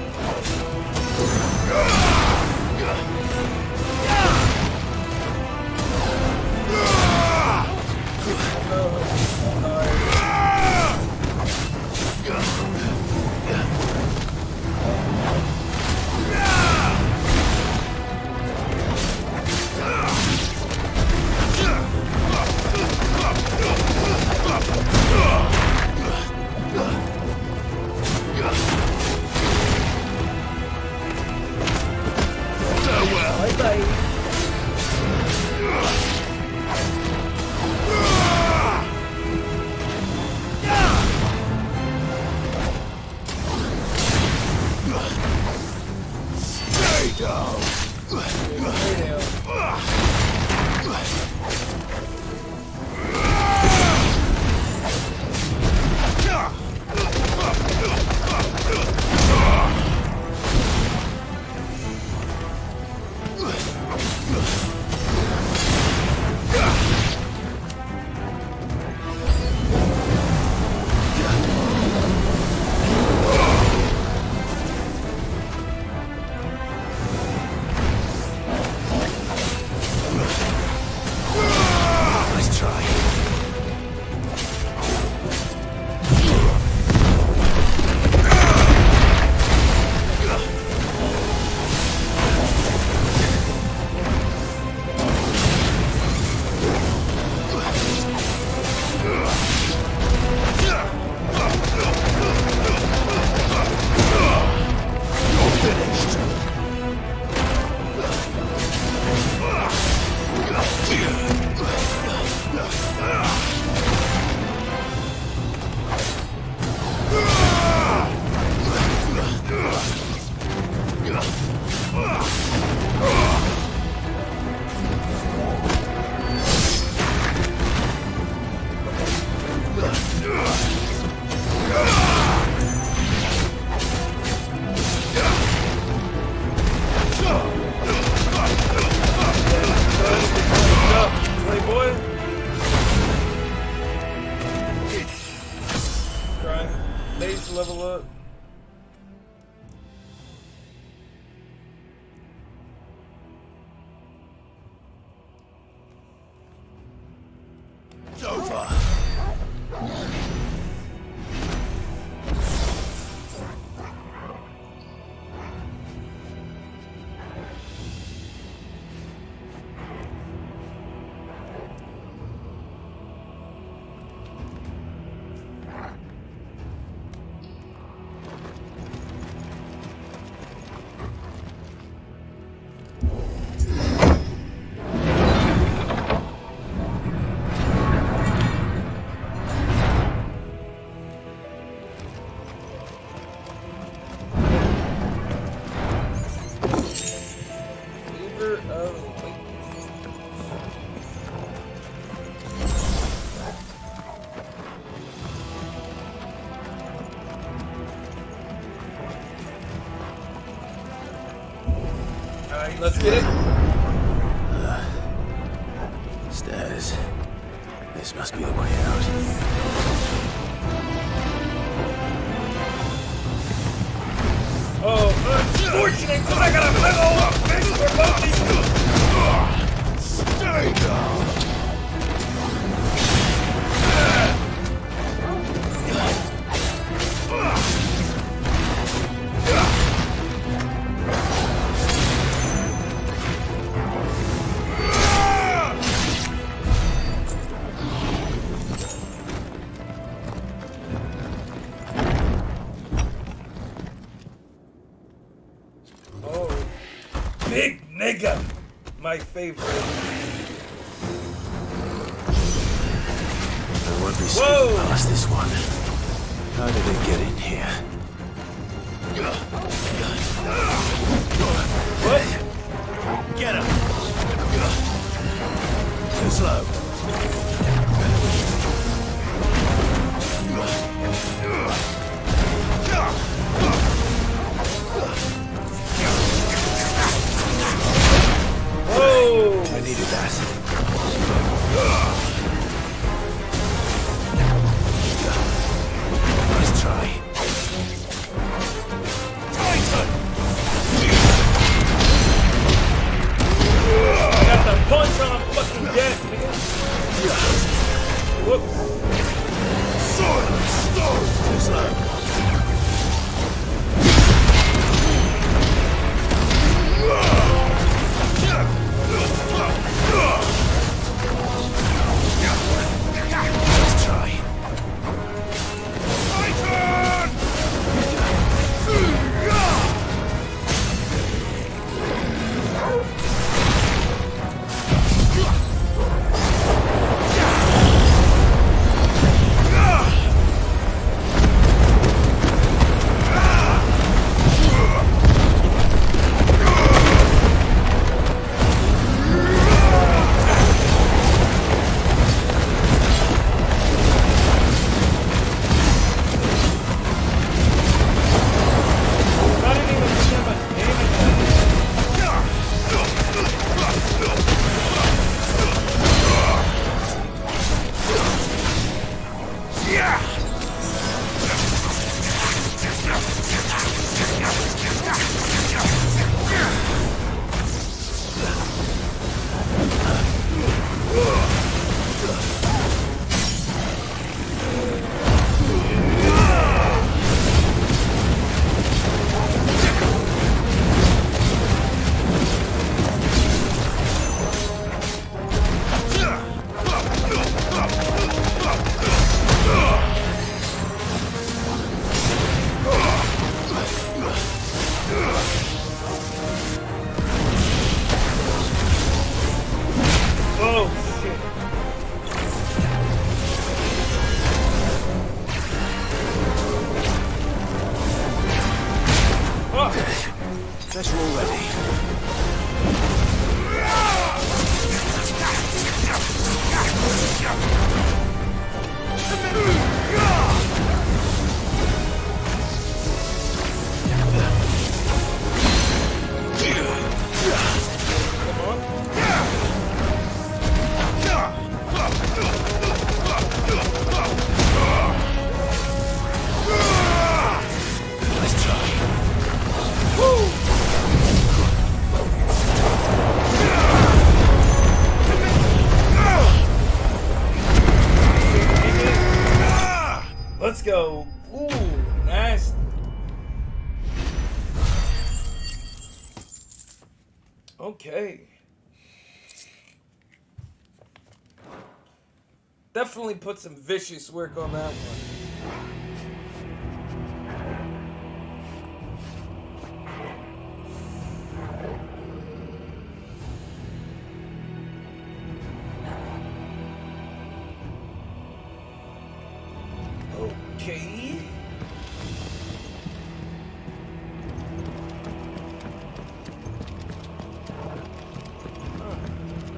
Level up. It's over. Let's get it. Stairs. This must be the way out. Oh, unfortunate, but I gotta level up this for both these. Stay down. Big nigga, my favorite. I won't be skipping past this one. How did it get in here? What? Get him! Too slow. Whoa! I needed that. Nice try. Titan! I got the punch on fucking deck, nigga. Whoops. Silence! Guess we're all ready. Let's try. Let's go. Ooh, nasty. Okay. Definitely put some vicious work on that one. Okay.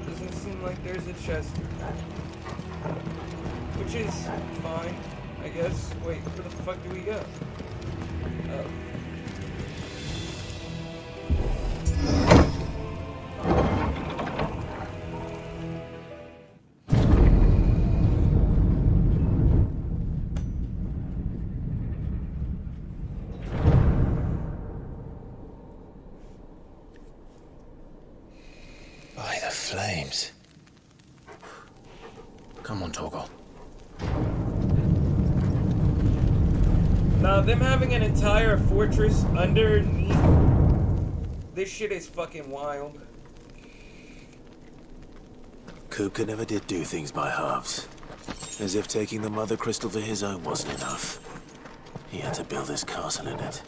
Doesn't seem like there's a chest. Which is fine, I guess. Wait, where the fuck do we go? Oh. By the flames. Come on, Torgal. Now, them having an entire fortress underneath this shit is fucking wild. Kupka never did do things by halves. As if taking the Mother Crystal for his own wasn't enough. He had to build his castle in it.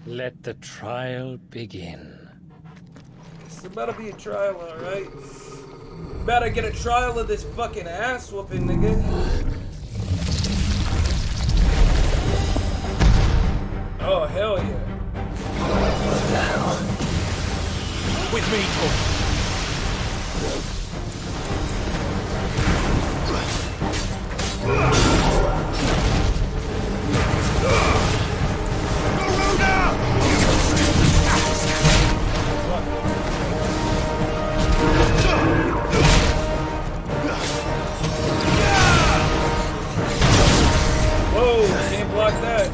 Let the trial begin. It's about to be a trial, alright? Better get a trial of this fucking ass whooping, nigga. Oh, hell yeah. What the hell? With me, Torgal. Whoa, can't block that.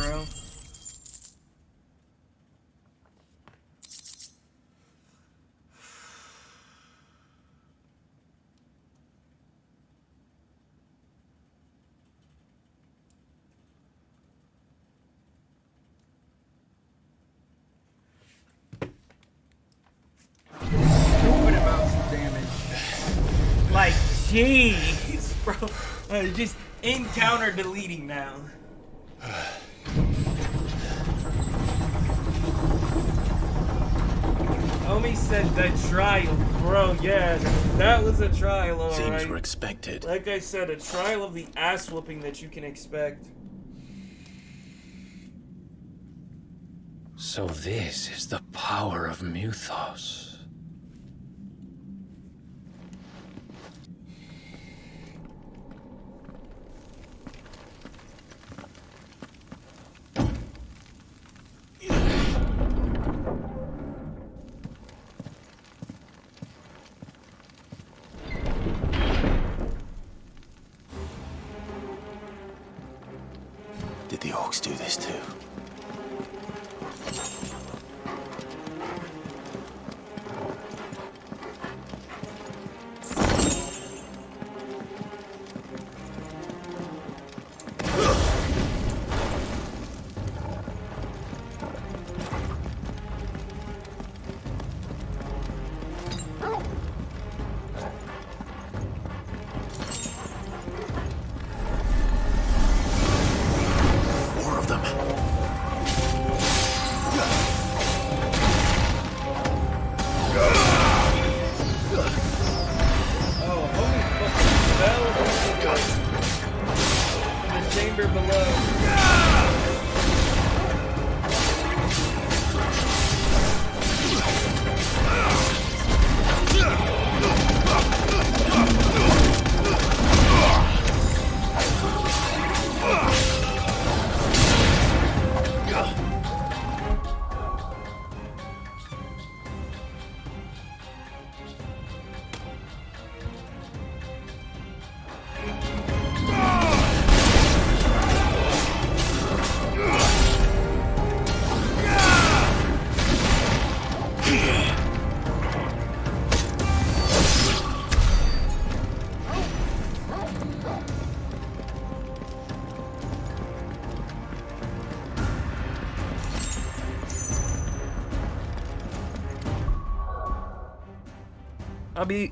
bro. Stupid amounts of damage. Like, jeez, bro. Just encounter deleting now. Homie said that trial, bro. Yeah, that was a trial, alright. Seems we're expected. Like I said, a trial of the ass whooping that you can expect. So this is the power of Muthos. Did the orcs do this too?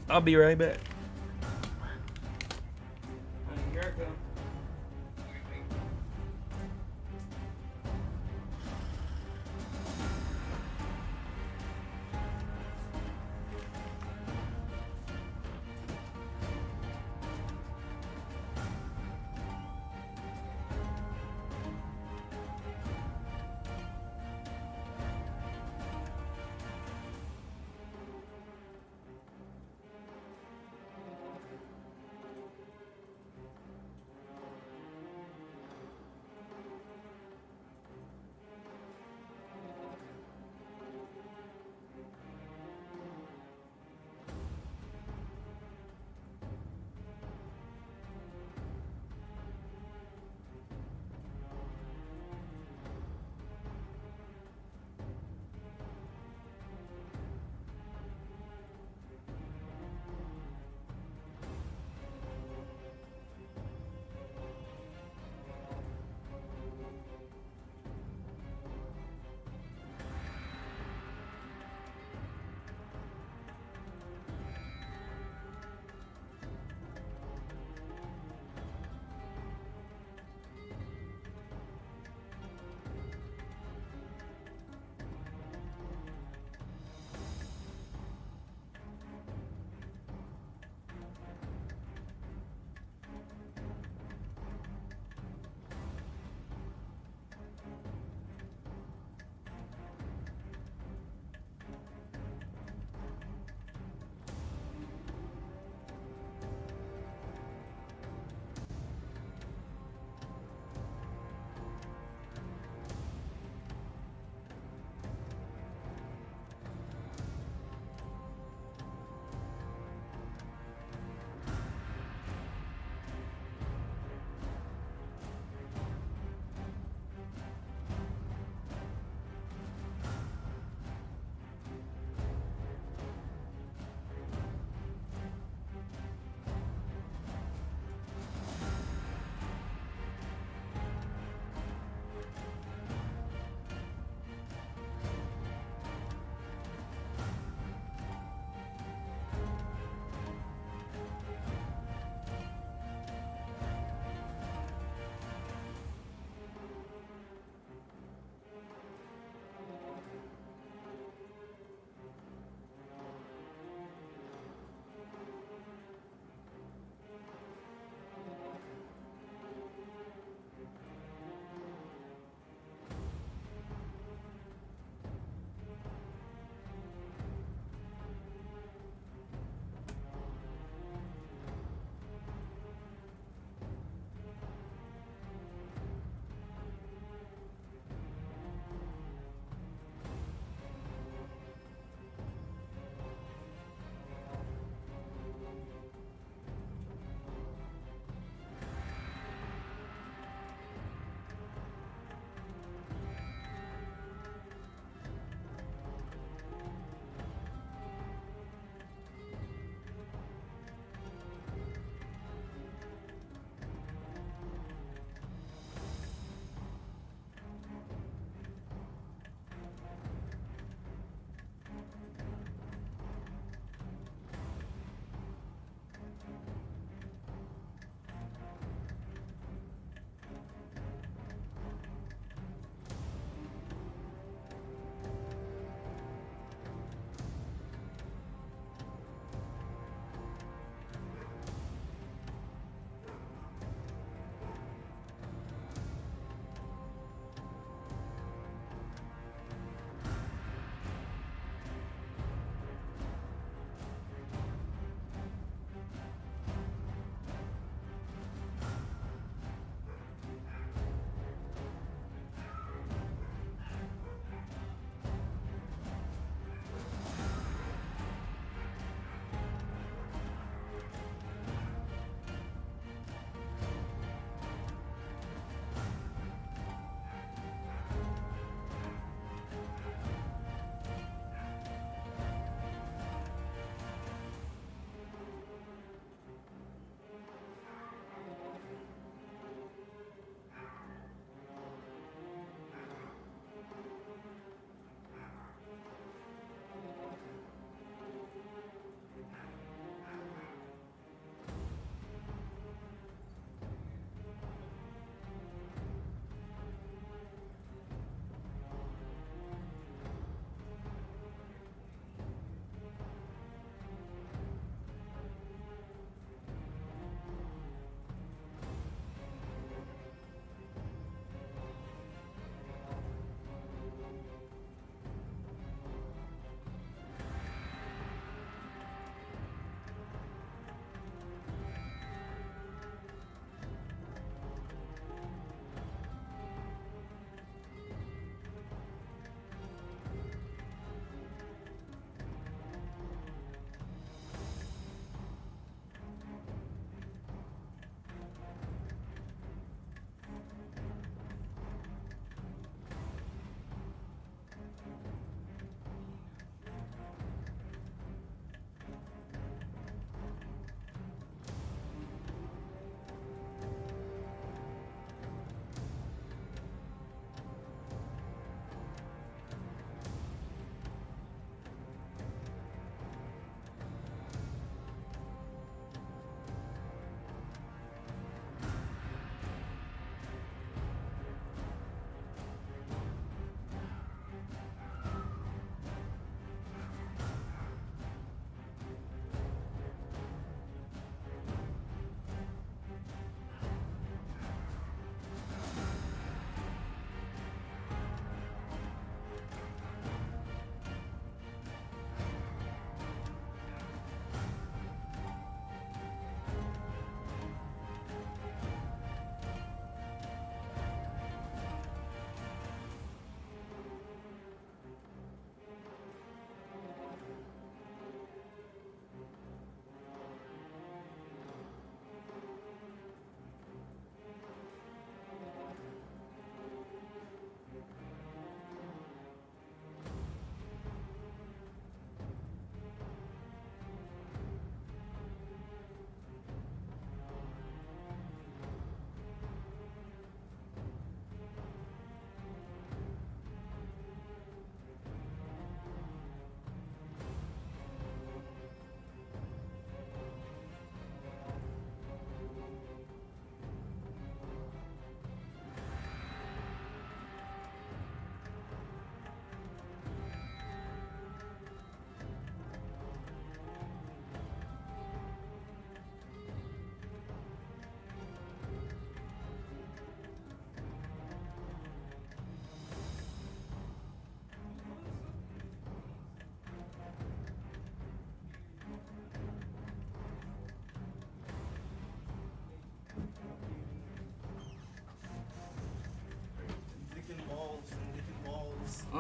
I'll be right back. Here I come.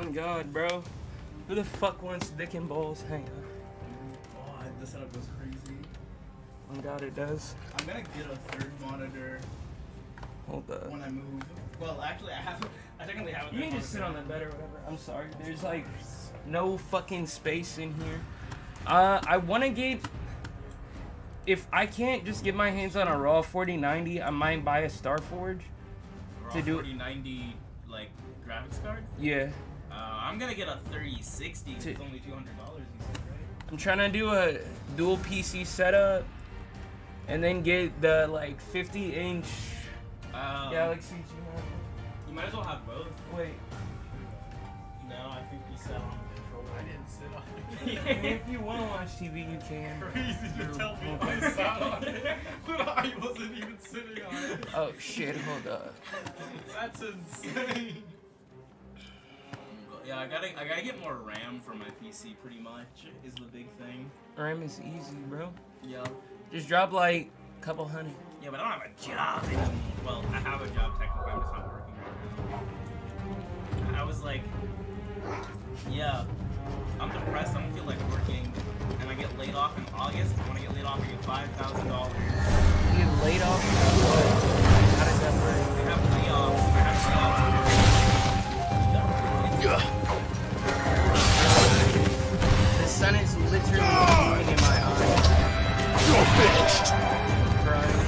On God, bro. Who the fuck wants dick and balls? Hang on. Oh, the setup goes crazy. On God, it does. I'm gonna get a third monitor. Hold up. When I move. Well, actually, I technically have a You can just sit on the bed or whatever. I'm sorry. There's like no fucking space in here. I want to get. If I can't just get my hands on a raw 4090, I might buy a Starforge Raw to do. 4090 like graphics card. Yeah. I'm gonna get a 3060. It's only $200. You said, right? I'm trying to do a dual PC setup, and then get the like 50-inch Galaxy. You might as well have both. Wait. No, I think you sat on the controller. I didn't sit on it. I mean, if you want to watch TV, you can. Crazy to tell me I sat on it, but I wasn't even sitting on it. Oh shit! Hold up. That's insane. Yeah, I gotta get more RAM for my PC. Pretty much is the big thing. RAM is easy, bro. Yeah. Just drop like a couple hundred. Yeah, but I don't have a job anymore. Well, I have a job technically. I'm just not working right now. I was like, yeah, I'm depressed. I don't feel like working, and I get laid off in August. When I get laid off, I get $5,000. You get laid off? How does that work? I have layoffs. I have layoffs. The sun is literally gleaming in my eyes. You're finished. Crying.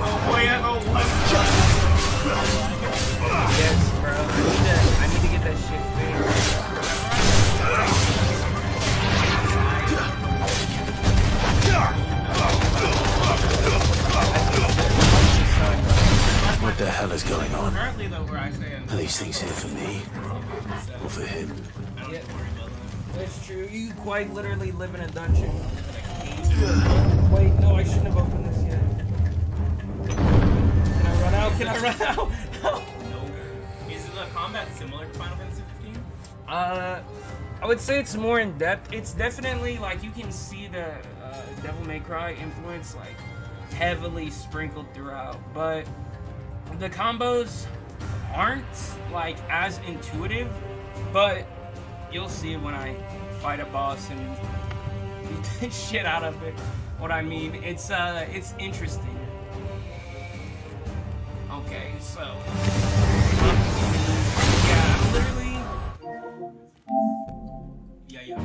Oh boy, I have a left. Yes, bro. I need to get that shit fixed. What the hell is going on? Currently, though, where I stay in. Are these things here for me? Or for him? Yeah, that's true. You quite literally live in a dungeon. Wait, no, I shouldn't have opened this yet. Can I run out? Can I run out? No. Is the combat similar to Final Fantasy 15? I would say it's more in depth. It's definitely like you can see the Devil May Cry influence like heavily sprinkled throughout, but the combos aren't like as intuitive. But you'll see when I fight a boss and beat the shit out of it. What I mean, it's interesting. Okay, so yeah, I'm literally. Yeah.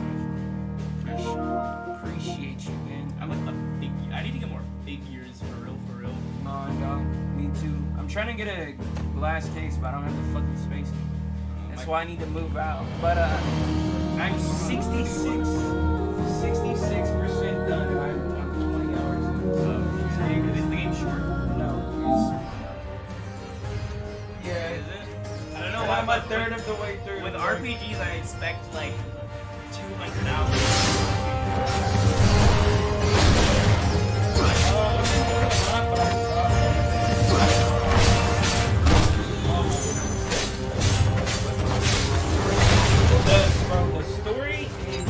Appreciate you, man. I'm like a figure. I need to get more figures for real. Oh, dog. Me too. I'm trying to get a glass case, but I don't have the fucking space. That's why I need to move out. But I'm 66% done. And I'm 20 hours. Is the game short? No. Yeah. Is it? I don't know And why. I'm a third of the way through. With RPGs, I expect like 200 hours. The story is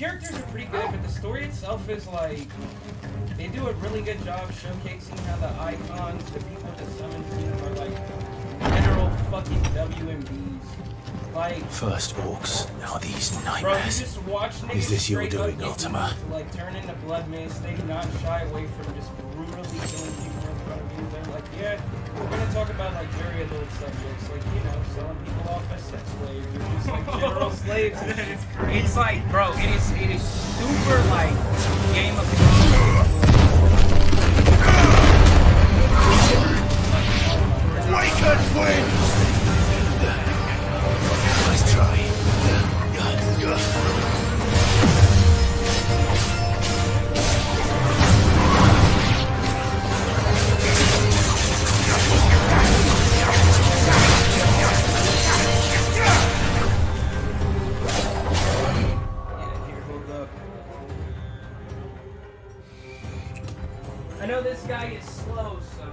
characters are pretty good, but the story itself is like, they do a really good job showcasing how the Eikons, the people that summon them, are like literal fucking WMDs. Like First orcs, now these bro, you nightmares. just watch niggas Is this your straight up doing, get Ultima? used to, like turn into blood mist. They do not shy away from just brutally killing people in front of interview, they're like, yeah, we're gonna talk about like very adult subjects, like, you know, selling people off as sex slaves or just like general slaves. It's like, bro, it is super like Game of Thrones. Wake and win! Nice try. I know this guy is slow, so...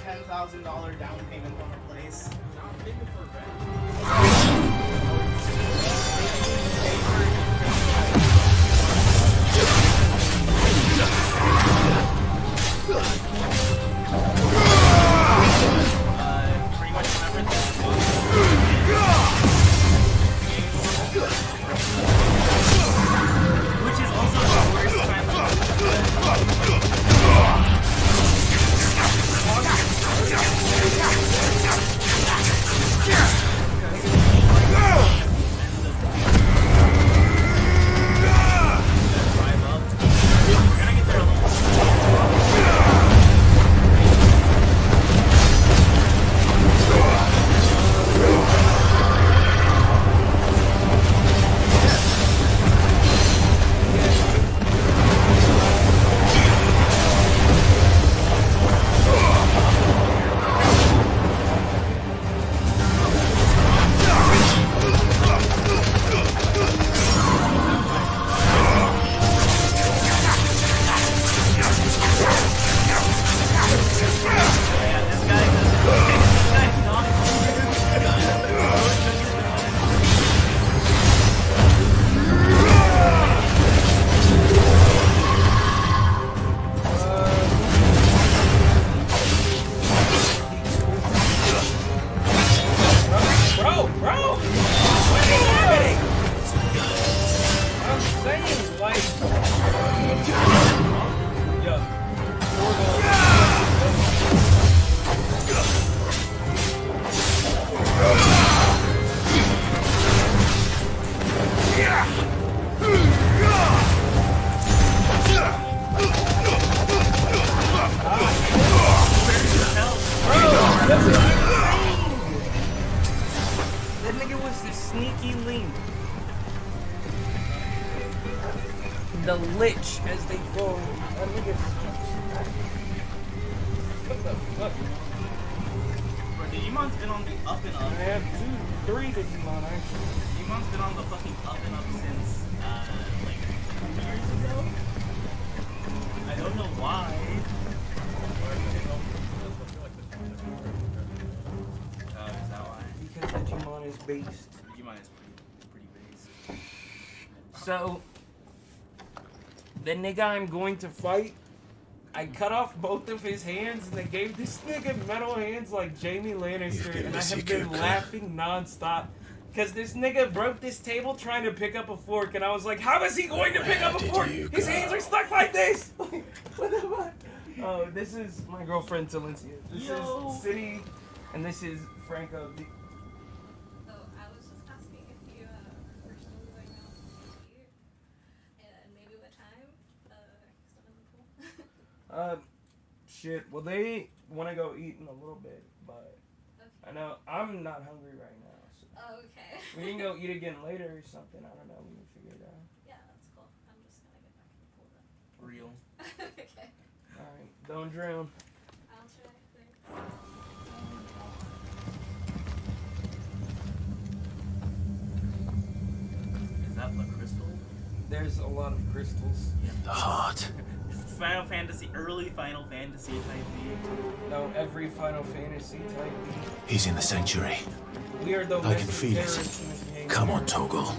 $10,000 down payment on a place. Pretty much whenever which is also the worst time of clean. The Lich, as they call him. That nigga's... What the fuck? Bro, Digimon's been on the up and up. I have 3 Digimon, actually. Digimon's been on the fucking up and up since, like, 2 years ago? I don't know why. Is that why? Because Digimon is based. Digimon is pretty based. So, the nigga I'm going to fight, I cut off both of his hands and they gave this nigga metal hands like Jaime Lannister, and I have been laughing nonstop. Because this nigga broke this table trying to pick up a fork, and I was like, how is he going to pick up a fork? His hands are stuck like this! Like, what the fuck? Oh, this is my girlfriend, Talencia. This is City, and this is Franco. Shit. Well, they want to go eat in a little bit, but I know I'm not hungry right now. So. Oh, okay. We can go eat again later or something. I don't know. We can figure it out. Yeah, that's cool. I'm just gonna get back in the pool then. Real. Okay. All right. Don't drown. I'll try. Is that the crystal? There's a lot of crystals. The heart. Final Fantasy, early Final Fantasy type being. No, every Final Fantasy type being. He's in the sanctuary. We are the I can feel it. Come on, Toggle.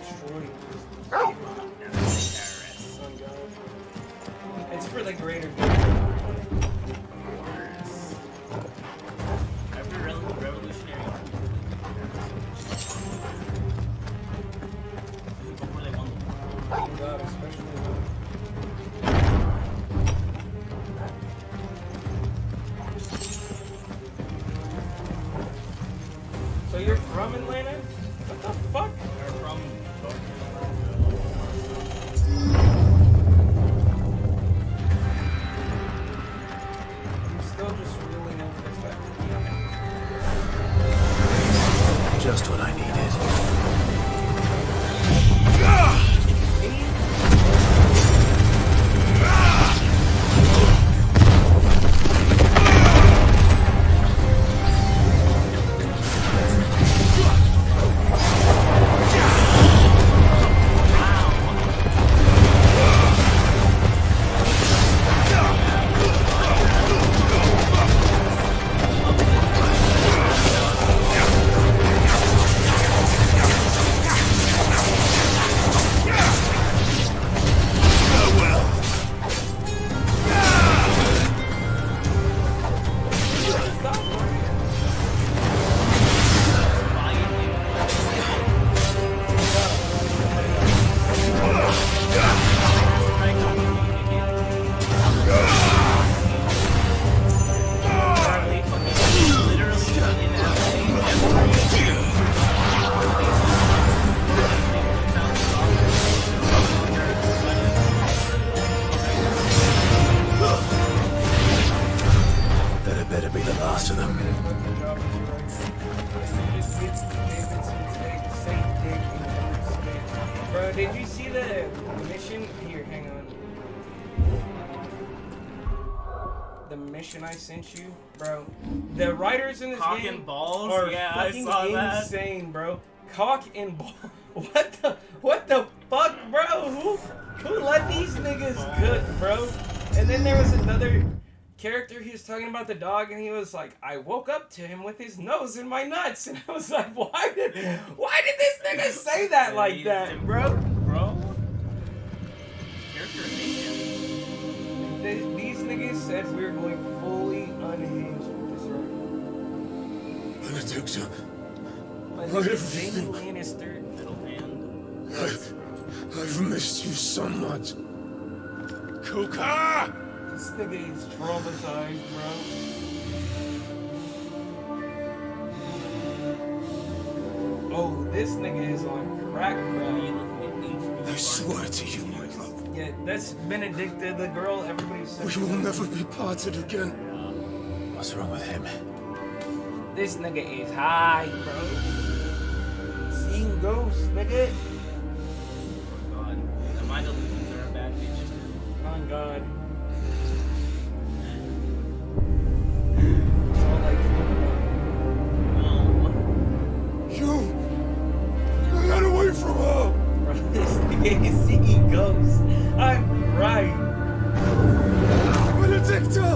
It's for the greater good. Every revolutionary army. Before they won the war. Oh God, especially. So you're from Atlanta? What the fuck? They're from I'm still just reeling over the fact that Just what I needed. Bro, did you see the mission? Here, hang on. The mission I sent you, bro. The writers in this Cock game and balls? are Yeah, I fucking saw that. insane, bro. Cock and ball. What the fuck, bro? Who let these niggas cook, bro? And then there was another character, he was talking about the dog, and he was like, I woke up to him with his nose in my nuts. And I was like, why did this nigga say that like that, bro? These niggas said we were going fully unhinged with this right. Benedicta, My nigga Jaime Lannister. I've missed you so much. Kuka! This nigga is traumatized, bro. Oh, this nigga is on crack, bro. I swear to you, my love. Yeah, that's Benedicta, the girl everybody said. We will never be parted again. What's wrong with him? This nigga is high, bro. Seeing ghosts, nigga. Oh god. And my delusions are a bad bitch too. Oh god. Get away from her! Bro, this nigga is seeing ghosts. I'm right. Benedicta!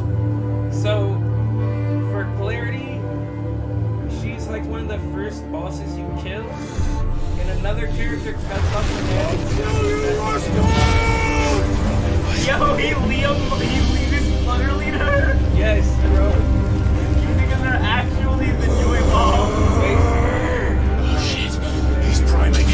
So, for clarity, she's like one of the first bosses you kill, and another character cuts off her head. Yo, he lead his flutter leader? Yes, bro. You think they're actually the Joy Bomb? Oh shit, he's priming.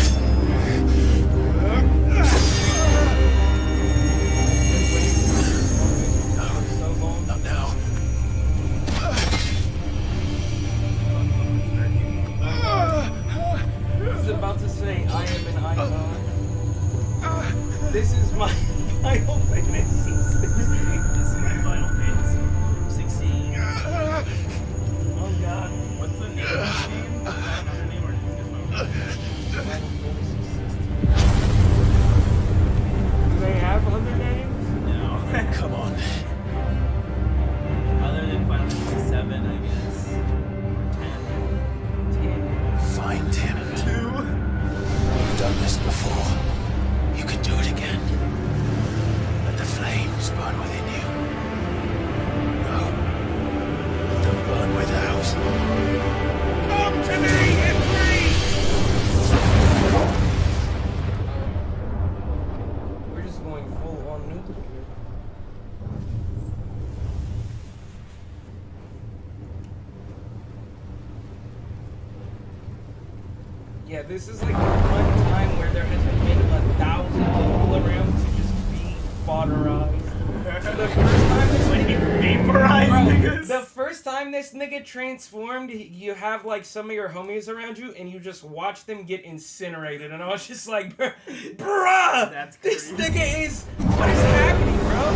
Not now. He's about to say, I am an icon. This is my Final Fantasy 16. This is my Final Fantasy 16. Oh god. What's the name of the game? Is that another name or is it just Final Fantasy? Do they have other names? No. Come on. Other than Final Fantasy 7, I guess. 10. Find him. 2. You've done this before. You can do it again. Let the flames burn within you. No. Let them burn without. Come to me, We're just going full on nuclear. Yeah, this is like the one time where there hasn't been 1,000 people around to just be fodderized. So the first time this nigga vaporized niggas? The first time this nigga transformed, you have like some of your homies around you, and you just watch them get incinerated, and I was just like, bruh, That's this nigga is, what is happening, bro?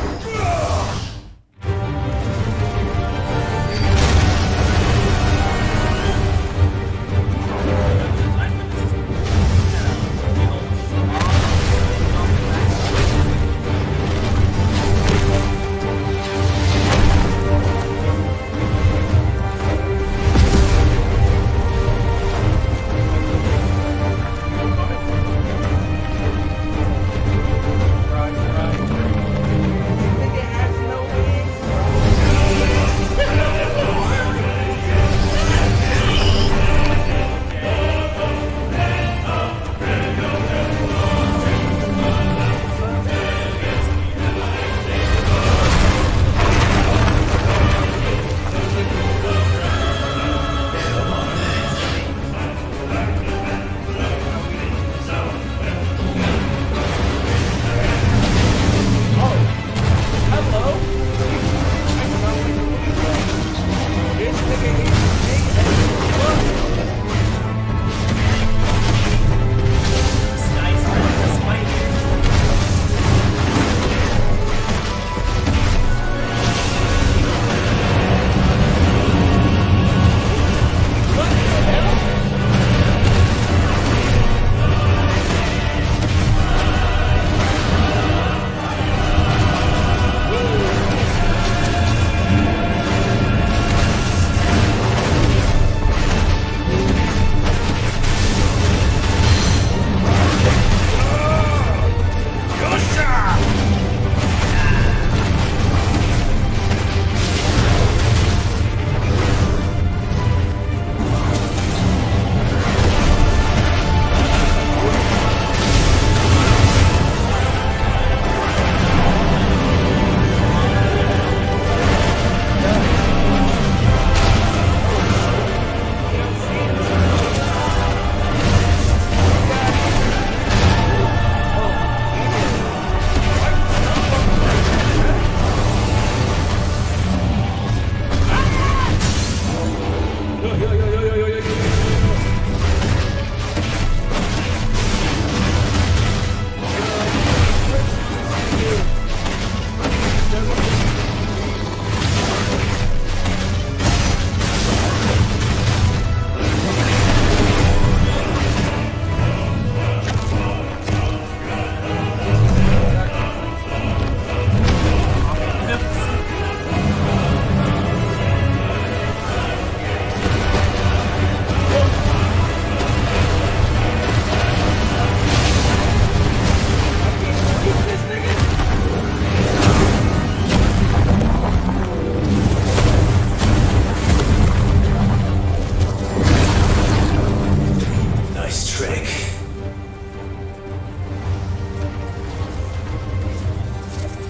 Nigga has no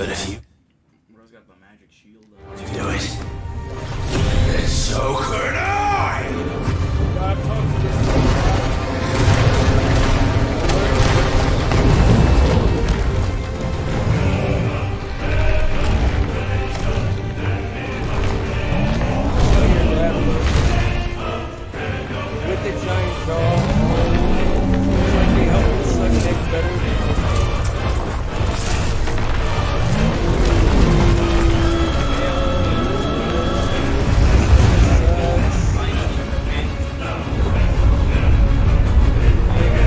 But if you Bro's got the magic shield. can do it, then so could I! With the giant dog. Like they help the sun neck better.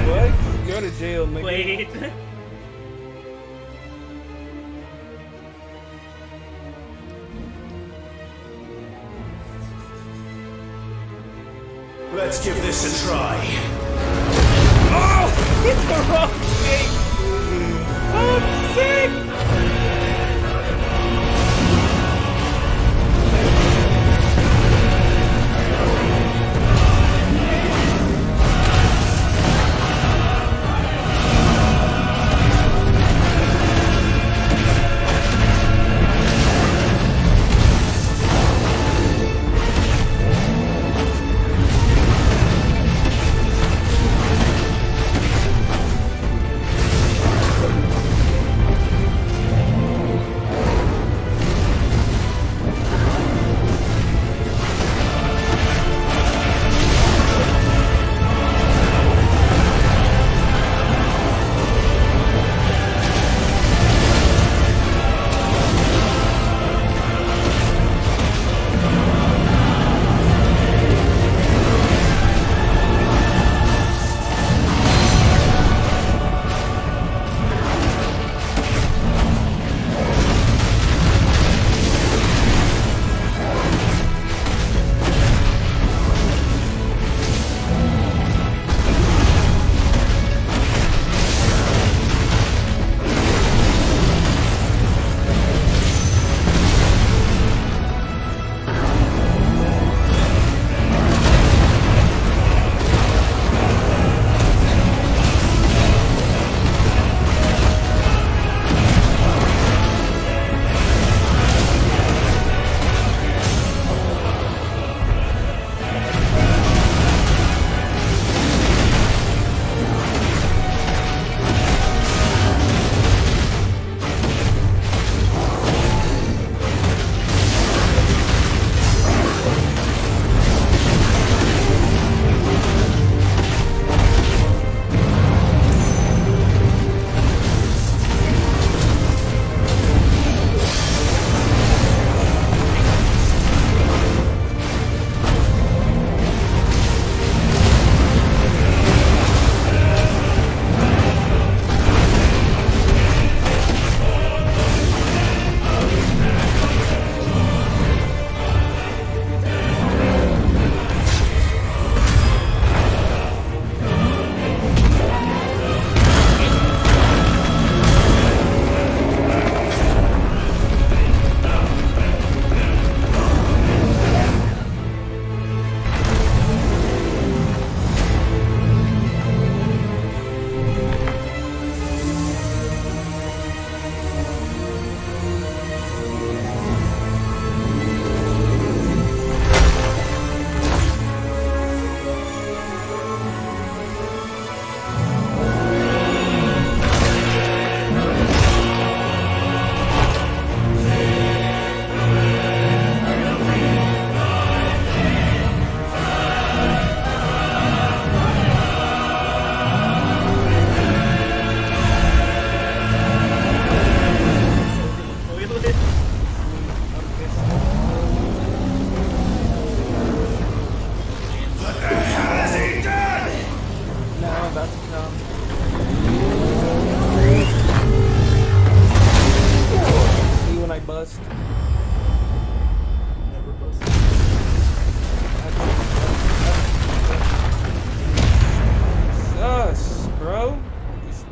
What? Go to jail, nigga. Wait. Let's give this a try. Oh! It's the wrong thing! I'm sick!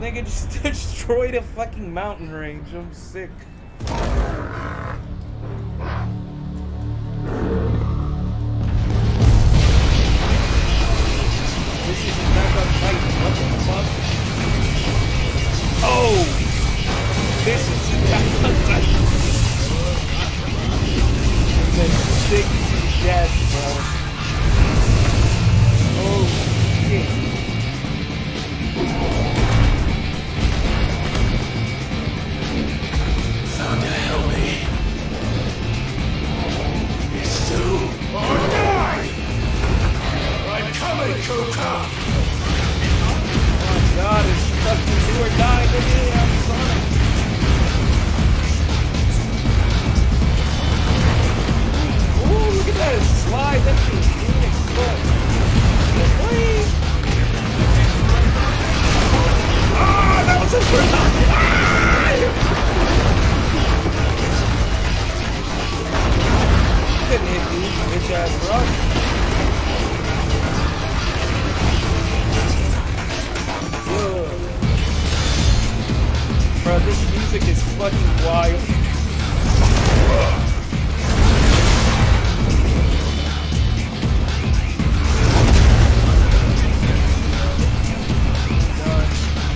nigga just destroyed a fucking mountain range. I'm sick. This is a backup fight. What the fuck? Oh! This is a backup fight. sick to death, bro. Oh, shit. Thunder, help me. It's do or die! I'm coming, Kuka! Oh my god, it's fucking do or die, baby. I'm sorry. Ooh, look at that slide. That shit is even explode. Ah, that was a couldn't hit me, bitch ass rock. Yo. Bro, this music is fucking wild.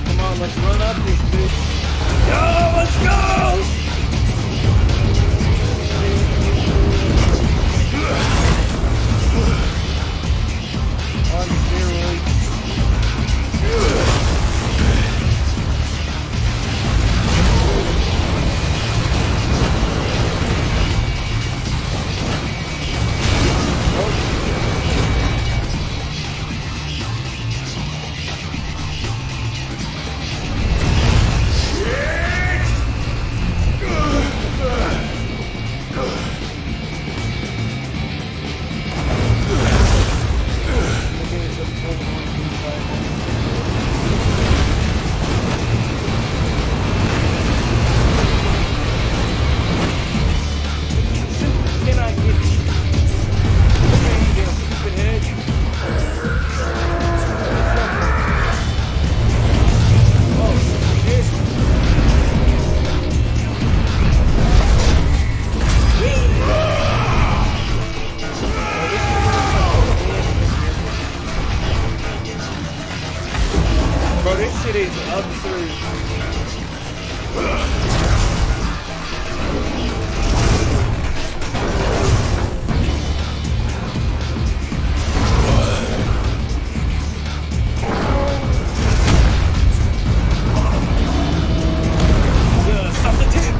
Come on, let's run up this bitch. Yo, let's go! On steroids. Bro, this shit is absurd. Stop the tip!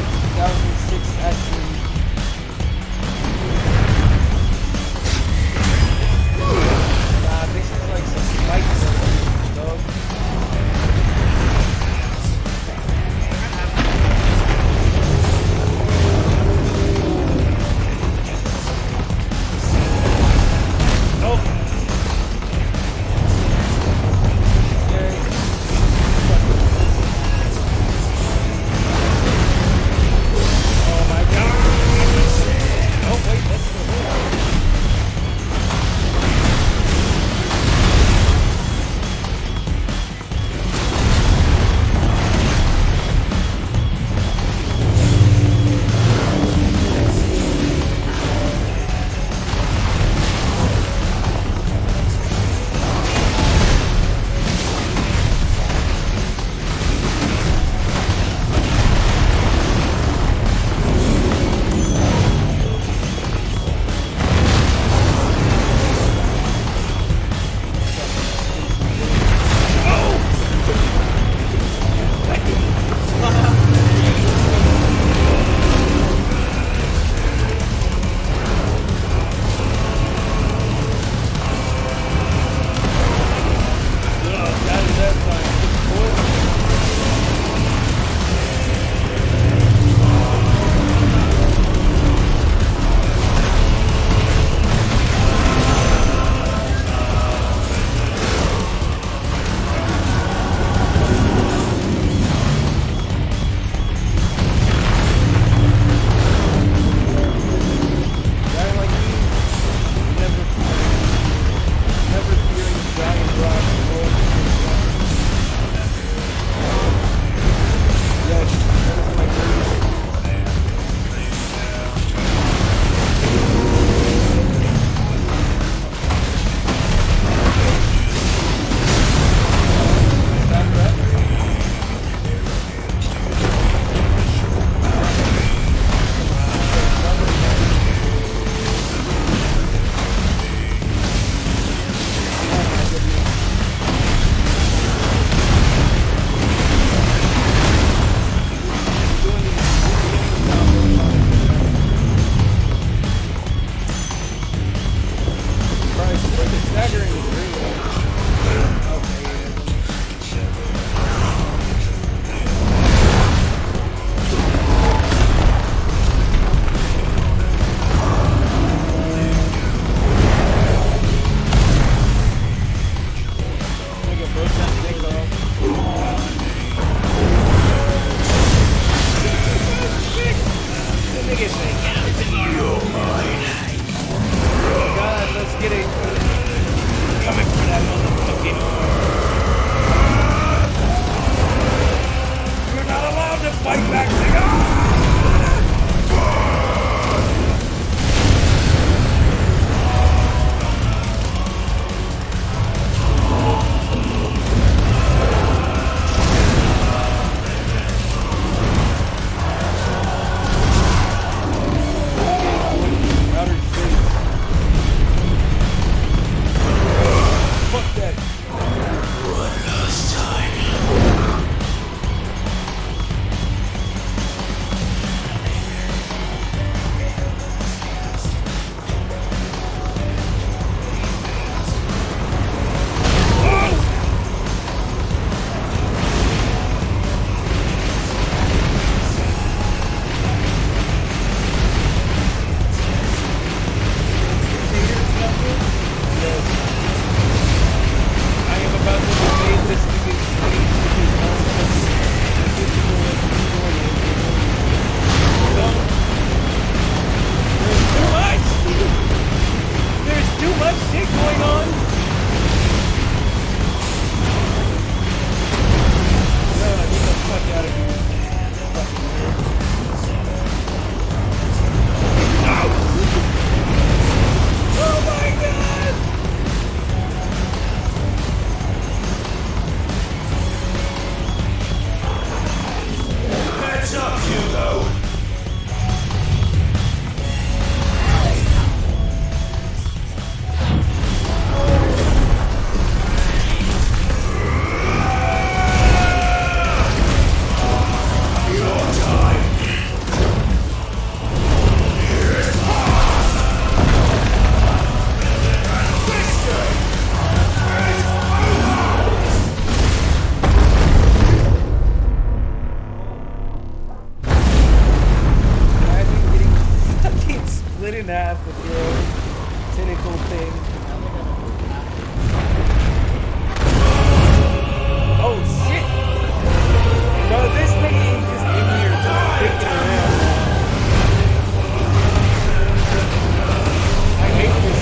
2006 action. Nah, this is like some spikes, dog. and a half with your own cynical thing. Oh shit! Bro, this nigga is just in here just kicking around. I hate this.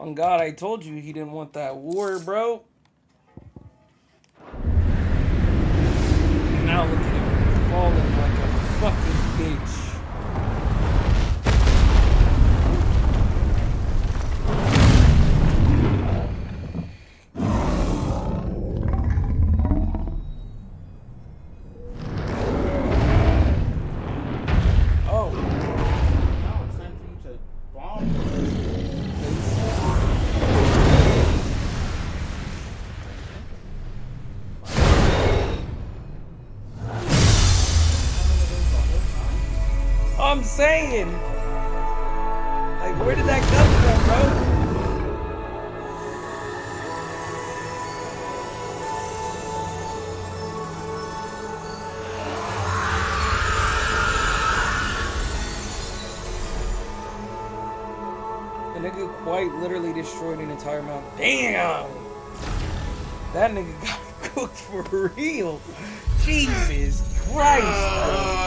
On God, I told you he didn't want that war, bro. And now look at him falling like a fucking bitch. I'm saying, like, where did that come from, bro? The nigga quite literally destroyed an entire mountain. Damn! That nigga got cooked for real. Jesus Christ, bro.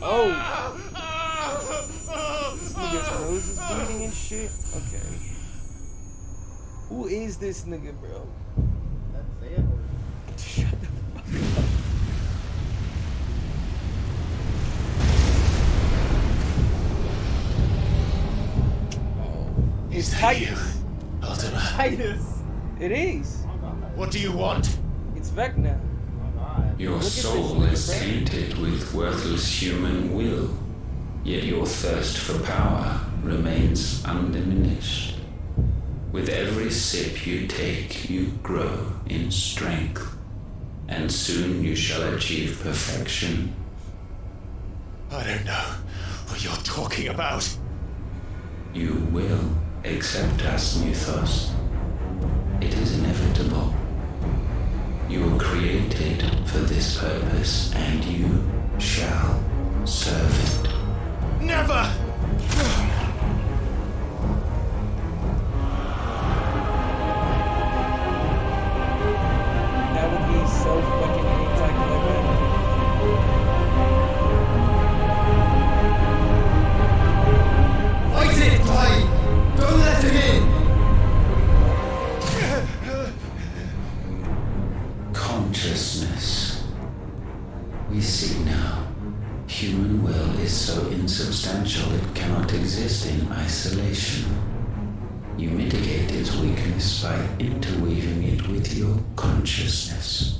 Oh! This nigga's nose is bleeding and shit? Okay. Who is this nigga, bro? That's it. Shut the fuck up. Oh. It's Titus. Ultima. Titus. It is. What do you want? It's Vecna. Your Look at soul this, is tainted with worthless human will, yet your thirst for power remains undiminished. With every sip you take, you grow in strength, and soon you shall achieve perfection. I don't know what you're talking about. You will accept us, Mythos. It is inevitable. You were created for this purpose, and you shall serve it. Never! That would be so fucking anticlimactic. Fight it, Clive! Don't let him in! Consciousness. We see now. Human will is so insubstantial it cannot exist in isolation. You mitigate its weakness by interweaving it with your consciousness.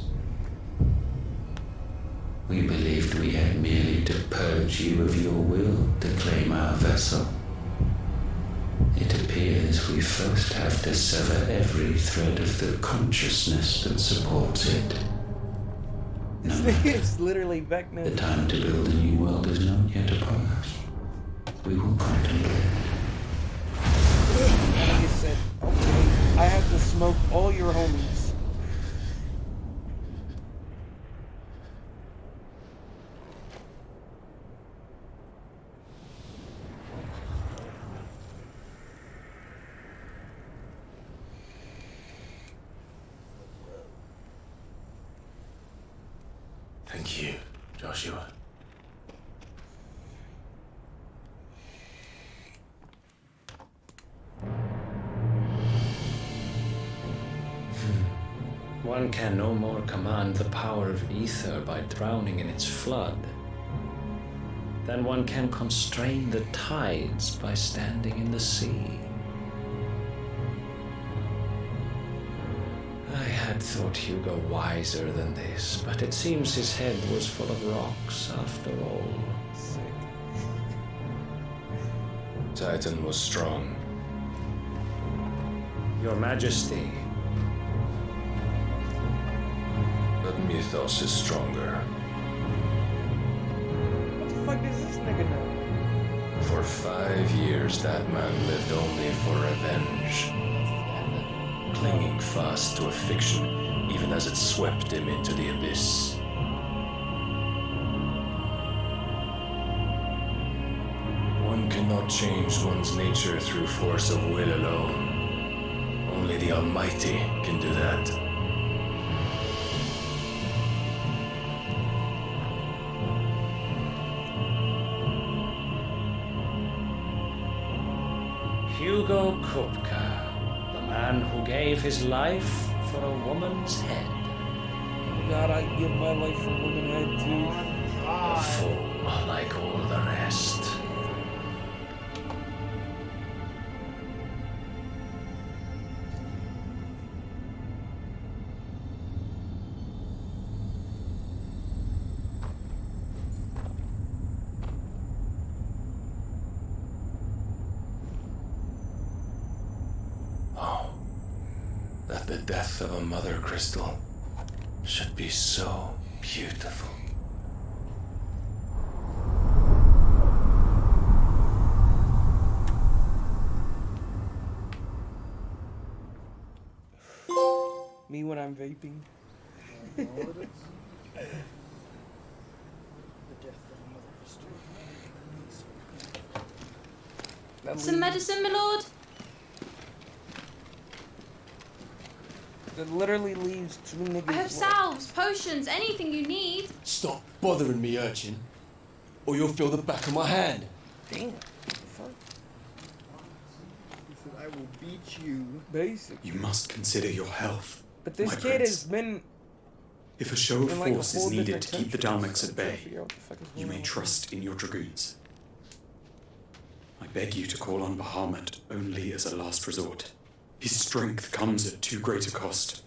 We believed we had merely to purge you of your will to claim our vessel. It appears we first have to sever every thread of the consciousness that supports it. No matter. It's literally Vecna. The time to build a new world is not yet upon us. We will contemplate. Like I said, okay, I have to smoke all your homies. Thank you, Joshua. One can no more command the power of ether by drowning in its flood than one can constrain the tides by standing in the sea. I had thought Hugo wiser than this, but it seems his head was full of rocks after all. Titan was strong. Your Majesty. But Mythos is stronger. What the fuck does this nigga know? For 5 years, that man lived only for revenge. Clinging fast to a fiction, even as it swept him into the abyss. One cannot change one's nature through force of will alone. Only the Almighty can do that. Hugo Kupka, the man who gave his life for a woman's head. Oh God, I'd give my life for a woman head too. A fool like all the rest. That the death of a mother crystal should be so beautiful. Me when I'm vaping. Some medicine, my lord? That literally leaves two niggas. I have salves, potions, anything you need. Stop bothering me, urchin, or you'll feel the back of my hand. Damn. I will beat you. Basically. You must consider your health. But this my kid prince. has been. If a show of in like a force is whole needed different to keep the country. Dalmex at bay, Figure out what the fuck is you going may on. trust in your dragoons. I beg you to call on Bahamut only as a last resort. His strength comes at too great a cost.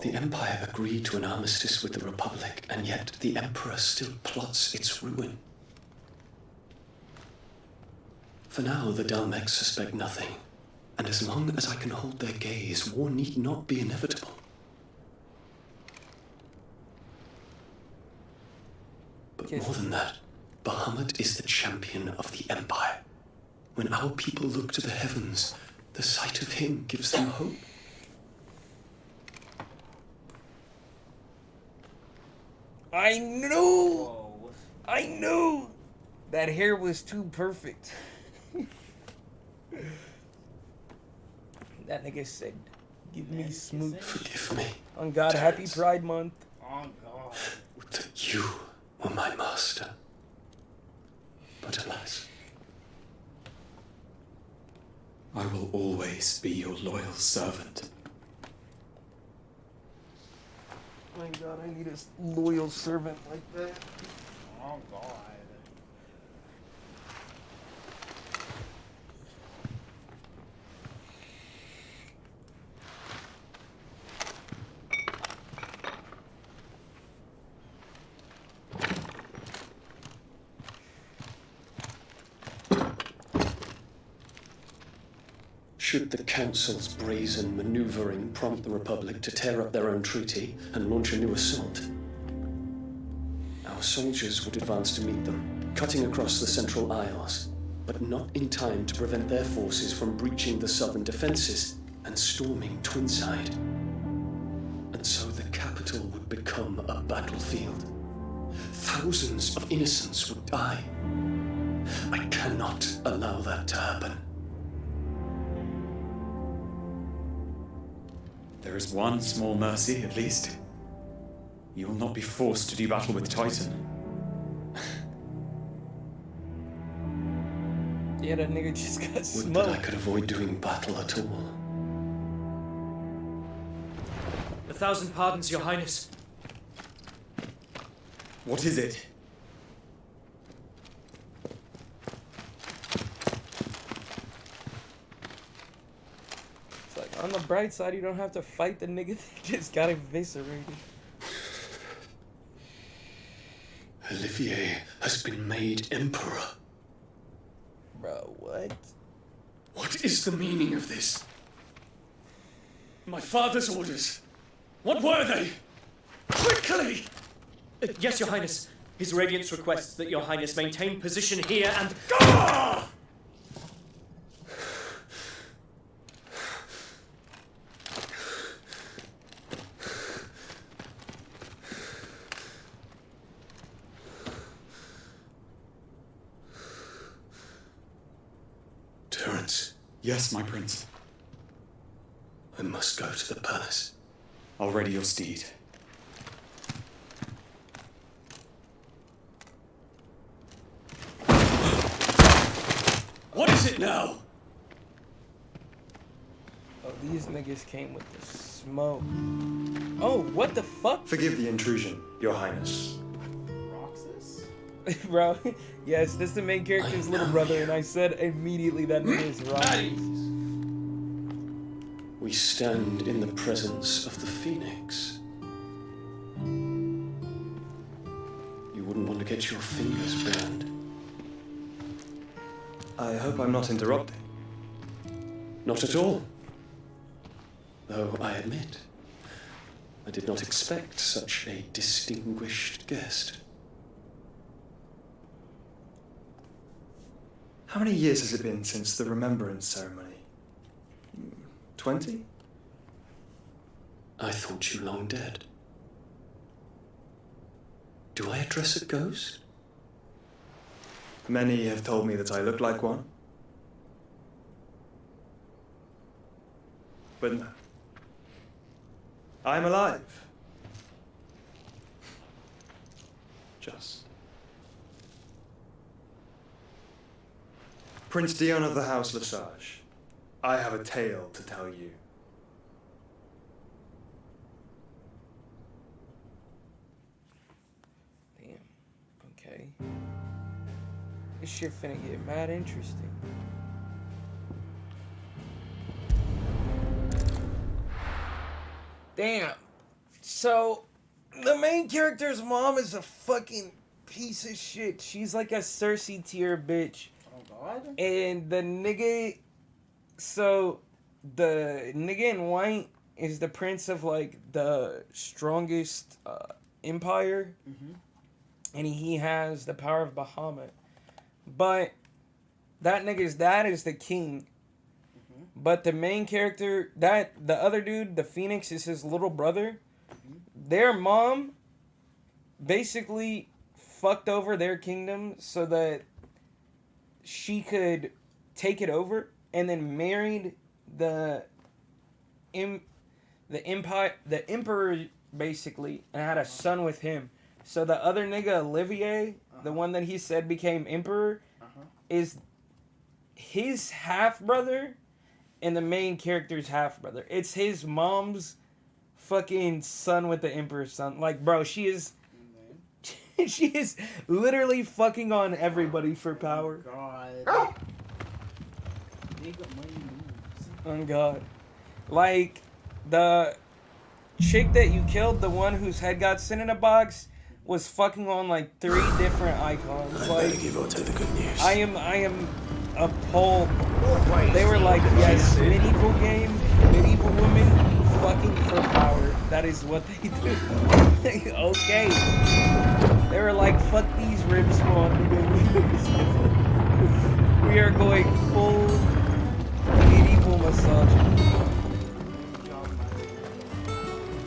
The Empire agreed to an armistice with the Republic, and yet the Emperor still plots its ruin. For now, the Dalmex suspect nothing, and as long as I can hold their gaze, war need not be inevitable. But more than that, Bahamut is the champion of the Empire. When our people look to the heavens, the sight of him gives them hope. I knew that hair was too perfect. That nigga said, "Give me smooth." Forgive me. On God, happy Pride Month. Oh God. That you were my master. But alas. I will always be your loyal servant. My God, I need a loyal servant like that. Oh God. Should the Council's brazen maneuvering prompt the Republic to tear up their own treaty and launch a new assault, our soldiers would advance to meet them, cutting across the Central Isles, but not in time to prevent their forces from breaching the southern defenses and storming Twinside. And so the capital would become a battlefield. Thousands of innocents would die. I cannot allow that to happen. There is one small mercy, at least. You will not be forced to do battle with Titan. Yeah, that nigga just got Would smoked. that I could avoid doing battle at all. 1,000 pardons, Your Highness. What is it? It's like, on the bright side, you don't have to fight the nigga that just got eviscerated. Olivier has been made emperor. Bro, what? What is the meaning of this? My father's orders. What were they? Quickly! Yes, Your Highness. His Radiance requests that Your Highness maintain position here and... Ah! Terence, Yes, my prince. I must go to the palace. I'll ready your steed. Now! Oh, these niggas came with the smoke. Oh, what the fuck? Forgive the intrusion, Your Highness. Bro, yes, this is the main character's little brother, and I said immediately that name is Roxas. We stand in the presence of the Phoenix. You wouldn't want to get your fingers burned. I hope I'm not interrupting. Not at all. Though I admit, I did not expect such a distinguished guest. How many years has it been since the Remembrance ceremony? 20? I thought you long dead. Do I address a ghost? Many have told me that I look like one. But no. I'm alive. Just. Prince Dion of the House Lesage, I have a tale to tell you. Damn. Okay. This shit finna get mad interesting. Damn. So, the main character's mom is a fucking piece of shit. She's like a Cersei tier bitch. And the nigga, so the nigga in white is the prince of like the strongest empire, and he has the power of Bahamut. But that nigga's dad is the king. But the main character, the other dude, the Phoenix, is his little brother. Their mom basically fucked over their kingdom so that she could take it over, and then married the emperor basically, and had a son with him. So the other nigga, Olivier, the one that he said became emperor, is his half brother and the main character's half brother. It's his mom's fucking son with the emperor's son. Like, bro, she is she is literally fucking on everybody for power. God. On God. Like, the chick that you killed, the one whose head got sent in a box, was fucking on like 3 different icons. I better give Otto the good news. I am appalled. They were like, yes, medieval game, medieval women, fucking for power. That is what they do. Okay. They were like, fuck these rib spawn. We are going full medieval misogyny.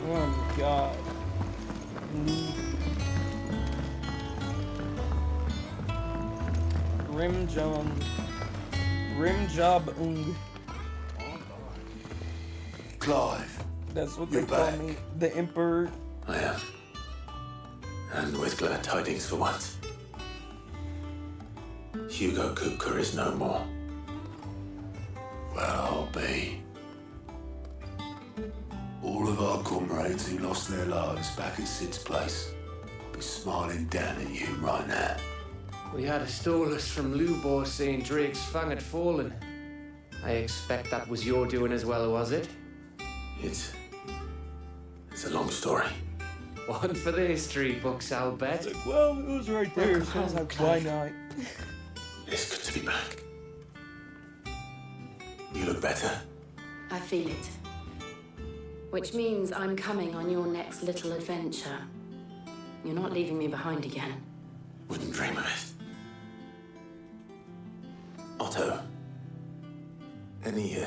Oh my god. Rimjob. Clive. That's what they call me. The Emperor. I am. And with glad tidings for once. Hugo Kupka is no more. Well, I'll be. All of our comrades who lost their lives back at Sid's place be smiling down at you right now. We had a stolus from Lubor saying Drake's fang had fallen. I expect that was your doing as well, was it? It's a long story. One for the history books, I'll bet. Like, well, it was right there, so I was like, why not? It's good to be back. You look better. I feel it. Which means I'm coming on your next little adventure. You're not leaving me behind again. Wouldn't dream of it. Otto, any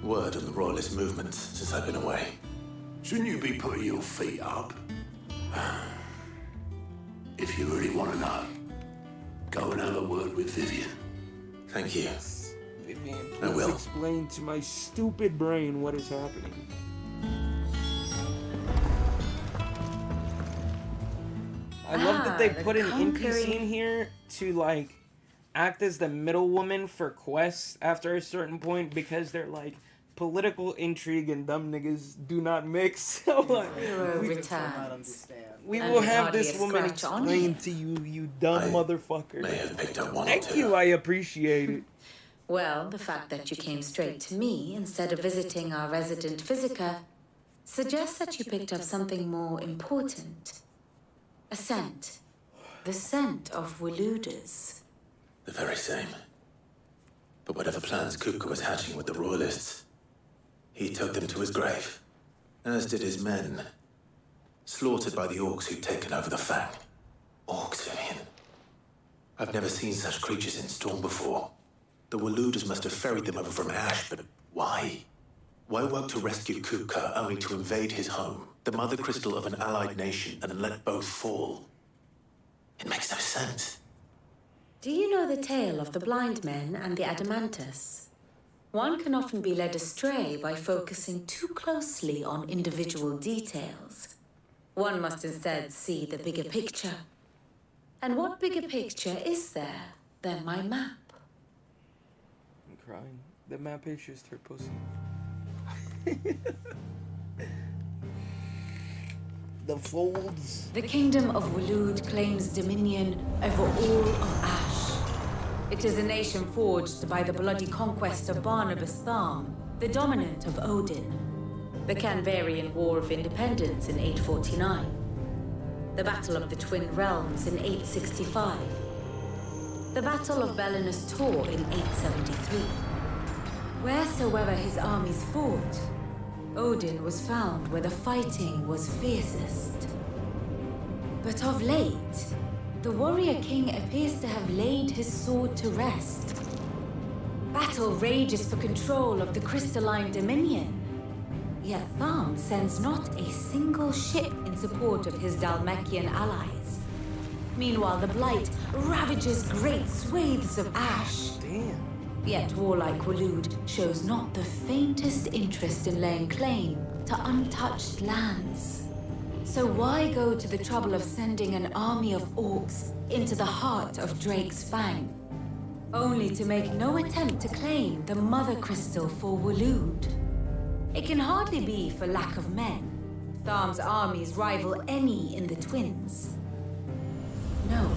word on the royalist movement since I've been away? Shouldn't you be putting your feet up? If you really want to know, go and have a word with Vivian. Thank you. Vivian, I will. please explain to my stupid brain what is happening. I love that they put an NPC in here to, like, act as the middlewoman for quests after a certain point because they're like political intrigue and dumb niggas do not mix. So like, we will have this woman explain to you, you dumb motherfucker. May have picked up one or Thank two. you, I appreciate it. Well, the fact that you came straight to me instead of visiting our resident physiker suggests that you picked up something more important. A scent. The scent of Waludas. The very same. But whatever plans Kupka was hatching with the Royalists, he took them to his grave, as did his men, slaughtered by the orcs who'd taken over the Fang. Orcs, Vivian. I've never seen such creatures in Storm before. The Waludas must have ferried them over from Ash, but why? Why work to rescue Kupka only to invade his home, the mother crystal of an allied nation, and let both fall? It makes no sense. Do you know the tale of the blind men and the Adamantus? One can often be led astray by focusing too closely on individual details. One must instead see the bigger picture. And what bigger picture is there than my map? I'm crying. The map is just her pussy. The folds. The kingdom of Waloed claims dominion over all of Ash. It is a nation forged by the bloody conquest of Barnabas Tharm, the dominant of Odin. The Canvarian War of Independence in 849. The Battle of the Twin Realms in 865. The Battle of Belinus Tor in 873. Wheresoever his armies fought, Odin was found where the fighting was fiercest. But of late, the warrior king appears to have laid his sword to rest. Battle rages for control of the crystalline dominion. Yet Tharm sends not a single ship in support of his Dhalmekian allies. Meanwhile, the Blight ravages great swathes of Ash. Damn. Yet warlike Waloed shows not the faintest interest in laying claim to untouched lands. So why go to the trouble of sending an army of orcs into the heart of Drake's Fang, only to make no attempt to claim the mother crystal for Waloed? It can hardly be for lack of men. Tharm's armies rival any in the Twins. No.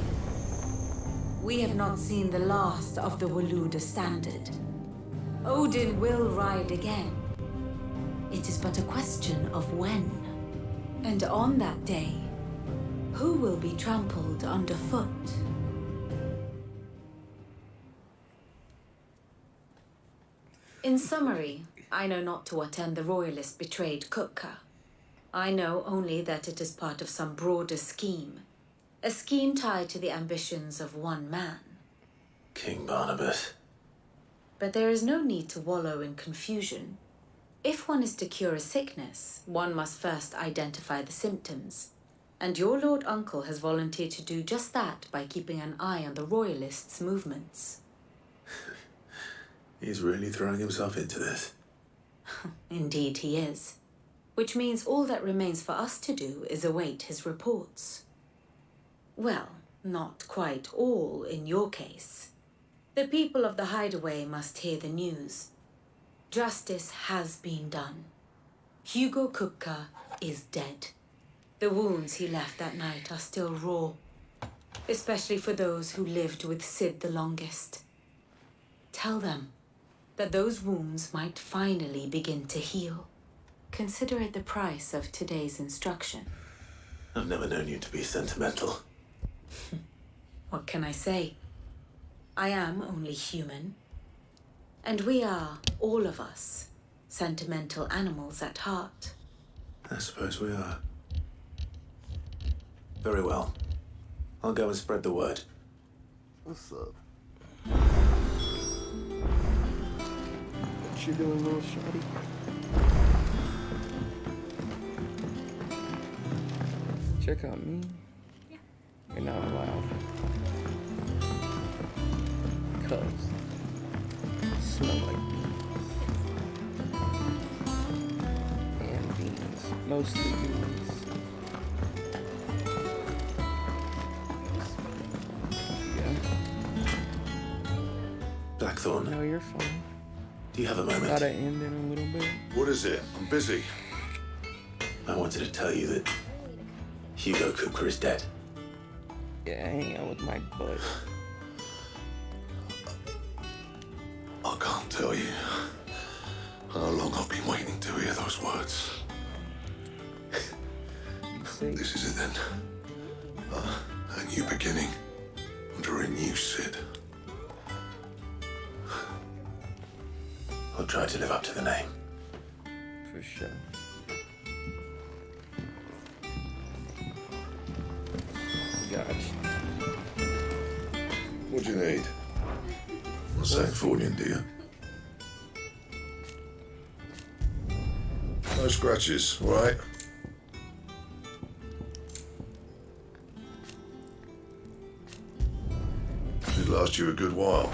We have not seen the last of the Waluda standard. Odin will ride again. It is but a question of when. And on that day, who will be trampled underfoot? In summary, I know not to what end the Royalists betrayed Kupka. I know only that it is part of some broader scheme. A scheme tied to the ambitions of one man. King Barnabas. But there is no need to wallow in confusion. If one is to cure a sickness, one must first identify the symptoms. And your Lord Uncle has volunteered to do just that by keeping an eye on the Royalists' movements. He's really throwing himself into this. Indeed he is. Which means all that remains for us to do is await his reports. Well, not quite all in your case. The people of the Hideaway must hear the news. Justice has been done. Hugo Kupka is dead. The wounds he left that night are still raw, especially for those who lived with Sid the longest. Tell them that those wounds might finally begin to heal. Consider it the price of today's instruction. I've never known you to be sentimental. What can I say? I am only human. And we are, all of us, sentimental animals at heart. I suppose we are. Very well. I'll go and spread the word. What's up? What you doing, little shorty? Check out me. Yeah. You're not allowed. Cuz smell like beans. And beans. Mostly beans. Yeah. Do you have a moment? Gotta end in a little bit. What is it? I'm busy. I wanted to tell you that Hugo Cooper is dead. Yeah, hang out with my butt. I can't tell you how long I've been waiting to hear those words. This is it then. A new beginning under a new Sid. I'll try to live up to the name. For sure. Gotcha. What do you need? A Saxonian, do you? No scratches, all right? Should last you a good while.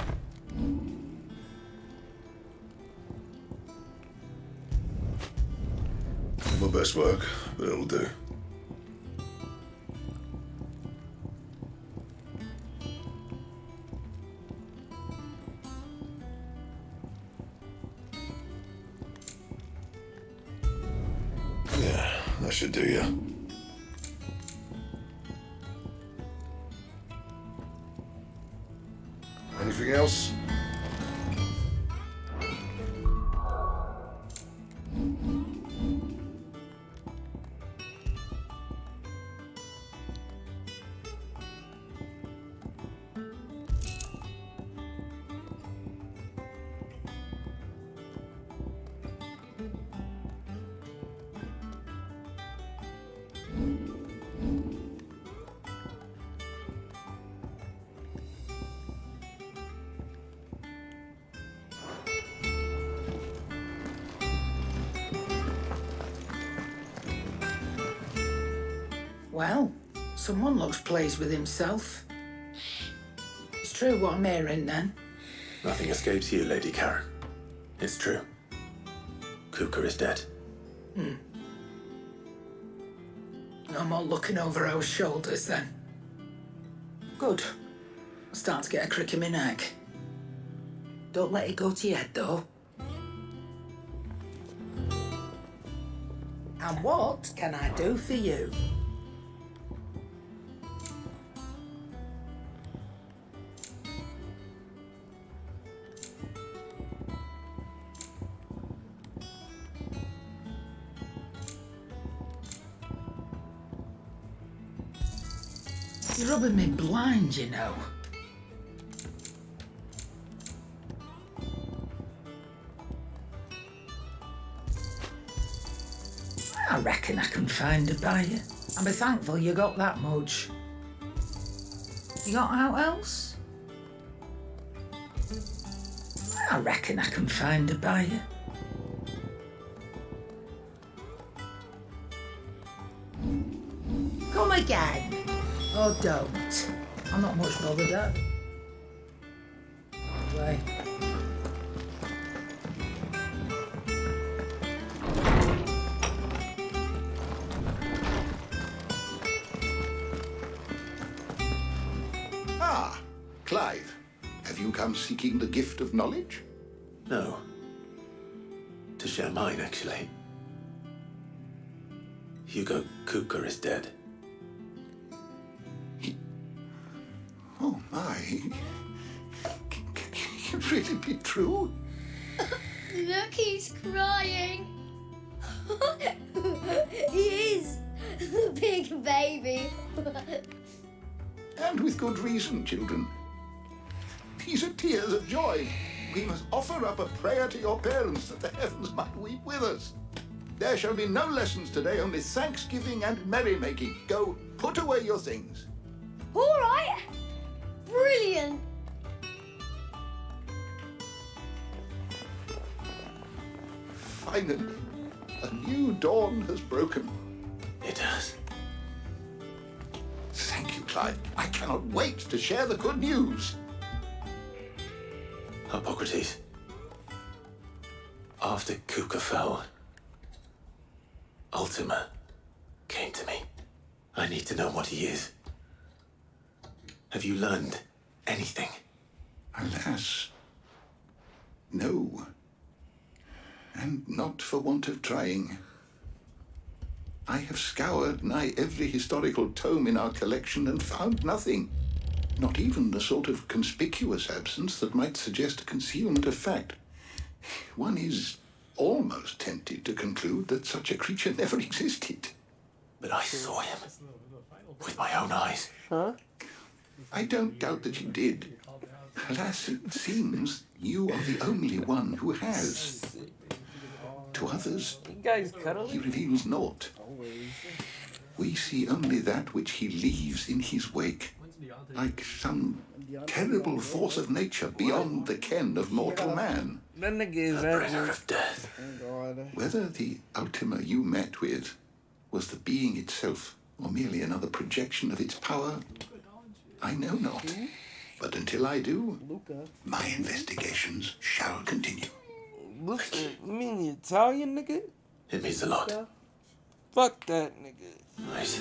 Not my best work, but it'll do. Yeah, that should do you. Anything else? Well, someone looks pleased with himself. It's true what I'm hearing then. Nothing escapes you, Lady Karen. It's true. Cooker is dead. No more looking over our shoulders then. Good. I'm starting to get a crick in my neck. Don't let it go to your head though. And what can I do for you? You're rubbing me blind, you know. I reckon I can find a buyer. I'll be thankful you got that much. You got out else? I reckon I can find a buyer. Come again. Oh, don't. I'm not much bothered at. Way. Ah, Clive. Have you come seeking the gift of knowledge? No. To share mine, actually. Hugo Cooker is dead. Oh, my. Can it really be true? Look, he's crying. He is. The big baby. And with good reason, children. These are tears of joy. We must offer up a prayer to your parents that the heavens might weep with us. There shall be no lessons today, only thanksgiving and merrymaking. Go, put away your things. All right. Brilliant. Finally, a new dawn has broken. It has. Thank you, Clive. I cannot wait to share the good news. Hippocrates. After Cooker fell, Ultima came to me. I need to know what he is. Have you learned anything? Alas, no. and not for want of trying. I have scoured nigh every historical tome in our collection and found nothing. Not even the sort of conspicuous absence that might suggest a concealment of fact. One is almost tempted to conclude that such a creature never existed. But I saw him with my own eyes. Huh? I don't doubt that you did. Alas, it seems you are the only one who has. To others, You guys cuddling? he reveals naught. We see only that which he leaves in his wake, like some terrible force of nature beyond the ken of mortal man. That nigga is bringer of death. Whether the Ultima you met with was the being itself, or merely another projection of its power, I know not. But until I do, my investigations shall continue. Luca, you mean the Italian nigga? It means a lot. Fuck that nigga. Right.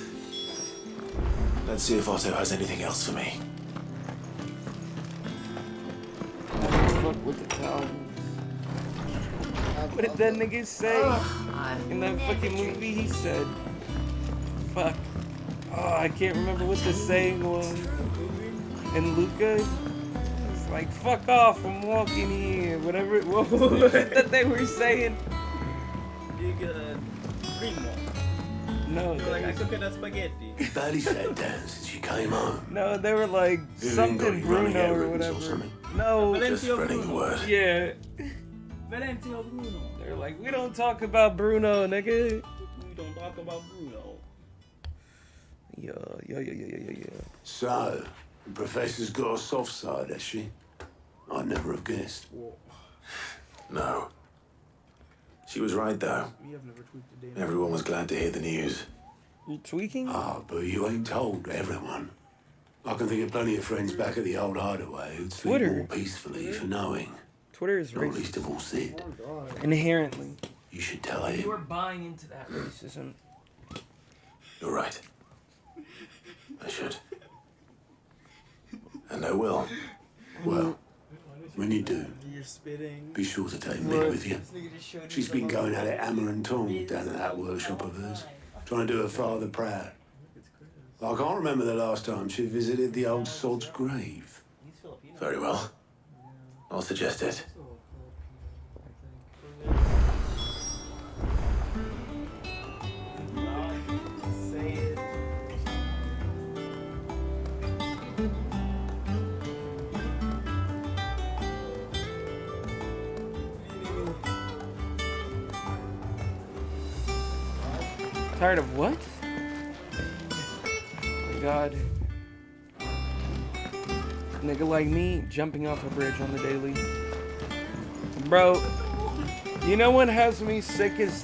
Let's see if Otto has anything else for me. Fuck with Italians. What did that nigga say? In that fucking movie he said, fuck. Oh, I can't remember what the saying was. And Luca was like, fuck off, I'm walking here. Whatever it was that they were saying. You get a green one. No. You're like, I cooked that spaghetti. He barely sat down since you came home. No, they were like You ain't got something any running Bruno or errands or whatever. something? No. Just spreading the word. Yeah. Valentino Bruno. They're like, we don't talk about Bruno, nigga. We don't talk about Bruno. Yeah. So, the professor's got a soft side, has she? I'd never have guessed. No. She was right, though. Everyone was glad to hear the news. You tweaking? Ah, but you ain't told everyone. I can think of plenty of friends back at the old hideaway who'd sleep Twitter. more peacefully for knowing. Twitter is Not racist. least of all Sid. Inherently. You should tell You him. are buying into that racism. You're right. I should. And I will. Well, when you do, You're spitting. be sure to take Meg with you. She's been going at it hammer and tong down at that workshop of hers, trying to do her father proud. I can't remember the last time she visited the old sod's grave. Very well. I'll suggest it. Say it. Tired of what? Oh God. Nigga like me jumping off a bridge on the daily. Bro, you know what has me sick is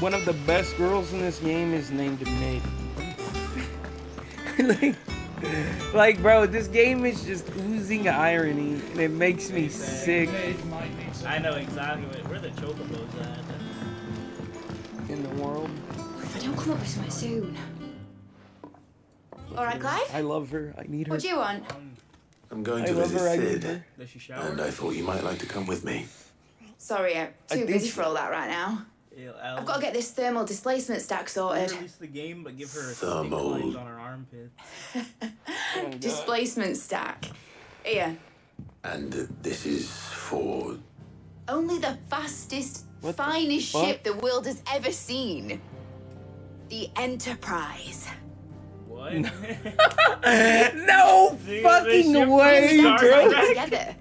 one of the best girls in this game is named Meg. like, bro, this game is just oozing irony and it makes me sick. I know exactly where the chocobos at. In the world. If I don't come up with something soon. All right, Clive? I love her. I need her. What do you want? I'm going I to love visit her, I need Sid, her. Does she shower? and I thought you might like to come with me. Sorry, I'm I too think busy so. for all that right now. I've got to get this thermal displacement stack sorted. Release the game, but give her a Thermal. stink lines on her armpit. Displacement stack. Here. And this is for... Only the fastest, What the finest fuck? ship the world has ever seen. The Enterprise. What? No Dude, fucking this ship way, is Stars bro. tied together.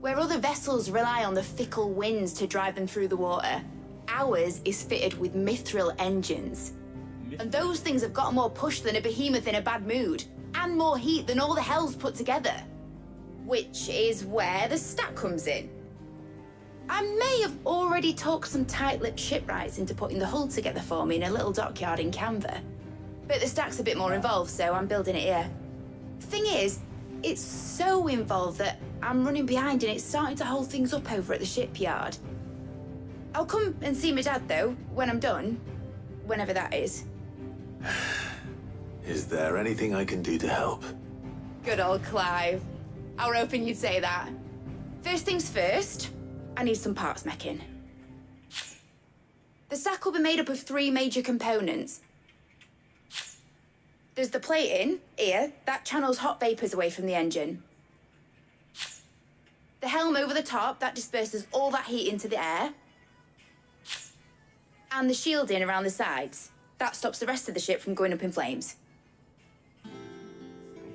Where other vessels rely on the fickle winds to drive them through the water, ours is fitted with mithril engines. And those things have got more push than a behemoth in a bad mood, and more heat than all the hells put together. Which is where the stack comes in. I may have already talked some tight-lipped shipwrights into putting the hull together for me in a little dockyard in Canva. But the stack's a bit more involved, so I'm building it here. Thing is, it's so involved that I'm running behind and it's starting to hold things up over at the shipyard. I'll come and see my dad, though, when I'm done. Whenever that is. Is there anything I can do to help? Good old Clive. I were hoping you'd say that. First things first, I need some parts meching. The sack will be made up of 3 major components. There's the plating, here, that channels hot vapours away from the engine. The helm over the top, that disperses all that heat into the air. And the shielding around the sides, that stops the rest of the ship from going up in flames.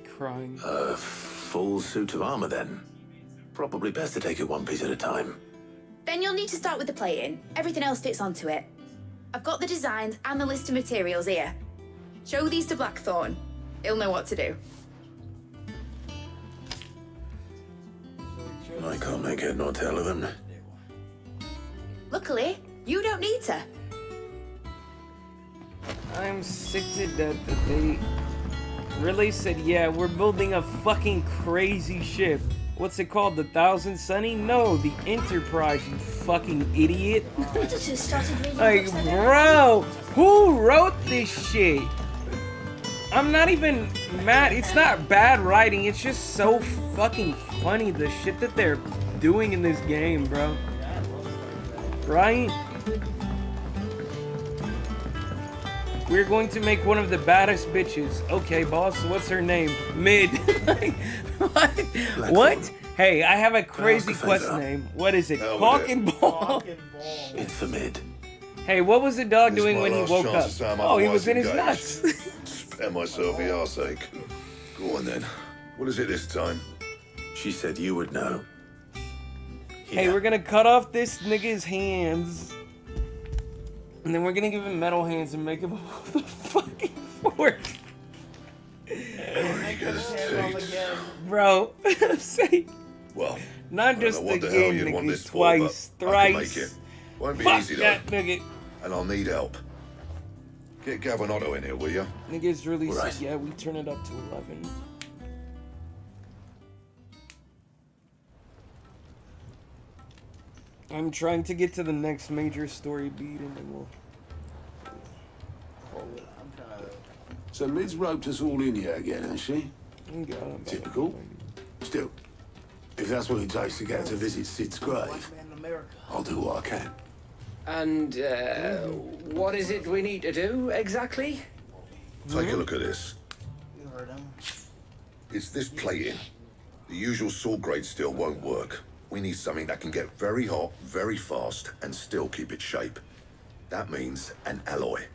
Crying. A full suit of armor, then. Probably best to take it one piece at a time. Then you'll need to start with the plating. Everything else fits onto it. I've got the designs and the list of materials here. Show these to Blackthorn. He'll know what to do. I can't make head nor tail of them. Luckily, you don't need to. I'm sick to death that they really said, yeah, we're building a fucking crazy ship. What's it called? The Thousand Sunny? No, the Enterprise, you fucking idiot. Editors started reading Like, books like bro, who wrote this shit? I'm not even mad. It's not bad writing. It's just so fucking funny, the shit that they're doing in this game, bro. Right? We're going to make one of the baddest bitches. Okay, boss, what's her name? Mid. Like, what? What? Hey, I have a crazy quest name. What is it? Cock and Ball? It's the Mid. Hey, what was the dog This is doing my when he last woke chance up? to say I'm Oh, he was otherwise in his engaged. nuts. Spare myself the arse-ache. Go on then. What is it this time? She said you would know. Hey, we're gonna cut off this nigga's hands. And then we're gonna give him metal hands and make him a the fucking fork. Bro, say. Well, not I just don't know what the hell again, you'd want niggas, this for, twice, but I can thrice. make it. Won't be Fuck easy though. that nigga. And I'll need help. Get Gavin Otto in here, will you? Niggas really Right. said, yeah, we turn it up to 11. I'm trying to get to the next major story beat and then we'll call it. So Mid's roped us all in here again, hasn't she? Typical. Still, if that's what it takes to get to visit Sid's grave, I'll do what I can. And what is it we need to do exactly? Take a look at this. It's this plating. The usual saw grade steel won't work. We need something that can get very hot, very fast, and still keep its shape. That means an alloy.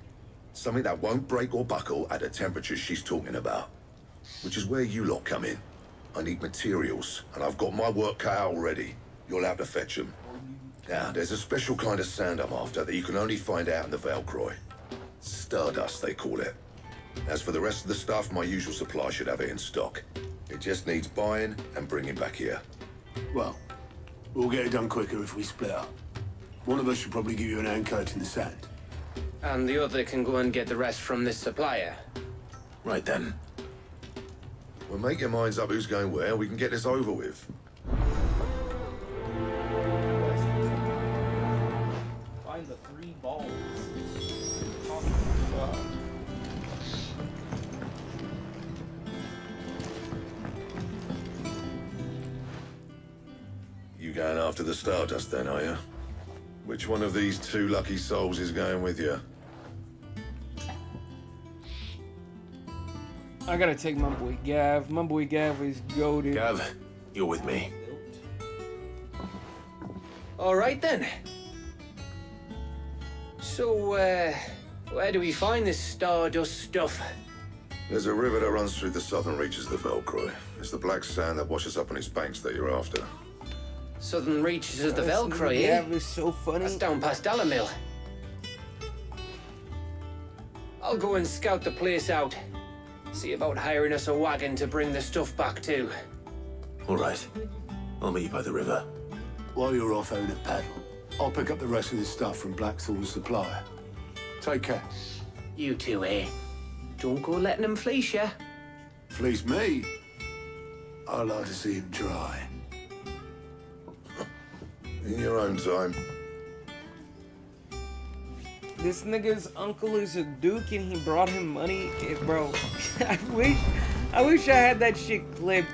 Something that won't break or buckle at the temperatures she's talking about. Which is where you lot come in. I need materials, and I've got my work cut out already. You'll have to fetch them. Now, there's a special kind of sand I'm after that you can only find out in the Valcroy. Stardust, they call it. As for the rest of the stuff, my usual supply should have it in stock. It just needs buying and bringing back here. Well, we'll get it done quicker if we split up. One of us should probably give you an hand coat in the sand. And the other can go and get the rest from this supplier. Right then. Well, make your minds up who's going where, we can get this over with. Find the 3 balls. You going after the Stardust then, are you? Which one of these 2 lucky souls is going with you? I gotta take my boy Gav. My boy Gav is goated. Gav, you're with me. All right then. So, where do we find this Stardust stuff? There's a river that runs through the southern reaches of the Velcroy. It's the black sand that washes up on its banks that you're after. Southern reaches of the That's Velcroy, yeah, eh? it's so funny. That's down past Alamill. I'll go and scout the place out. See about hiring us a wagon to bring the stuff back to. All right. I'll meet you by the river. While you're off out at paddle, I'll pick up the rest of this stuff from Blackthorn's supplier. Take care. You two, eh? Don't go letting him fleece ya. Fleece me? I'd like to see him try. In your own time. This nigga's uncle is a duke and he brought him money. Bro, I wish I had that shit clipped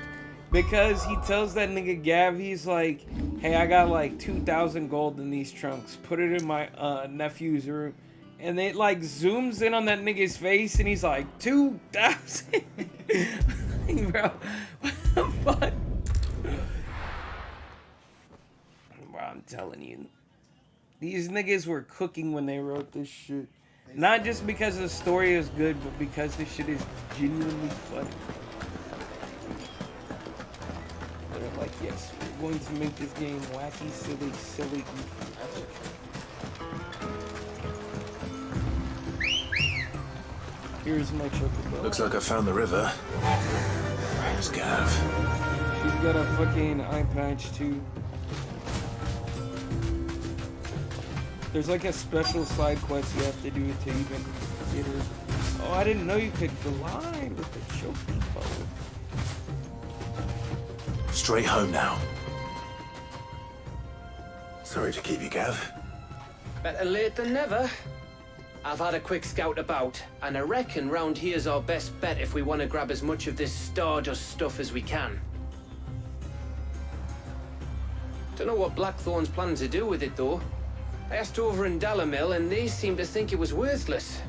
because he tells that nigga Gav, he's like, hey, I got like 2,000 gold in these trunks. Put it in my nephew's room. And it like zooms in on that nigga's face and he's like, 2,000? Bro, what the fuck? Bro, I'm telling you. These niggas were cooking when they wrote this shit. Not just because the story is good, but because this shit is genuinely funny. They're like, yes, we're going to make this game wacky, silly, silly, goofy. Here's my chocobo. Looks like I found the river. There's Gav. She's got a fucking eye patch too. There's like a special side quest you have to do to even get her. Oh, I didn't know you could glide with the chocobo. Straight home now. Sorry to keep you, Gav. Better late than never. I've had a quick scout about, and I reckon round here's our best bet if we want to grab as much of this Stardust stuff as we can. Don't know what Blackthorn's planning to do with it, though. I asked over in Dalamil, and they seem to think it was worthless.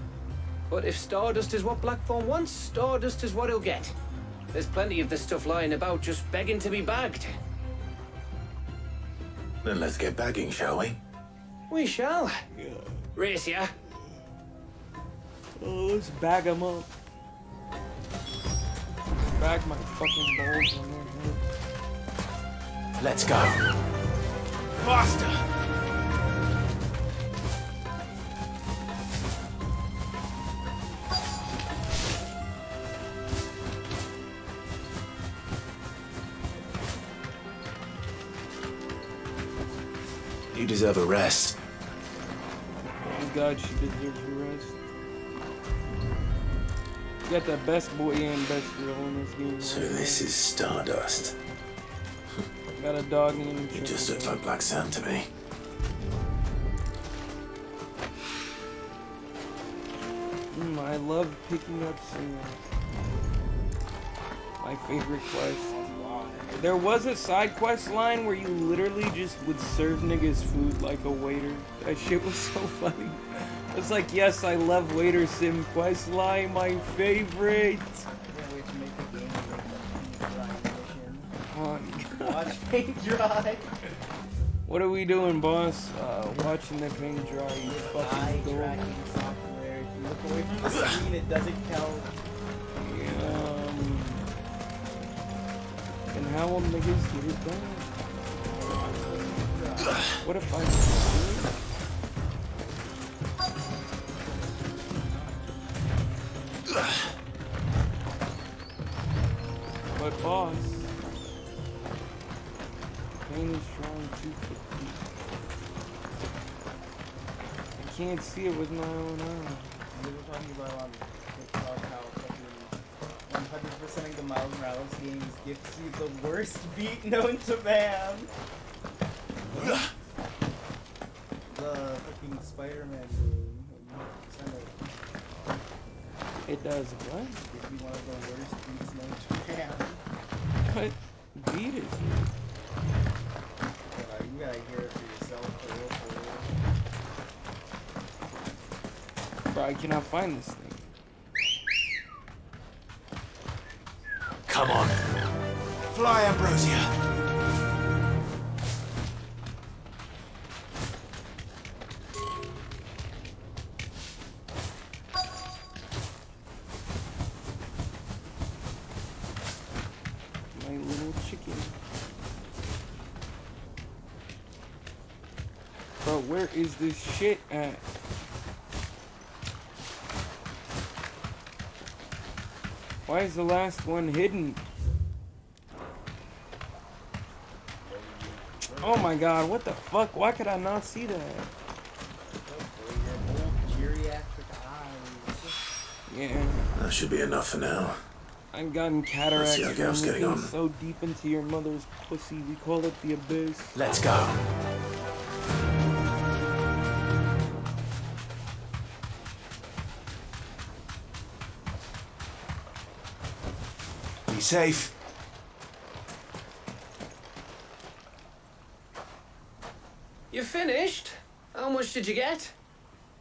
But if Stardust is what Blackthorn wants, Stardust is what he'll get. There's plenty of this stuff lying about, just begging to be bagged. Then let's get bagging, shall we? We shall. Race ya. Oh, let's bag them up. Bag my fucking balls on their head. Let's go. Faster! You deserve a rest. Oh God, she deserves a rest. You got the best boy and best girl in this game. So this is Stardust. Got a dog named You just look like Black Sand to me. I love picking up sand. My favorite quest. There was a side quest line where you literally just would serve niggas food like a waiter. That shit was so funny. It's like, yes, I love waiter sim quest line, my favorite. Watch paint dry. What are we doing, boss? Watching the paint dry. You fucking door. Tracking software. If you look away from the screen, it doesn't count. And how will niggas get it done? What if I But boss, pain is trying too quickly. I can't see it with my own eyes. We were talking about on TikTok how fucking 100%ing the Miles Morales games gives you the worst beat known to man. The fucking Spider-Man game. It does what? Gives you one of the worst beats known to man. What beat is it? You gotta hear it for yourself for real. Bro, I cannot find this thing. Come on. Fly, Ambrosia. My little chicken. Bro, where is this shit at? Why is the last one hidden? Oh my god, what the fuck? Why could I not see that? Geriatric eyes. Yeah. That should be enough for now. I've gotten cataracts Let's see how Gav's getting on. so deep into your mother's pussy. We call it the abyss. Let's go. Be safe. finished? How much did you get?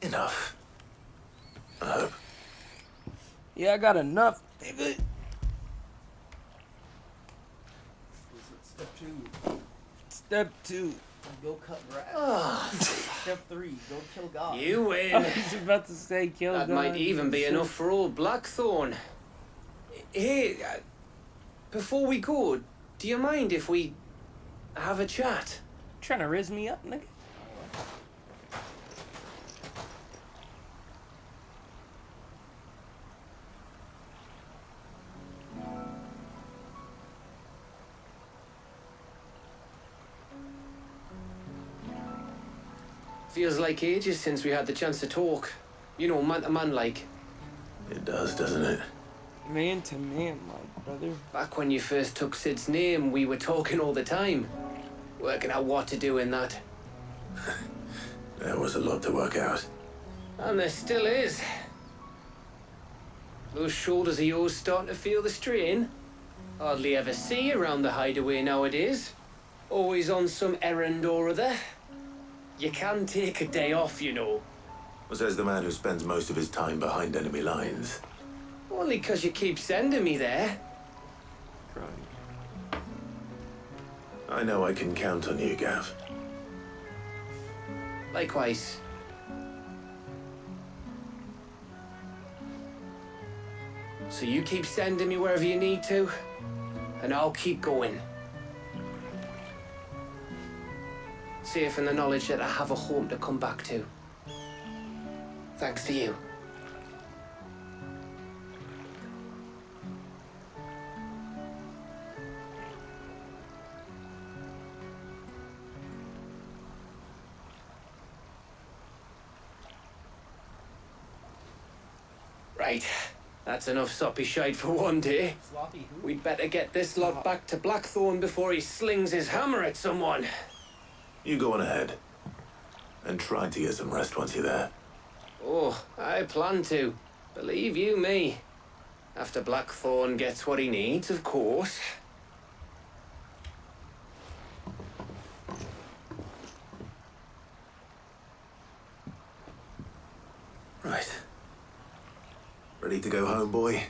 Enough. Yeah, I got enough, baby. Step 2. Step 2. Go cut grass. Step 3. Go kill God. You win. I was about to say kill That God. might even be enough for old Blackthorn. Hey, before we go, do you mind if we have a chat? Trying to riz me up, nigga? Feels like ages since we had the chance to talk. You know, man to man like. It does, doesn't it? Man to man, my brother. Back when you first took Sid's name, we were talking all the time. Working out what to do in that. There was a lot to work out. And there still is. Those shoulders of yours starting to feel the strain. Hardly ever see you around the hideaway nowadays. Always on some errand or other. You can take a day off, you know. Says the man who spends most of his time behind enemy lines. Only 'cause you keep sending me there. I know I can count on you, Gav. Likewise. So you keep sending me wherever you need to, and I'll keep going. Safe in the knowledge that I have a home to come back to. Thanks to you. Right, that's enough soppy shite for one day. Sloppy who? We'd better get this lot back to Blackthorn before he slings his hammer at someone. You go on ahead. And try to get some rest once you're there. Oh, I plan to. Believe you me. After Blackthorn gets what he needs, of course. Right. Ready to go home, boy?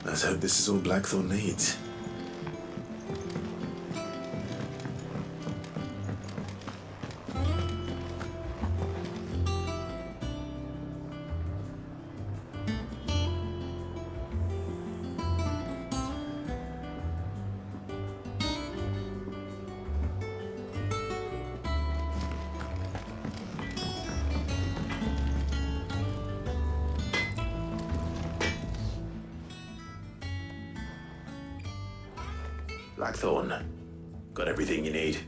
Let's hope this is all Blackthorn needs. Blackthorn, got everything you need?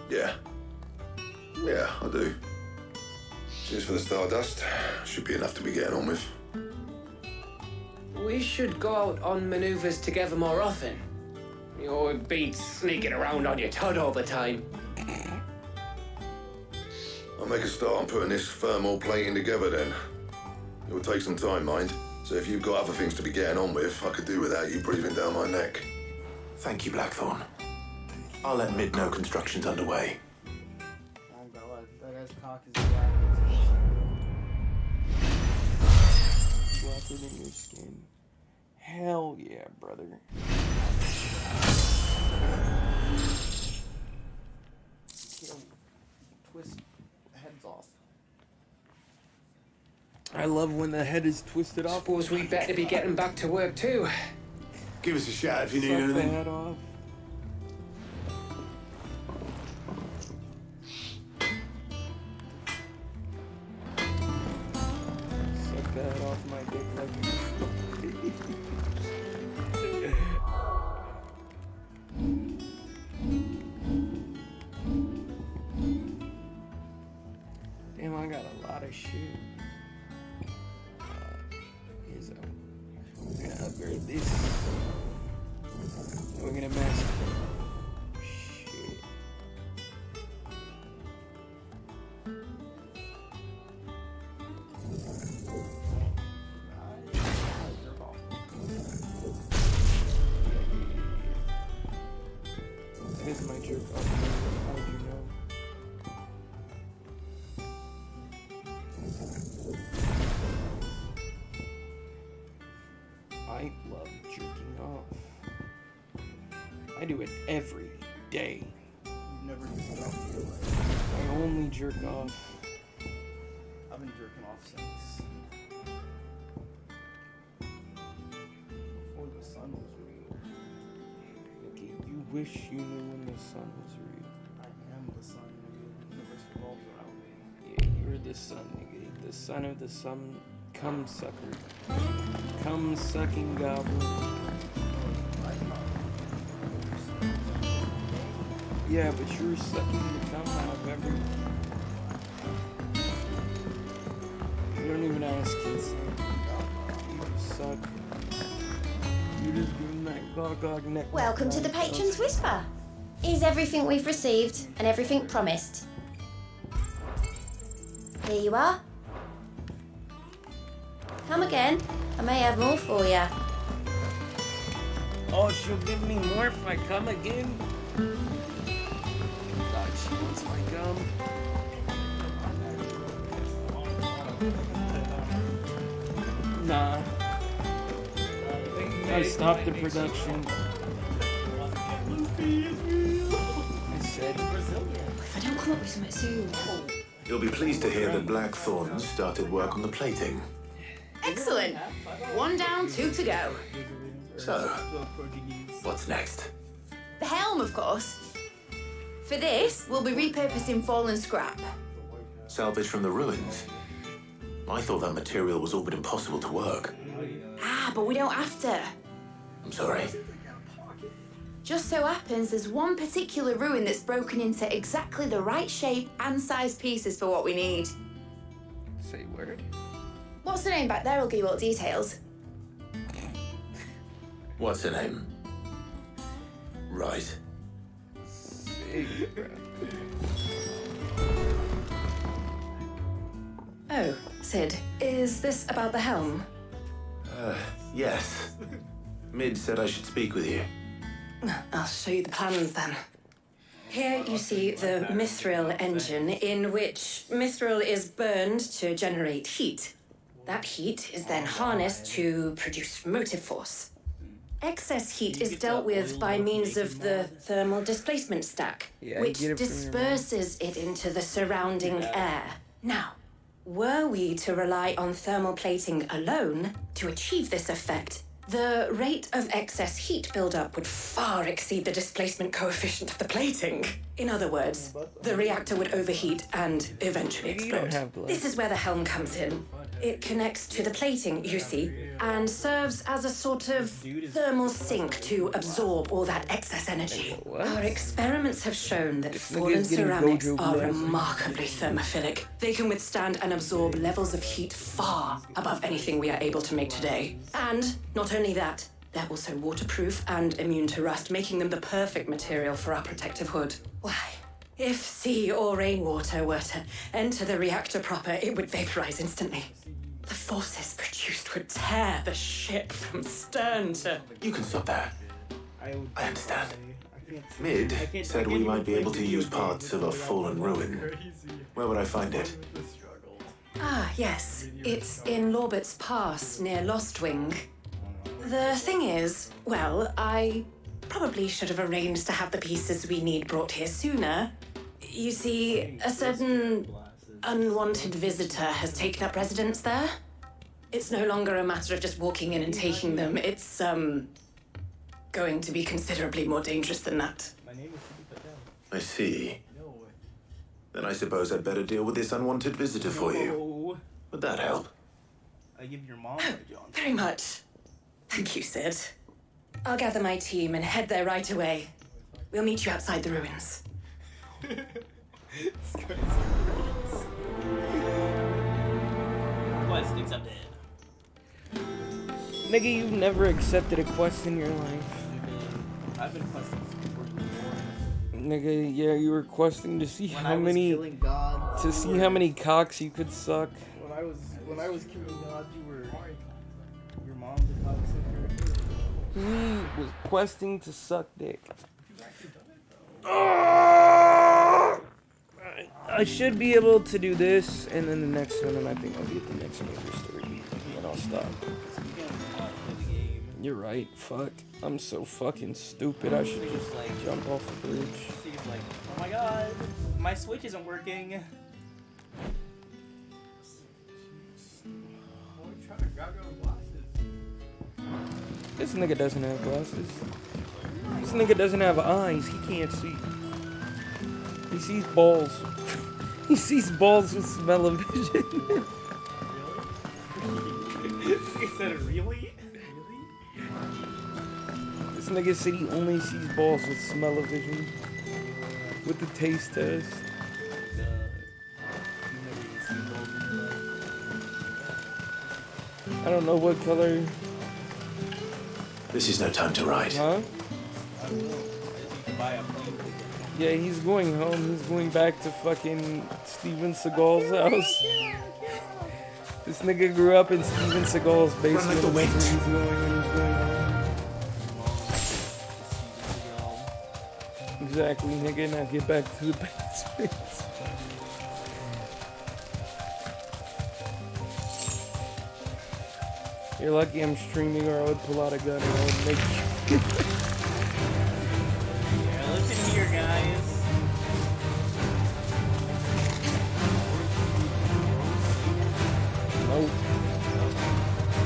Yeah. Yeah, I do. Cheers for the stardust. Should be enough to be getting on with. We should go out on maneuvers together more often. You're beat sneaking around on your tud all the time. I'll make a start on putting this thermal plating together then. It will take some time, mind. So if you've got other things to be getting on with, I could do without you breathing down my neck. Thank you, Blackthorn. I'll let Mid know construction's underway. Oh god, that guy's cock is black. Blacker than your skin. Hell yeah, brother. Twist heads off. I love when the head is twisted off. Suppose we better be getting back to work too. Give us a shout if you need Suck the anything. head off. Suck the head off my dick like Damn, I got a lot of shit. Or this. We're gonna mess. Shit. That is my jerk off. How would you know? I love jerking off. I do it every day. You've never jerked off in your life. I only jerk off. I've been jerking off since before the sun was real. Okay, you wish you knew when the sun was real. I am the sun, nigga. The universe revolves around me. Yeah, you're the sun, nigga. The son of the sun, cum sucker. Cum sucking goblin. Yeah, but you're sucking the cum out of everything. You don't even ask consent. You suck. You just doing that gog neck. Welcome to the Patron's Whisper. Here's everything we've received and everything promised. Here you are. Come again. I may have more for you. Oh, she'll give me more if I come again? God, she wants my gum. Nah. I stopped the production. I said, If I don't come up with something soon. You'll be pleased to hear that Blackthorn started work on the plating. Excellent. 1 down, 2 to go. So, what's next? The helm, of course. For this, we'll be repurposing fallen scrap. Salvage from the ruins? I thought that material was all but impossible to work. Ah, but we don't have to. I'm sorry. Just so happens there's one particular ruin that's broken into exactly the right shape and size pieces for what we need. say word. What's the name back there? I'll give you all the details. What's her name? Right. Oh, Sid, is this about the helm? Yes. Mid said I should speak with you. I'll show you the plans then. Here you see the mithril engine, in which mithril is burned to generate heat. That heat is then harnessed to produce motive force. Excess heat is dealt with by means of the thermal displacement stack, which disperses it into the surrounding air. Now, were we to rely on thermal plating alone to achieve this effect, the rate of excess heat buildup would far exceed the displacement coefficient of the plating. In other words, the reactor would overheat and eventually explode. This is where the helm comes in. It connects to the plating, you see, and serves as a sort of thermal sink to absorb all that excess energy. Our experiments have shown that fallen ceramics are remarkably thermophilic. They can withstand and absorb levels of heat far above anything we are able to make today. And not only that, they're also waterproof and immune to rust, making them the perfect material for our protective hood. Why? If sea or rainwater were to enter the reactor proper, it would vaporize instantly. The forces produced would tear the ship from stern to... You can stop there. I understand. Mid said we might be able to use parts of a fallen ruin. Where would I find it? Ah, yes. It's in Lorbert's Pass, near Lostwing. The thing is, well, I probably should have arranged to have the pieces we need brought here sooner. You see, a certain unwanted visitor has taken up residence there. It's no longer a matter of just walking in and taking them. It's, going to be considerably more dangerous than that. I see. Then I suppose I'd better deal with this unwanted visitor for you. Would that help? I give your mom a John. Very much. Thank you, Sid. I'll gather my team and head there right away. We'll meet you outside the ruins. Quest accepted. Nigga, you've never accepted a quest in your life. I've been questing before. Nigga, yeah, you were questing to see When how I was many killing gods, to you see were- how many cocks you could suck. When I was killing gods, you were your mom's a cocksucker. He was questing to suck dick. I should be able to do this, and then the next one, and I think I'll get the next major story, and then I'll stop. You're right. Fuck. I'm so fucking stupid. I should just like jump off the bridge. He's like, oh my god, my Switch isn't working. This nigga doesn't have glasses. This nigga doesn't have eyes. He can't see. He sees balls. He sees balls with smell-o-vision. He said, really? This nigga said he only sees balls with smell-o-vision. With the taste test. I don't know what color. This is no time to ride. Huh? Yeah, he's going home. He's going back to fucking Steven Seagal's house. This nigga grew up in Steven Seagal's basement. Run like the wind. He's going home. Exactly, nigga. Now get back to the basement. You're lucky I'm streaming, or I would pull out a gun and I would make you. Yeah, listen here, guys. Nope.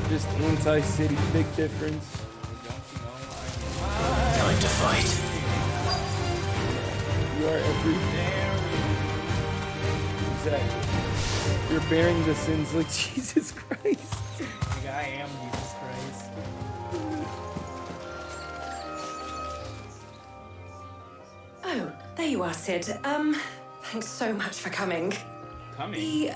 Just anti-city, big difference. Time to fight. You are everywhere. Exactly. You're bearing the sins like Jesus Christ. Like, I am Jesus Christ. Oh, there you are, Sid. Thanks so much for coming. The,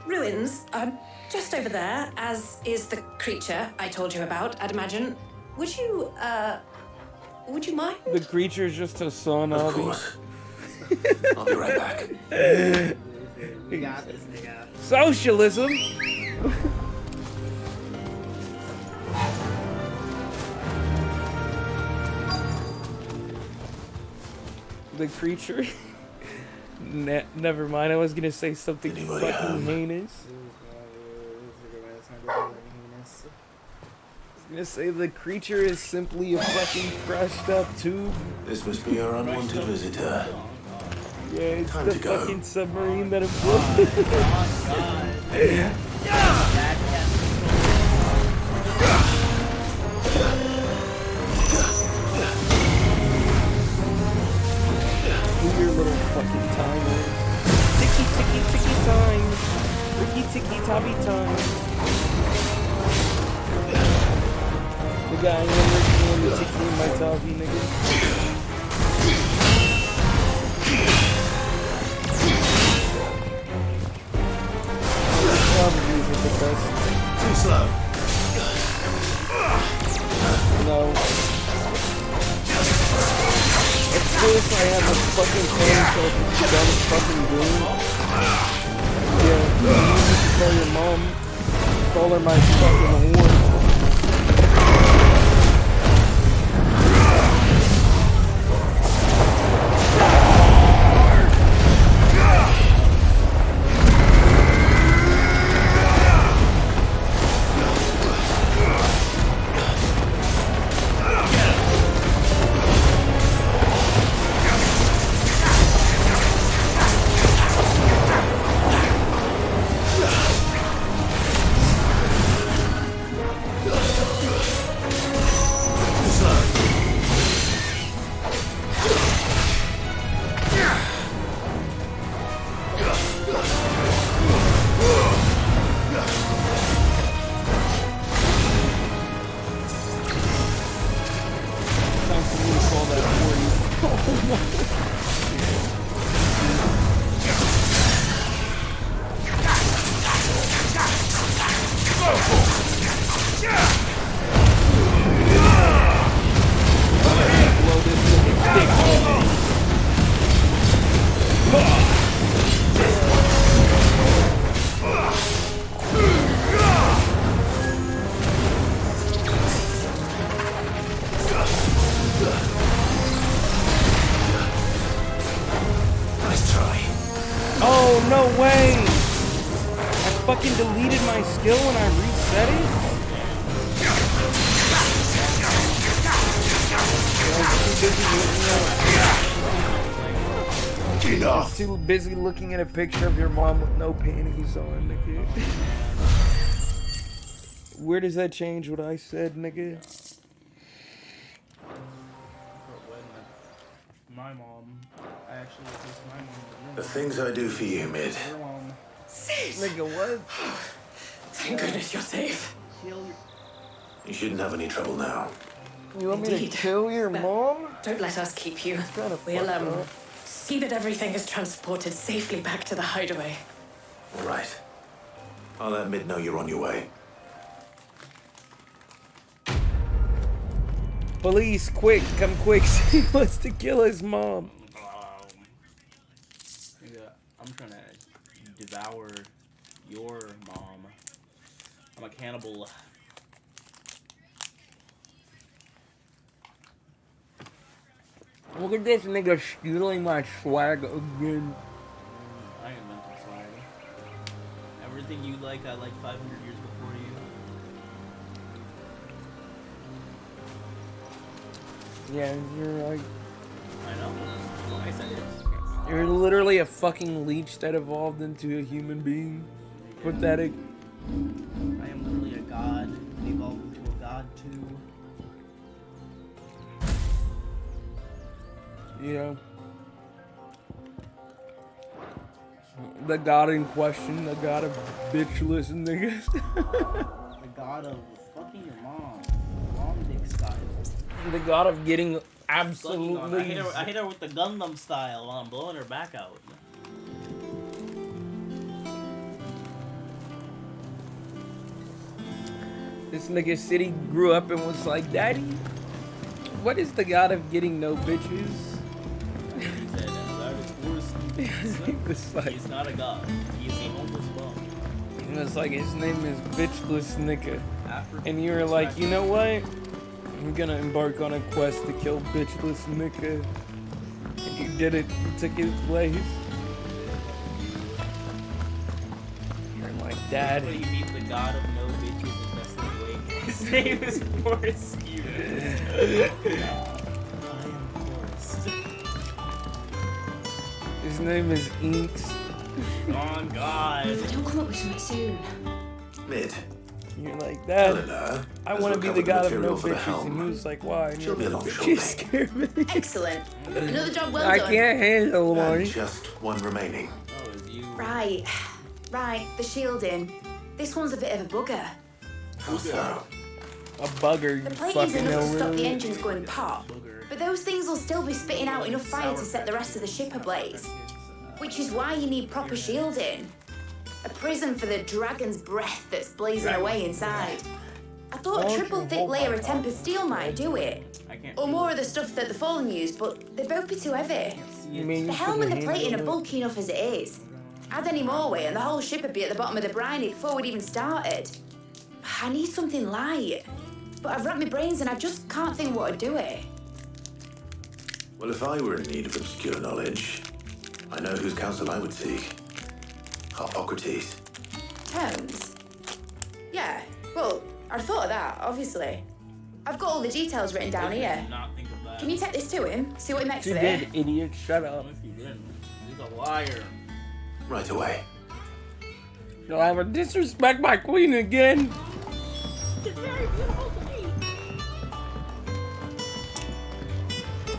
ruins are just over there, as is the creature I told you about, I'd imagine. Would you mind? The creature's just a son, Of course. I'll be right back. We got this, nigga. Socialism! The creature? Never mind, I was gonna say something fucking heinous. I was gonna say the creature is simply a fucking crushed up tube. This must be our unwanted visitor. Yeah, it's Time the to go. fucking submarine that imploded. Do your little fucking timer. Ticky ticky ticky time. Ticky ticky tobby time. The guy in the ticky in my tobby, nigga. Probably isn't the best. Too slow. No. Of course I have a fucking phone call for dumb fucking game. Yeah, you need to call your mom. Call her my fucking whore. deleted my skill when I reset it? Enough. I'm too busy looking at a picture of your mom with no panties on, nigga. Where does that change what I said, nigga? My mom. I actually kissed my mom. The things I do for you, Mid. Sid! Nigga, what? Thank goodness you're safe. You shouldn't have any trouble now. You want me to kill your mom? Don't let us keep you. We'll, see that everything is transported safely back to the hideaway. All right. I'll let Mid know you're on your way. Police, quick, come quick. He wants to kill his mom. I'm trying to devour your mom. I'm a cannibal. Look at this nigga stealing my swag again. I invented swag. Everything you like, I like 500 years before you. Yeah, you're right. I know. I said it. You're literally a fucking leech that evolved into a human being. Pathetic. I am literally a god. Evolved into a god too. Yeah. The god in question, the god of bitchless niggas. The god of fucking your mom. Mom dick style. The god of getting absolutely. I hit her with the Gundam style while I'm blowing her back out. This nigga City grew up and was like, Daddy, what is the god of getting no bitches? He's not a god. He's a homeless bum. It was like, his name is bitchless nigga. And you were like, you know what? I'm gonna embark on a quest to kill bitchless nigga. And you did it. You took his place. You're like, Dad. When you meet the god of no bitches and best in the way. His name is Forrest. His name is Inks. Oh God. If I don't come up with something soon. Mid. You're like, Dad, Helena I want to be the god of no bitches. And he was like, why? And She'll be along bitches shortly. scare me. Excellent. Another job well I done. can't handle one. And just one remaining. Right. Right, the shielding. This one's a bit of a bugger. How so? A bugger, The you plating's fucking enough to stop the know. engines going pop, but those things will still be spitting out enough fire to set the rest of the ship ablaze. Which is why you need proper shielding. A prison for the dragon's breath that's blazing away inside. I thought a triple thick layer of tempered steel might do it. Or more of the stuff that the Fallen use, but they'd both be too heavy. The helm and the plating are bulky enough as it is. Add any more weight and the whole ship would be at the bottom of the briny before we'd even started. I need something light. But I've racked my brains and I just can't think what would do it. Well, if I were in need of obscure knowledge, I know whose counsel I would seek. Hippocrates. Terms? Yeah, well, I'd thought of that, obviously. I've got all the details written down here. Can you take this to him? See what he makes You of did, it? idiot. Shut up. He's a liar. Right away. You'll ever disrespect my queen again.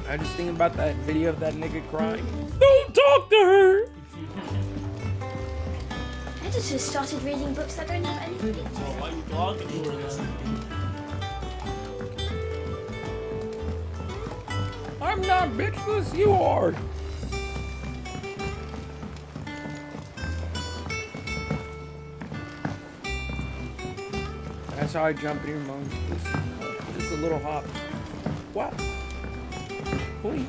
I just think about that video of that nigga crying. Don't talk to her. Editors started reading books that don't have any pictures. Why are you talking to her then? I'm not bitchless, you are. That's how I jump in your mom's pussy. Just a little hop. What? Wait.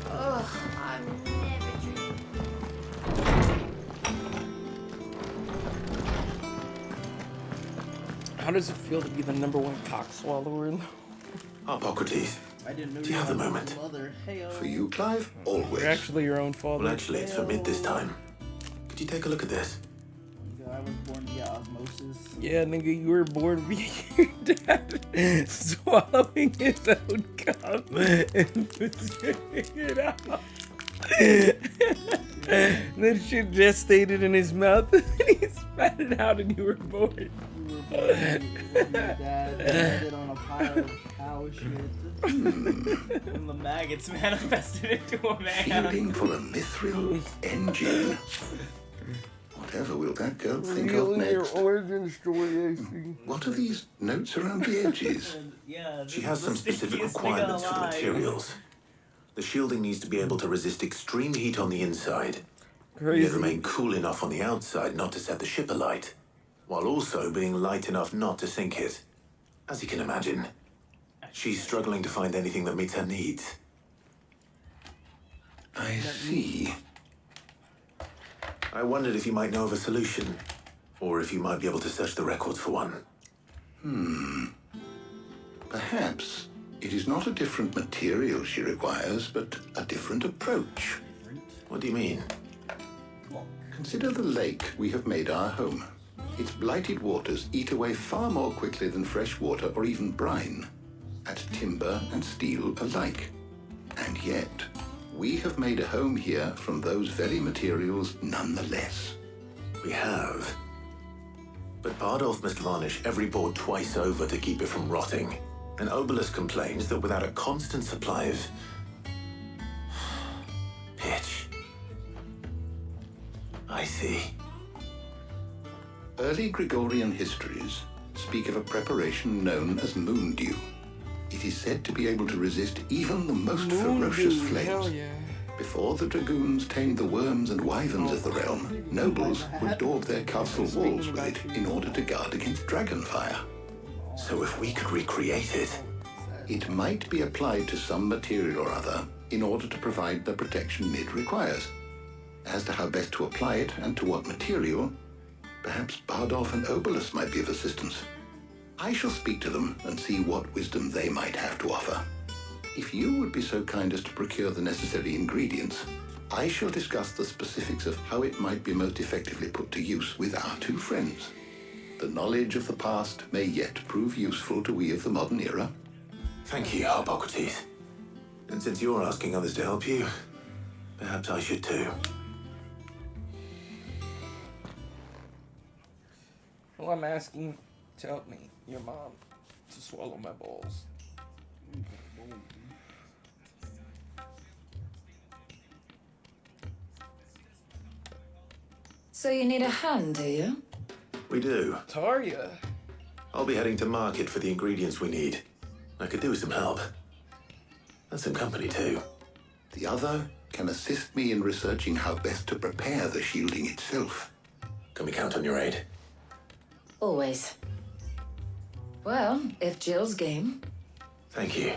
Ugh, I'm never dreaming. How does it feel to be the #1 cock swallower? Hippocrates. I didn't know Do you have a moment? Mother. Hey-o. For you, Clive? Always. You're actually your own father. Well, actually, it's for mid this time. Could you take a look at this? I was born via osmosis. Yeah, nigga, you were born via your dad swallowing his own cum and spitting it out. That shit gestated in his mouth and he spat it out and you were born. You were born with your dad landed on a pile of cow shit. And the maggots manifested into a man. Shielding for a mithril engine. Whatever will that girl think of next? Your origin story, What are these notes around the edges? She has some specific requirements for the materials. The shielding needs to be able to resist extreme heat on the inside, yet remain cool enough on the outside not to set the ship alight, while also being light enough not to sink it. As you can imagine, she's struggling to find anything that meets her needs. I see. I wondered if you might know of a solution, or if you might be able to search the records for one. Perhaps it is not a different material she requires, but a different approach. What do you mean? Consider the lake we have made our home. Its blighted waters eat away far more quickly than fresh water or even brine, at timber and steel alike. And yet, we have made a home here from those very materials nonetheless. We have. But Bardolph must varnish every board twice over to keep it from rotting. And Obelus complains that without a constant supply of pitch. I see. Early Gregorian histories speak of a preparation known as moon dew. It is said to be able to resist even the most ferocious flames. Before the dragoons tamed the worms and wyverns of the realm, nobles would daub their castle walls with it in order to guard against dragon fire. So if we could recreate it... It might be applied to some material or other in order to provide the protection Mid requires. As to how best to apply it and to what material, perhaps Bardolph and Obelus might be of assistance. I shall speak to them and see what wisdom they might have to offer. If you would be so kind as to procure the necessary ingredients, I shall discuss the specifics of how it might be most effectively put to use with our two friends. The knowledge of the past may yet prove useful to we of the modern era. Thank you, Hippocrates. And since you're asking others to help you, perhaps I should too. Well, I'm asking to help me, your mom, to swallow my balls. So you need a hand, do you? We do. Tarja. I'll be heading to market for the ingredients we need. I could do with some help. And some company too. The other can assist me in researching how best to prepare the shielding itself. Can we count on your aid? Always. Well, if Jill's game. Thank you.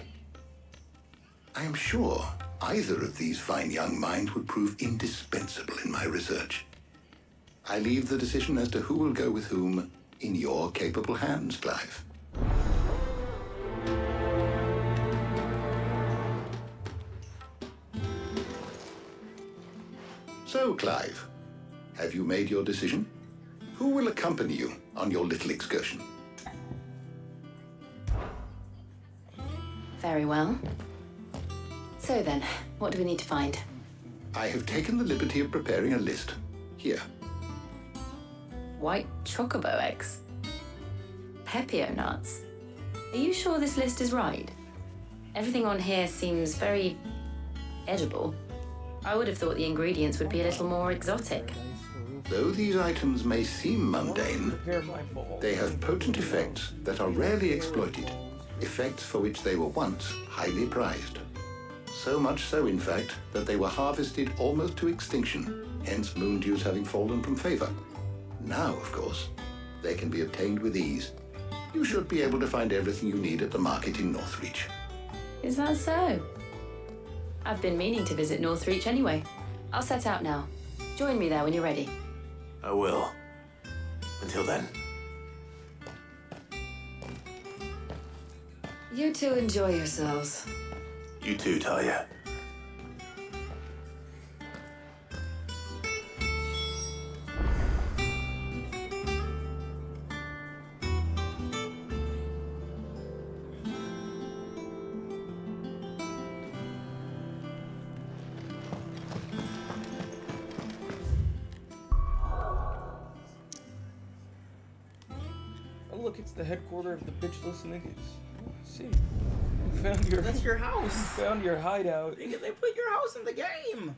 I am sure either of these fine young minds would prove indispensable in my research. I leave the decision as to who will go with whom in your capable hands, Clive. So, Clive, have you made your decision? Who will accompany you on your little excursion? Very well. So then, what do we need to find? I have taken the liberty of preparing a list. Here. White chocobo eggs. Pepio nuts. Are you sure this list is right? Everything on here seems very edible. I would have thought the ingredients would be a little more exotic. Though these items may seem mundane, they have potent effects that are rarely exploited, effects for which they were once highly prized. So much so, in fact, that they were harvested almost to extinction, hence moon dews having fallen from favor. Now, of course, they can be obtained with ease. You should be able to find everything you need at the market in Northreach. Is that so? I've been meaning to visit Northreach anyway. I'll set out now. Join me there when you're ready. I will. Until then. You two enjoy yourselves. You too, Talia. Oh look, it's the headquarters of the bitchless niggas. See, you found your. That's your house. You found your hideout. They put your house in the game.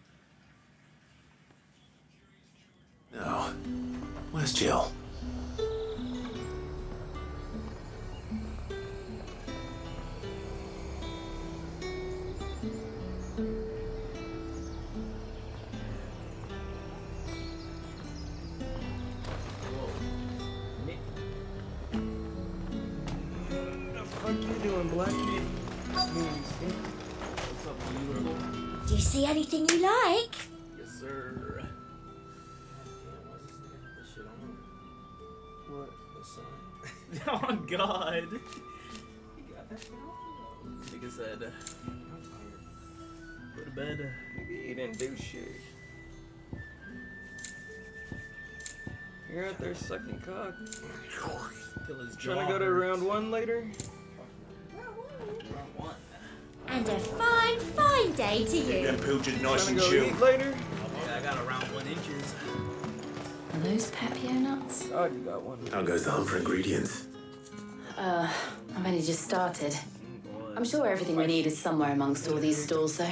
No. Where's Jill? What the fuck you doing, Black? What's up, beautiful? Do you see anything you like? Yes, sir. What? The sign. Oh God. You got that now? Nigga said, go to bed. Nigga, you didn't do shit. You're out there sucking cock. Till his Trying jaw to go to hurts. round 1 later? Round 1. And a fine, fine day to you. Them pilchards nice Trying and to go chill. eat later? Yeah, I got around 1 inches. Are those Papio nuts? Oh, you got one. How goes the hunt for ingredients? I've only just started. I'm sure everything we need is somewhere amongst all these stalls, though.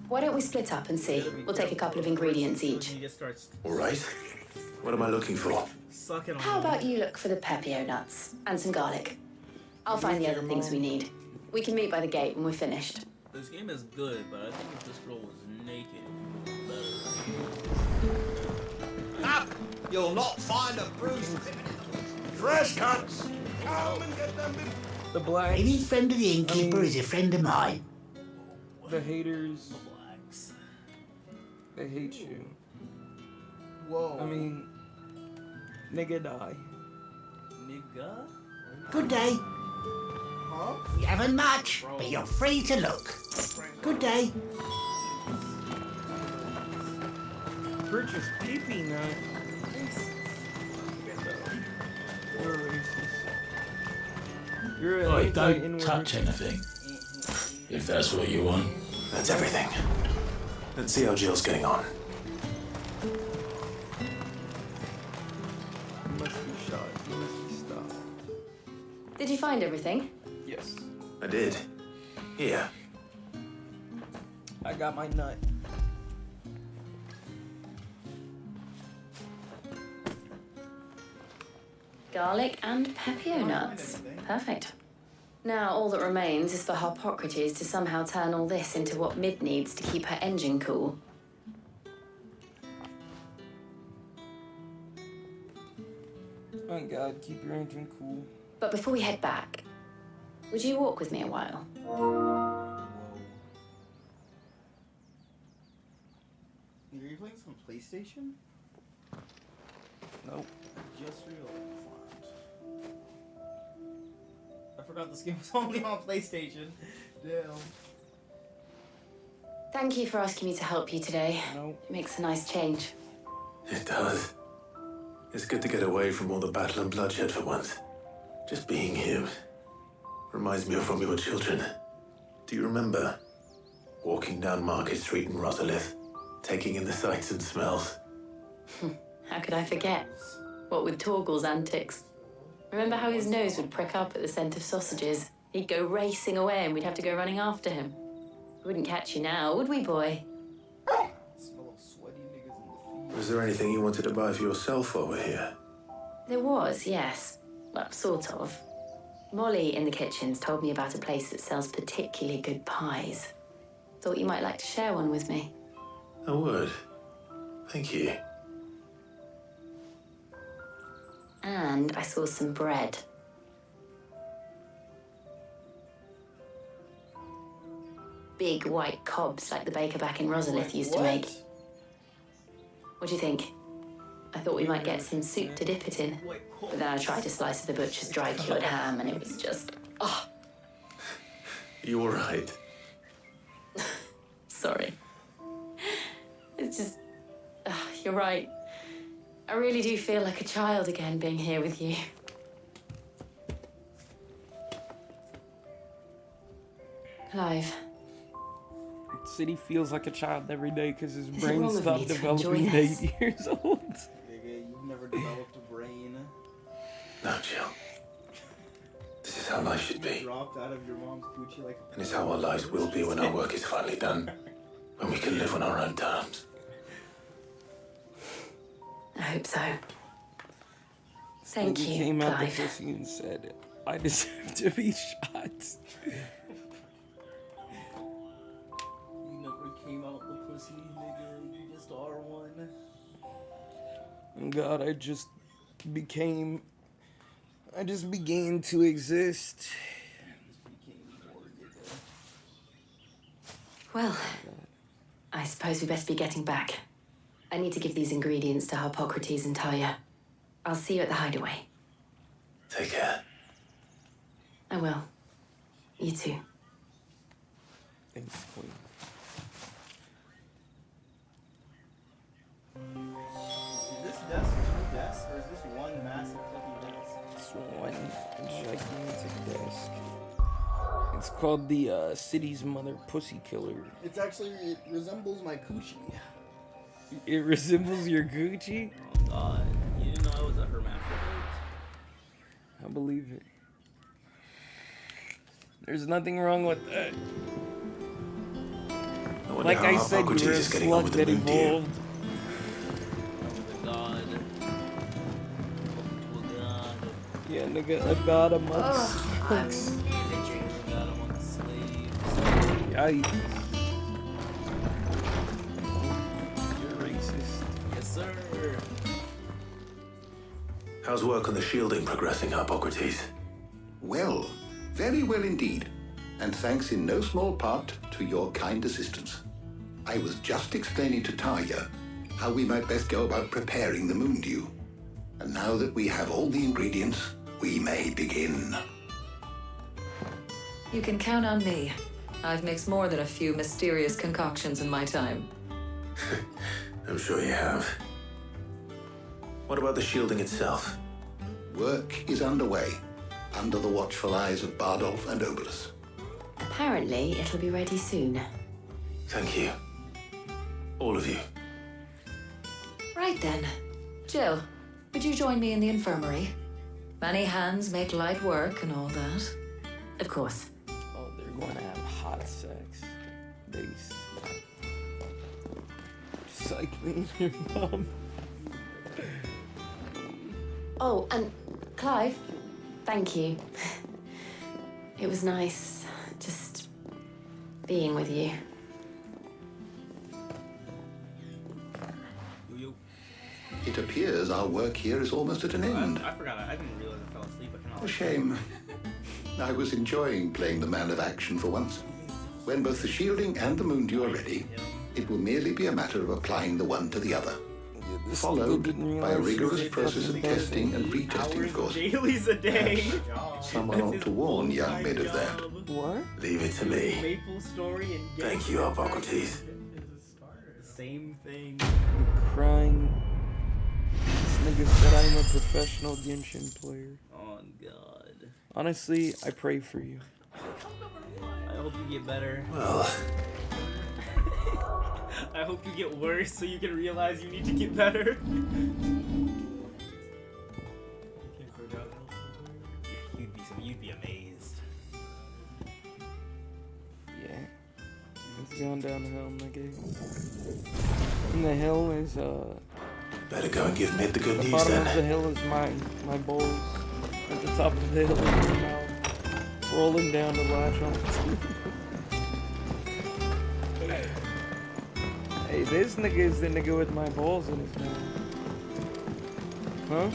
Why don't we split up and see? We'll take a couple of ingredients each. He just starts All right. What am I looking for? sucking on How them. about you look for the Papio nuts and some garlic? I'll find the other things we need. We can meet by the gate when we're finished. This game is good, but I think if this girl was naked, it would be better. Up! You'll not find a bruised fresh cuts. Come and get them. The blacks. Any friend of the innkeeper is a friend of mine. The haters. They hate you. Whoa. I mean, nigga die. Nigga? Good day. Huh? We haven't much, but you're free to look. Good day. Purchase pee-pee nut. You're a racist. You're a Oi, don't anti-inward. touch anything. If that's what you want. That's everything. Let's see how Jill's getting on. You must be shot. You must be stopped. Did you find everything? Yes. I did. Here. I got my nut. Garlic and Papio nuts. Perfect. Now all that remains is for Harpocrates to somehow turn all this into what Mid needs to keep her engine cool. Oh God, keep your engine cool. But before we head back, would you walk with me a while? Are you playing some PlayStation? Nope. Just realized. I forgot this game was only on PlayStation. Damn. Thank you for asking me to help you today. It makes a nice change. It does. It's good to get away from all the battle and bloodshed for once. Just being here reminds me of when we were children. Do you remember walking down Market Street in Rosalith, taking in the sights and smells? How could I forget? What with Torgal's antics. Remember how his nose would prick up at the scent of sausages? He'd go racing away and we'd have to go running after him. We wouldn't catch you now, would we, boy? Smell of sweaty niggas in the Was there anything you wanted to buy for yourself while we're here? There was, yes. Well, sort of. Molly in the kitchens told me about a place that sells particularly good pies. Thought you might like to share one with me. I would. Thank you. And I saw some bread. Big white cobs like the baker back in Rosalith used to make. What do you think? I thought we might get some soup to dip it in. But then I tried a slice of the butcher's dry cured ham and it was just... Oh, You all right? Sorry. It's just... you're right. I really do feel like a child again being here with you. Clive. City feels like a child every day because his Is it brain wrong of stopped me to developing at enjoy 8 this? years old. Nigga, you've never developed a brain. No, Jill. This is how life should be. Dropped out of your mom's Gucci like. And it's how our lives will be when our work is finally done. When we can live on our own terms. I hope so. He Thank you, came out the Clive. pussy and said, I deserve to be shot. You never came out the pussy, nigga. You just are one. And God, I just began to exist. Well, I suppose we best be getting back. I need to give these ingredients to Harpocrates and Talia. I'll see you at the hideaway. Take care. I will. You too. Thanks, Queen. Is this desk two desks, or is this one massive fucking desk? It's one gigantic desk. It's called the city's mother pussy killer. It resembles my coochie. It resembles your Gucci? Oh god. You didn't know I was a hermaphrodite? I believe it. There's nothing wrong with that. Like I said, you were a slug that evolved. Yeah, nigga, a god amongst slugs. God amongst slaves. Yikes. You're racist. Yes, sir. How's work on the shielding progressing, Harpocrates? Well, very well indeed. And thanks in no small part to your kind assistance. I was just explaining to Talia how we might best go about preparing the moon dew. And now that we have all the ingredients, we may begin. You can count on me. I've mixed more than a few mysterious concoctions in my time. I'm sure you have. What about the shielding itself? Work is underway, under the watchful eyes of Bardolph and Obolus. Apparently, it'll be ready soon. Thank you. All of you. Right then. Jill, would you join me in the infirmary? Many hands make light work and all that. Of course. Oh, they're going to have hot sex. Based. Just like me and your mom. Oh, and Clive, thank you. It was nice just being with you. It appears our work here is almost at an end. I forgot. I didn't realize I fell asleep. I cannot. A shame. I was enjoying playing the man of action for once. When both the shielding and the moon dew are ready, it will merely be a matter of applying the one to the other. Followed by a rigorous process of testing and retesting, of course. Dailies a day. Someone ought to warn young men of that. What? Leave it to me. Maple story and Thank you, Harpocrates. Same thing. I'm crying. This nigga said I'm a professional Genshin player. Oh god. Honestly, I pray for you. I hope you get better. Well. I hope you get worse so you can realize you need to get better. You'd be amazed. Yeah. It's going down the hill, nigga. And the hill is, Better go and give Mid the good the news bottom then. of the hill is my balls. At the top of the hill is my mouth. Rolling down the latch on Hey, this nigga is the nigga with my balls in his mouth. Huh?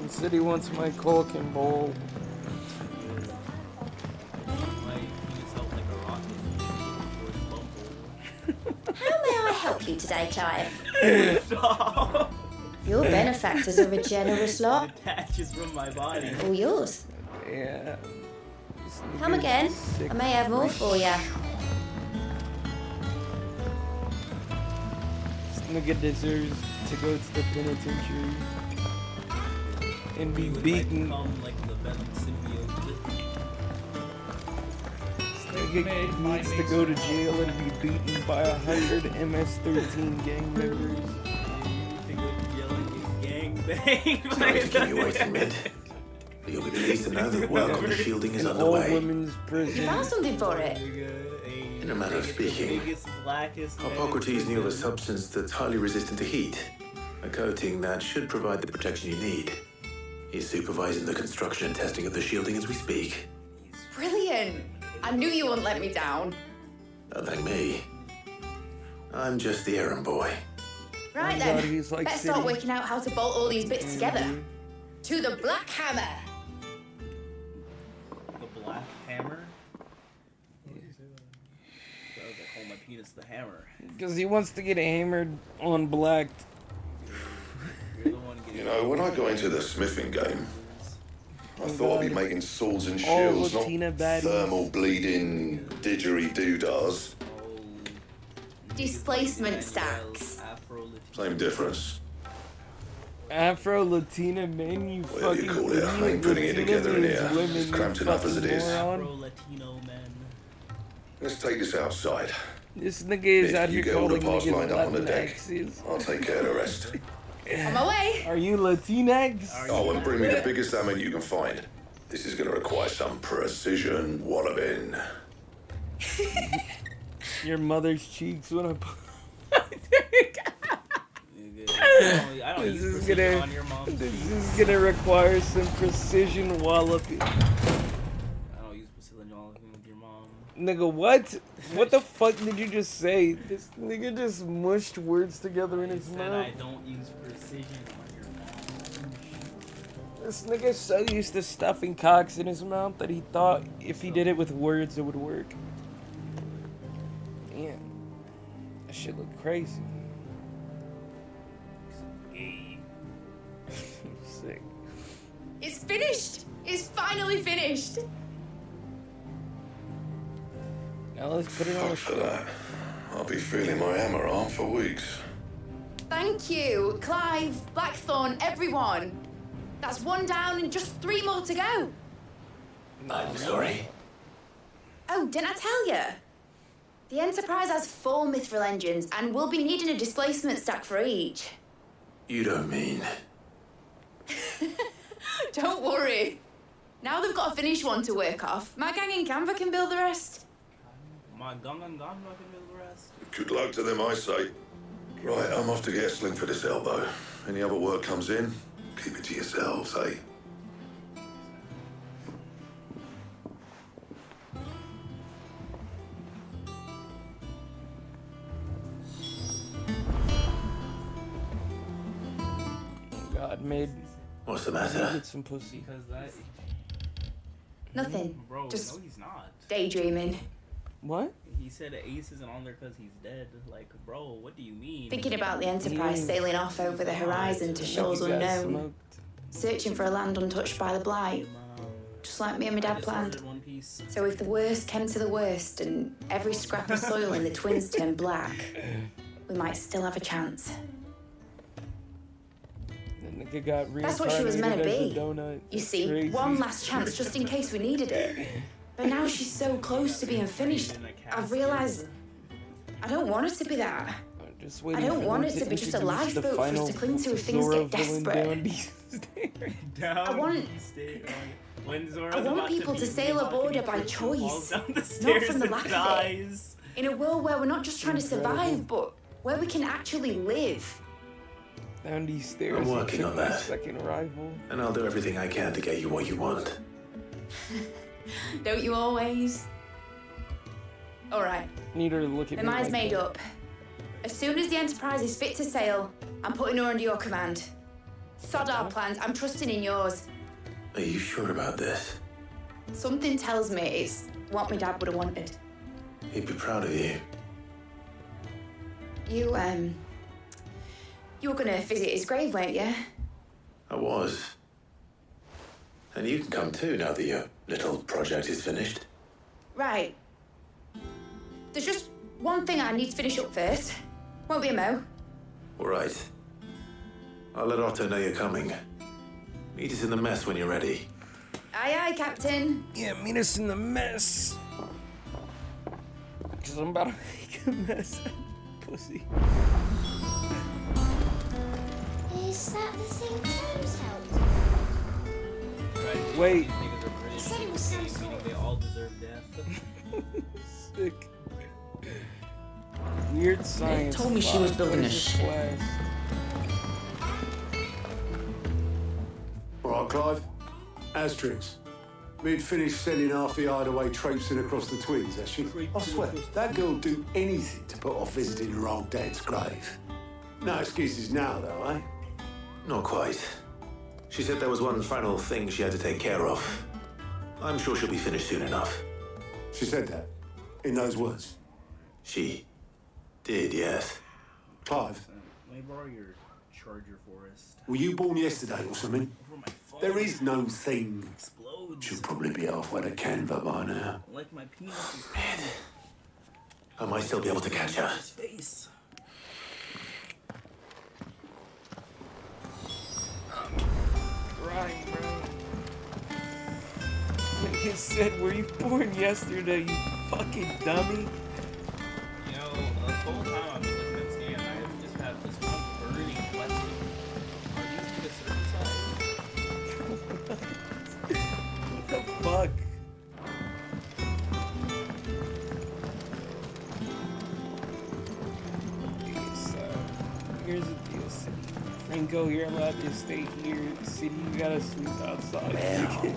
He said he wants my cock and ball. How may I help you today, Clive? Stop. Your benefactors are a generous lot. It attaches from my body. All yours. Yeah. Come again. I may have more for you. This nigga deserves to go to the penitentiary and be beaten. Like the Venom symbiote. Nigga needs to go to jail and be beaten by 100 MS-13 gang members. Sorry to keep you waiting, Mid. You'll be pleased to know that work on the shielding is underway. Women's prison. You found something for it? In a manner of speaking, Hippocrates knew of a substance that's highly resistant to heat. A coating that should provide the protection you need. He's supervising the construction and testing of the shielding as we speak. Brilliant. I knew you wouldn't let me down. Don't thank me. I'm just the errand boy. Right Oh then, God, he's like let's start City. working out how to bolt all these bits together. To the Black Hammer. The Black Hammer? I call my penis the hammer. Because he wants to get hammered on blacked. You know, when I got into the smithing game, I thought I'd be making swords and shields, not thermal bleeding didgeridoo-dahs. Displacement stacks. Same difference. Afro-Latina men, you Whatever fucking you call it, I ain't idiot. putting it together in here. Women, It's you cramped enough as it fucking is. moron. Afro-Latino men. Let's take this outside. This nigga is out You here get all the calling parts lined up on the niggas deck. Latinxes. I'll take care of the rest. On my way. Are you Latinx? Oh, and bring me the biggest salmon you can find. This is going to require some precision walloping. Your mother's cheeks when I put. I don't This use is precision gonna. on your mom's This cheeks. is gonna require some precision walloping. I don't use precision on with your mom. Nigga, what? What the fuck did you just say? This nigga just mushed words together in his Said mouth. I don't use precision on your mom. This nigga's so used to stuffing cocks in his mouth that he thought if he did it with words it would work. Damn. That shit look crazy. Sick. It's finished. It's finally finished. Now let's put it on the For that, I'll be feeling my hammer arm for weeks. Thank you, Clive, Blackthorn, everyone. That's one down and just 3 more to go. I'm sorry. Oh, didn't I tell you? The Enterprise has 4 mithril engines and we'll be needing a displacement stack for each. You don't mean... Don't worry. Now they've got a finished one to work off. My gang in Canva can build the rest. My gung and gung can build the rest. Good luck to them, I say. Right, I'm off to get a sling for this elbow. Any other work comes in, keep it to yourselves, eh? God made. What's the matter? Get some pussy. Because that. Nothing. Bro, Just no, he's not. daydreaming. What? He said Ace isn't on there because he's dead. Like, bro, what do you mean? Thinking about the Enterprise sailing off over the horizon to shores unknown. Searching for a land untouched by the Blight. Just like me and my dad planned. So if the worst came to the worst and every scrap of soil in the twins turned black, we might still have a chance. That nigga got That's what she was meant to reincarnated as be. a donut. You That's see, crazy. one last chance just in case we needed it. But now she's so close to being finished, I've realised I don't want it to be that. Just I waiting don't for want them it to be just a introduce the lifeboat for us final to cling to if things Zorro get villain desperate. down these stairs. I want I want people to sail aboard her by choice, not from the lack of it. In a world where we're not just trying to survive, but where we can actually live. Down these stairs. I'm working took on my that. Second rival. And I'll do everything I can to get you what you want. Don't you always? All right, Need her to look at my me mind's like made that. up. As soon as the Enterprise is fit to sail, I'm putting her under your command. Sod our plans, I'm trusting in yours. Are you sure about this? Something tells me it's what my dad would have wanted. He'd be proud of you. You were gonna visit his grave, weren't you? I was. And you can come too now that your little project is finished. Right. There's just one thing I need to finish up first. Won't be a mo. All right. I'll let Otto know you're coming. Meet us in the mess when you're ready. Aye, aye, Captain. Yeah, meet us in the mess. Because I'm about to make a mess. Pussy. Is that the thing Tom's helped? Right. Wait. These niggas are British. He said it was some sort Meaning of... they all deserve death. Sick. Weird science. told me she was building a ship. All right, Clive. Asterix. We'd finished sending half the hideaway traipsing across the Twins, has she? I swear, that girl'd do anything to put off visiting her old dad's grave. No excuses now, though, eh? Not quite. She said there was one final thing she had to take care of. I'm sure she'll be finished soon enough. She said that? In those words? She did, yes. Clive, Let me borrow your charger, Forrest. were you born yesterday or something? There is no thing. Explodes. She'll probably be halfway to Canva by now. Like my penis is I might still be able to catch her. his face. Right, bro. He said, were you born yesterday, you fucking dummy? You know, this whole time I've been looking at Stan, I have just had this one burning question. Are these niggas circumcised? What the fuck? Okay, so, here's the deal, City. Franco, you're allowed to stay here. City, you gotta sleep outside.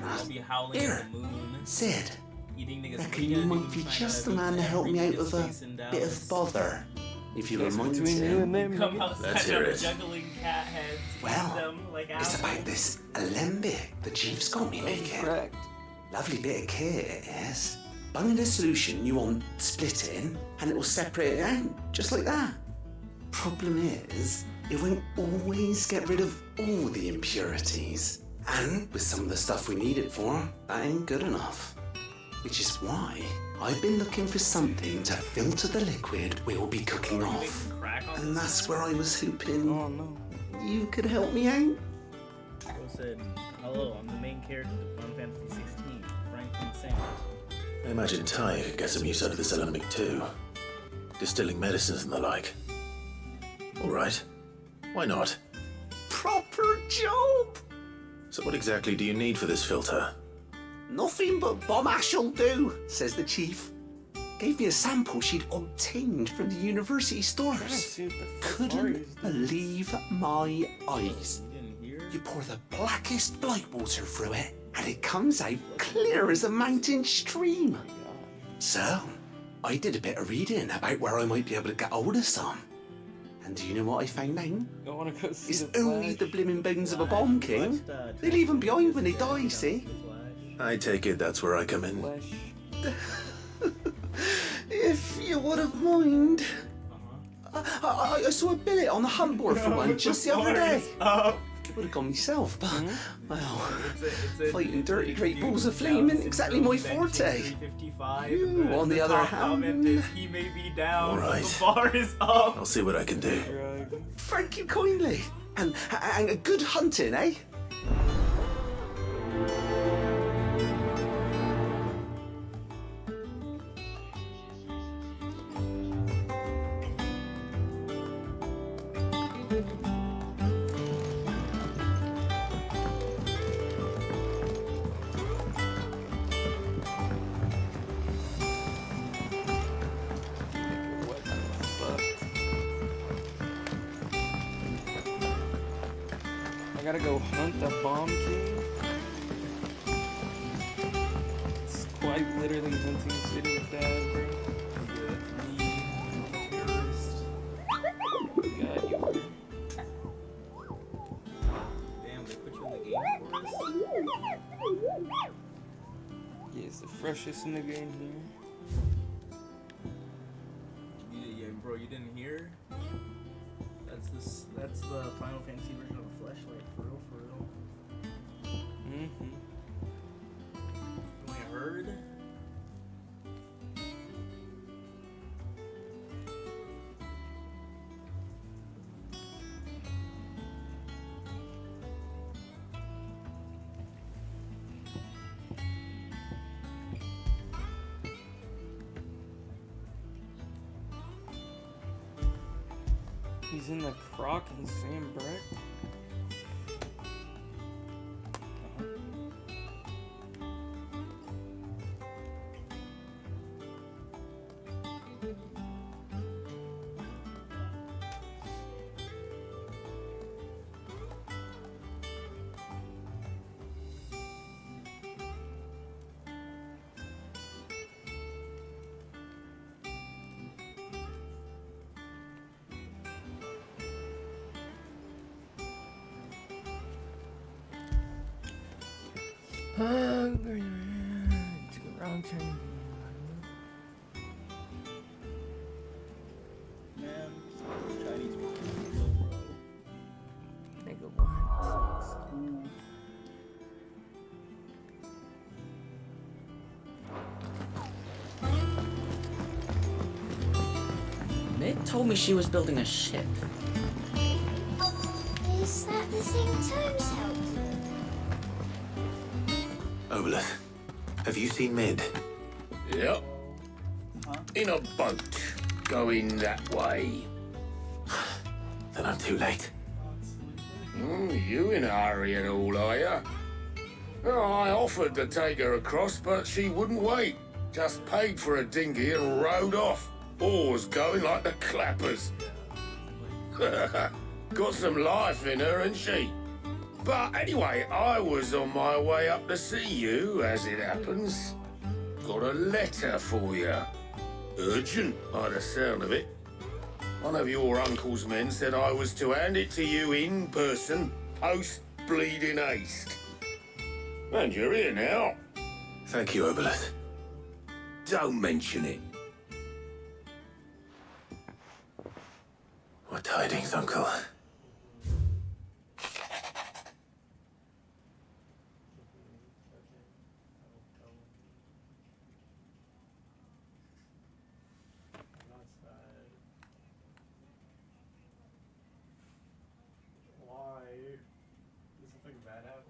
I'll be howling Here, at the moon. Sid. Eating niggas. Reckon you might be just the man to help me out with a bit of bother, if you That's remind between you and them. Come nigga. outside Let's hear of it. juggling cat heads. eat Well, them like it's apples. about this alembic the chief's got me making. Correct. Lovely bit of kit it is. Bung in a solution you want splitting, and it will separate it out, just like that. Problem is, it won't always get rid of all the impurities. And with some of the stuff we need it for, that ain't good enough. Which is why I've been looking for something to filter the liquid we'll be cooking off. And that's where I was hoping you could help me out. Bro said, hello, I'm the main character of Final Fantasy 16, Franklin Sanders. I imagine Ty could get some use out of this alembic too. Distilling medicines and the like. All right. Why not? Proper job! So what exactly do you need for this filter? Nothing but bomb ash'll do, says the chief. Gave me a sample she'd obtained from the university stores. Couldn't believe my eyes. You pour the blackest blight water through it, and it comes out clear as a mountain stream. So, I did a bit of reading about where I might be able to get hold of some. And do you know what I found out? I wanna go see It's the only the blimmin' bones of a bomb king. They leave them behind when they die, see? I take it that's where I come in. If you wouldn't mind. I saw a billet on the hunt board for one just the other day. Would have gone myself, but, well, fighting dirty great balls of flame isn't exactly my forte. You, on the other hand... He may be down, All right. but the bar is up. I'll see what I can do. Thank you kindly. And good hunting, eh? I gotta go hunt the bomb king. It's quite literally hunting City with Dad, bro. God, you are. Damn, they put you in the game for us? Yeah, it's the freshest nigga in here. Yeah, bro, you didn't hear? That's the Final Fantasy version of a flashlight, for real, for real. He's in the crock and Sam Breck. Hungry man, took a wrong turn. Man, Chinese people, bro. Nigga, what? Ooh. Meg told me she was building a ship. Is that the thing Tomes helped? Obelith, have you seen Mid? Yep. In a boat, going that way. Then I'm too late. You in a hurry at all, are you? Oh, I offered to take her across, but she wouldn't wait. Just paid for a dinghy and rowed off. Oars going like the clappers. Got some life in her, ain't she? But anyway, I was on my way up to see you, as it happens. Got a letter for you. Urgent, by the sound of it. One of your uncle's men said I was to hand it to you in person, post-bleeding haste. And you're here now. Thank you, Obelith. Don't mention it. What tidings, Uncle? Why? Did something bad happen?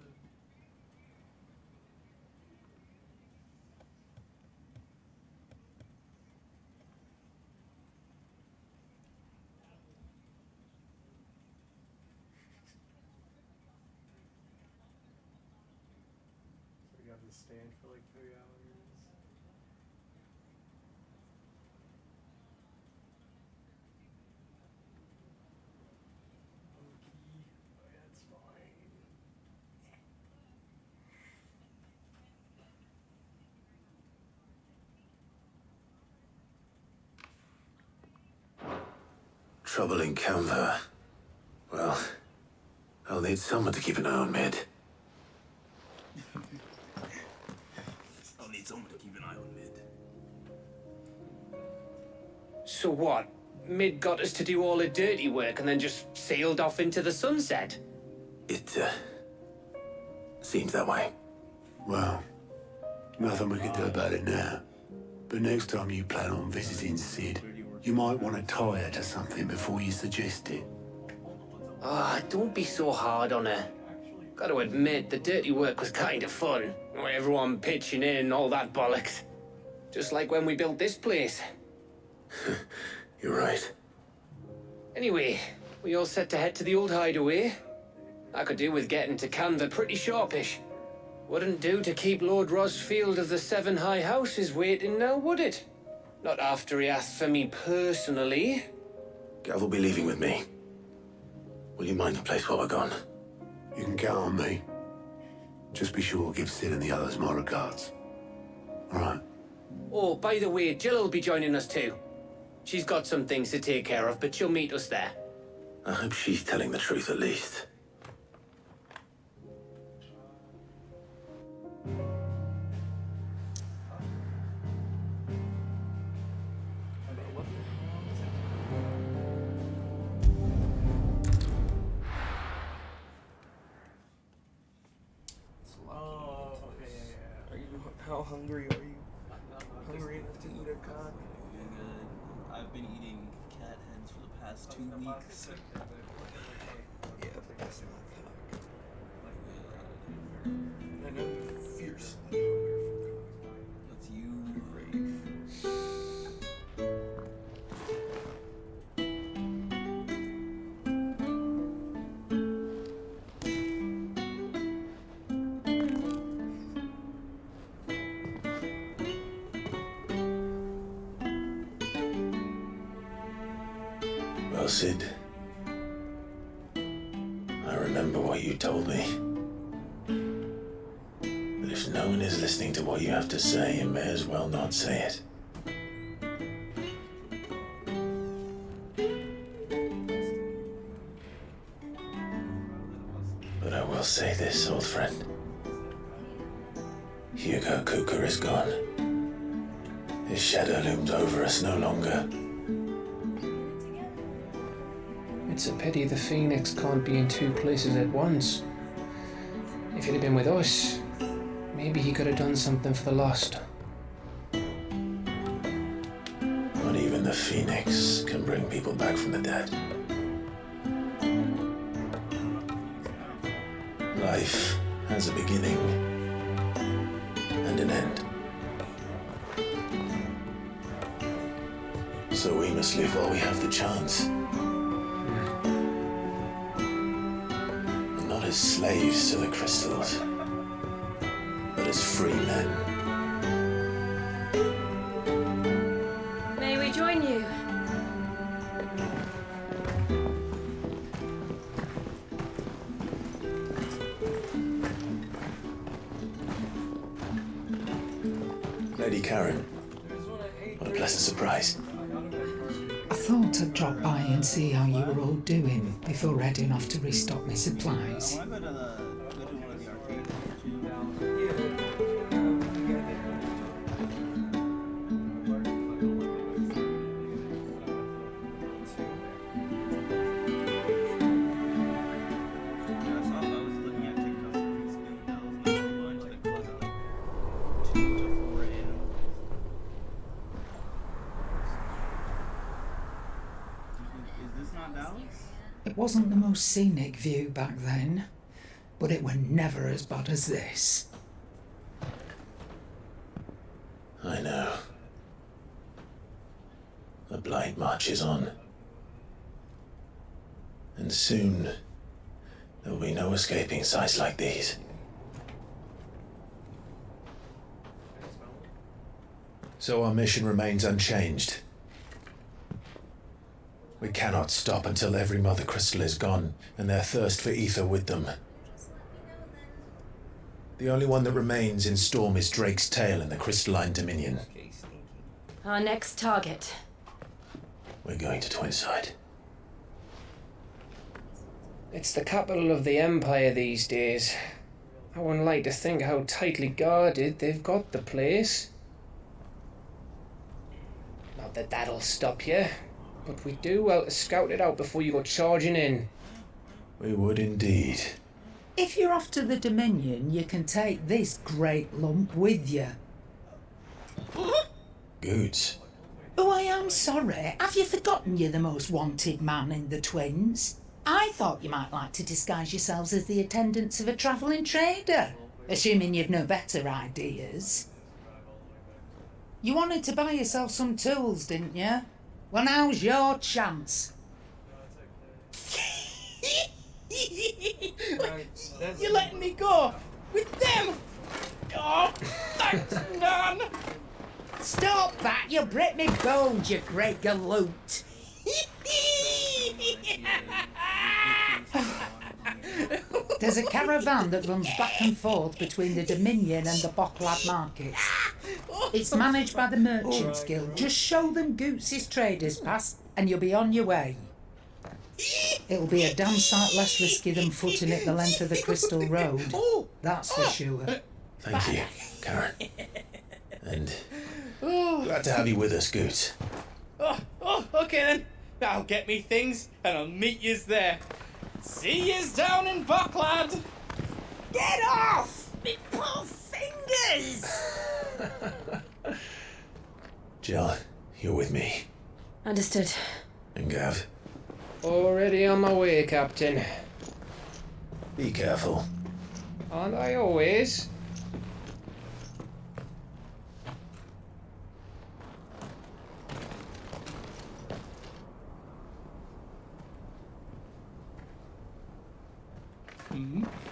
So we got to stand for like 3 hours. That's fine. Trouble in Canva. Well, I'll need someone to keep an eye on Mid. I'll need someone to keep an eye on Mid. So what? Mid got us to do all the dirty work and then just sailed off into the sunset? It, seems that way. Well, nothing we can do about it now. But next time you plan on visiting Sid, you might want to tie her to something before you suggest it. Ah, don't be so hard on her. Got to admit, the dirty work was kind of fun. Everyone pitching in and all that bollocks. Just like when we built this place. You're right. Anyway, we all set to head to the old hideaway. I could do with getting to Canva pretty sharpish. Wouldn't do to keep Lord Rosfield of the Seven High Houses waiting now, would it? Not after he asked for me personally. Gav will be leaving with me. Will you mind the place while we're gone? You can count on me. Just be sure to give Sid and the others my regards. All right? Oh, by the way, Jill will be joining us too. She's got some things to take care of, but she'll meet us there. I hope she's telling the truth at least. How hungry are you? Hungry enough to eat a cock? Good. I've been eating cat heads for the past 2 weeks. Yeah, but that's not cock. I know you're fiercely hungry for cock. That's you. Sid. I remember what you told me. But if no one is listening to what you have to say, you may as well not say it. But I will say this, old friend. Hugo Cooker is gone. His shadow looms over us no longer. It's a pity the Phoenix can't be in two places at once. If he'd have been with us, maybe he could have done something for the lost. Not even the Phoenix can bring people back from the dead. Life has a beginning and an end. So we must live while we have the chance. Not as slaves to the crystals, but as free men. May we join you? Lady Karen, what a pleasant surprise. I thought I'd drop by and see how you were all doing before heading off to restock my supplies. It wasn't the most scenic view back then, but it were never as bad as this. I know. The Blight marches on. And soon, there will be no escaping sights like these. So our mission remains unchanged. We cannot stop until every Mother Crystal is gone, and their thirst for ether with them. The only one that remains in Storm is Drake's Tail in the Crystalline Dominion. Our next target. We're going to Twinside. It's the capital of the Empire these days. I wouldn't like to think how tightly guarded they've got the place. Not that that'll stop you, but we do well to scout it out before you go charging in. We would indeed. If you're off to the Dominion, you can take this great lump with you. Goods. Oh, I am sorry. Have you forgotten you're the most wanted man in the Twins? I thought you might like to disguise yourselves as the attendants of a travelling trader, assuming you've no better ideas. You wanted to buy yourself some tools, didn't you? Well, now's your chance. You're letting me go with them? Oh, thanks, Nan. Stop that! You'll break me bones, you great galoot. There's a caravan that runs back and forth between the Dominion and the Bocklad markets. It's managed by the Merchants Guild. Just show them Goots' traders pass and you'll be on your way. It'll be a damn sight less risky than footing it the length of the Crystal Road. That's for sure. Thank you, Karen. And glad to have you with us, Goots. Okay then. I'll get me things and I'll meet yous there. See yous down in Bocklad. Get off! Me poor fingers! Jill, you're with me. Understood. And Gav, Already on my way, Captain. be careful. Aren't I always?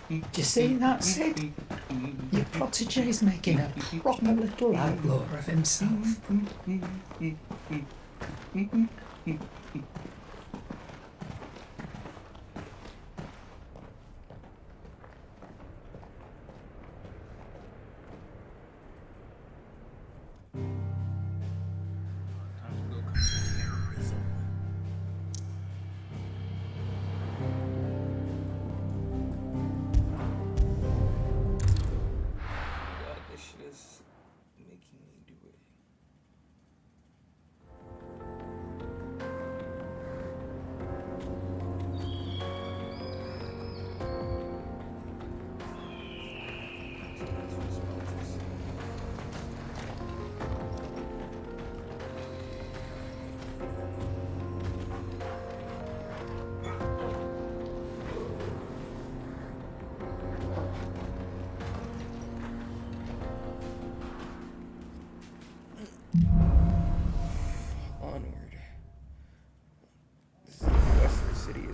Do you see that, Sid? Your protégé's making a proper little outlaw of himself.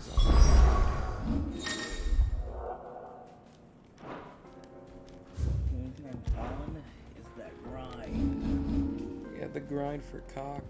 is on. The only thing I'm on is that grind. Yeah, the grind for cock.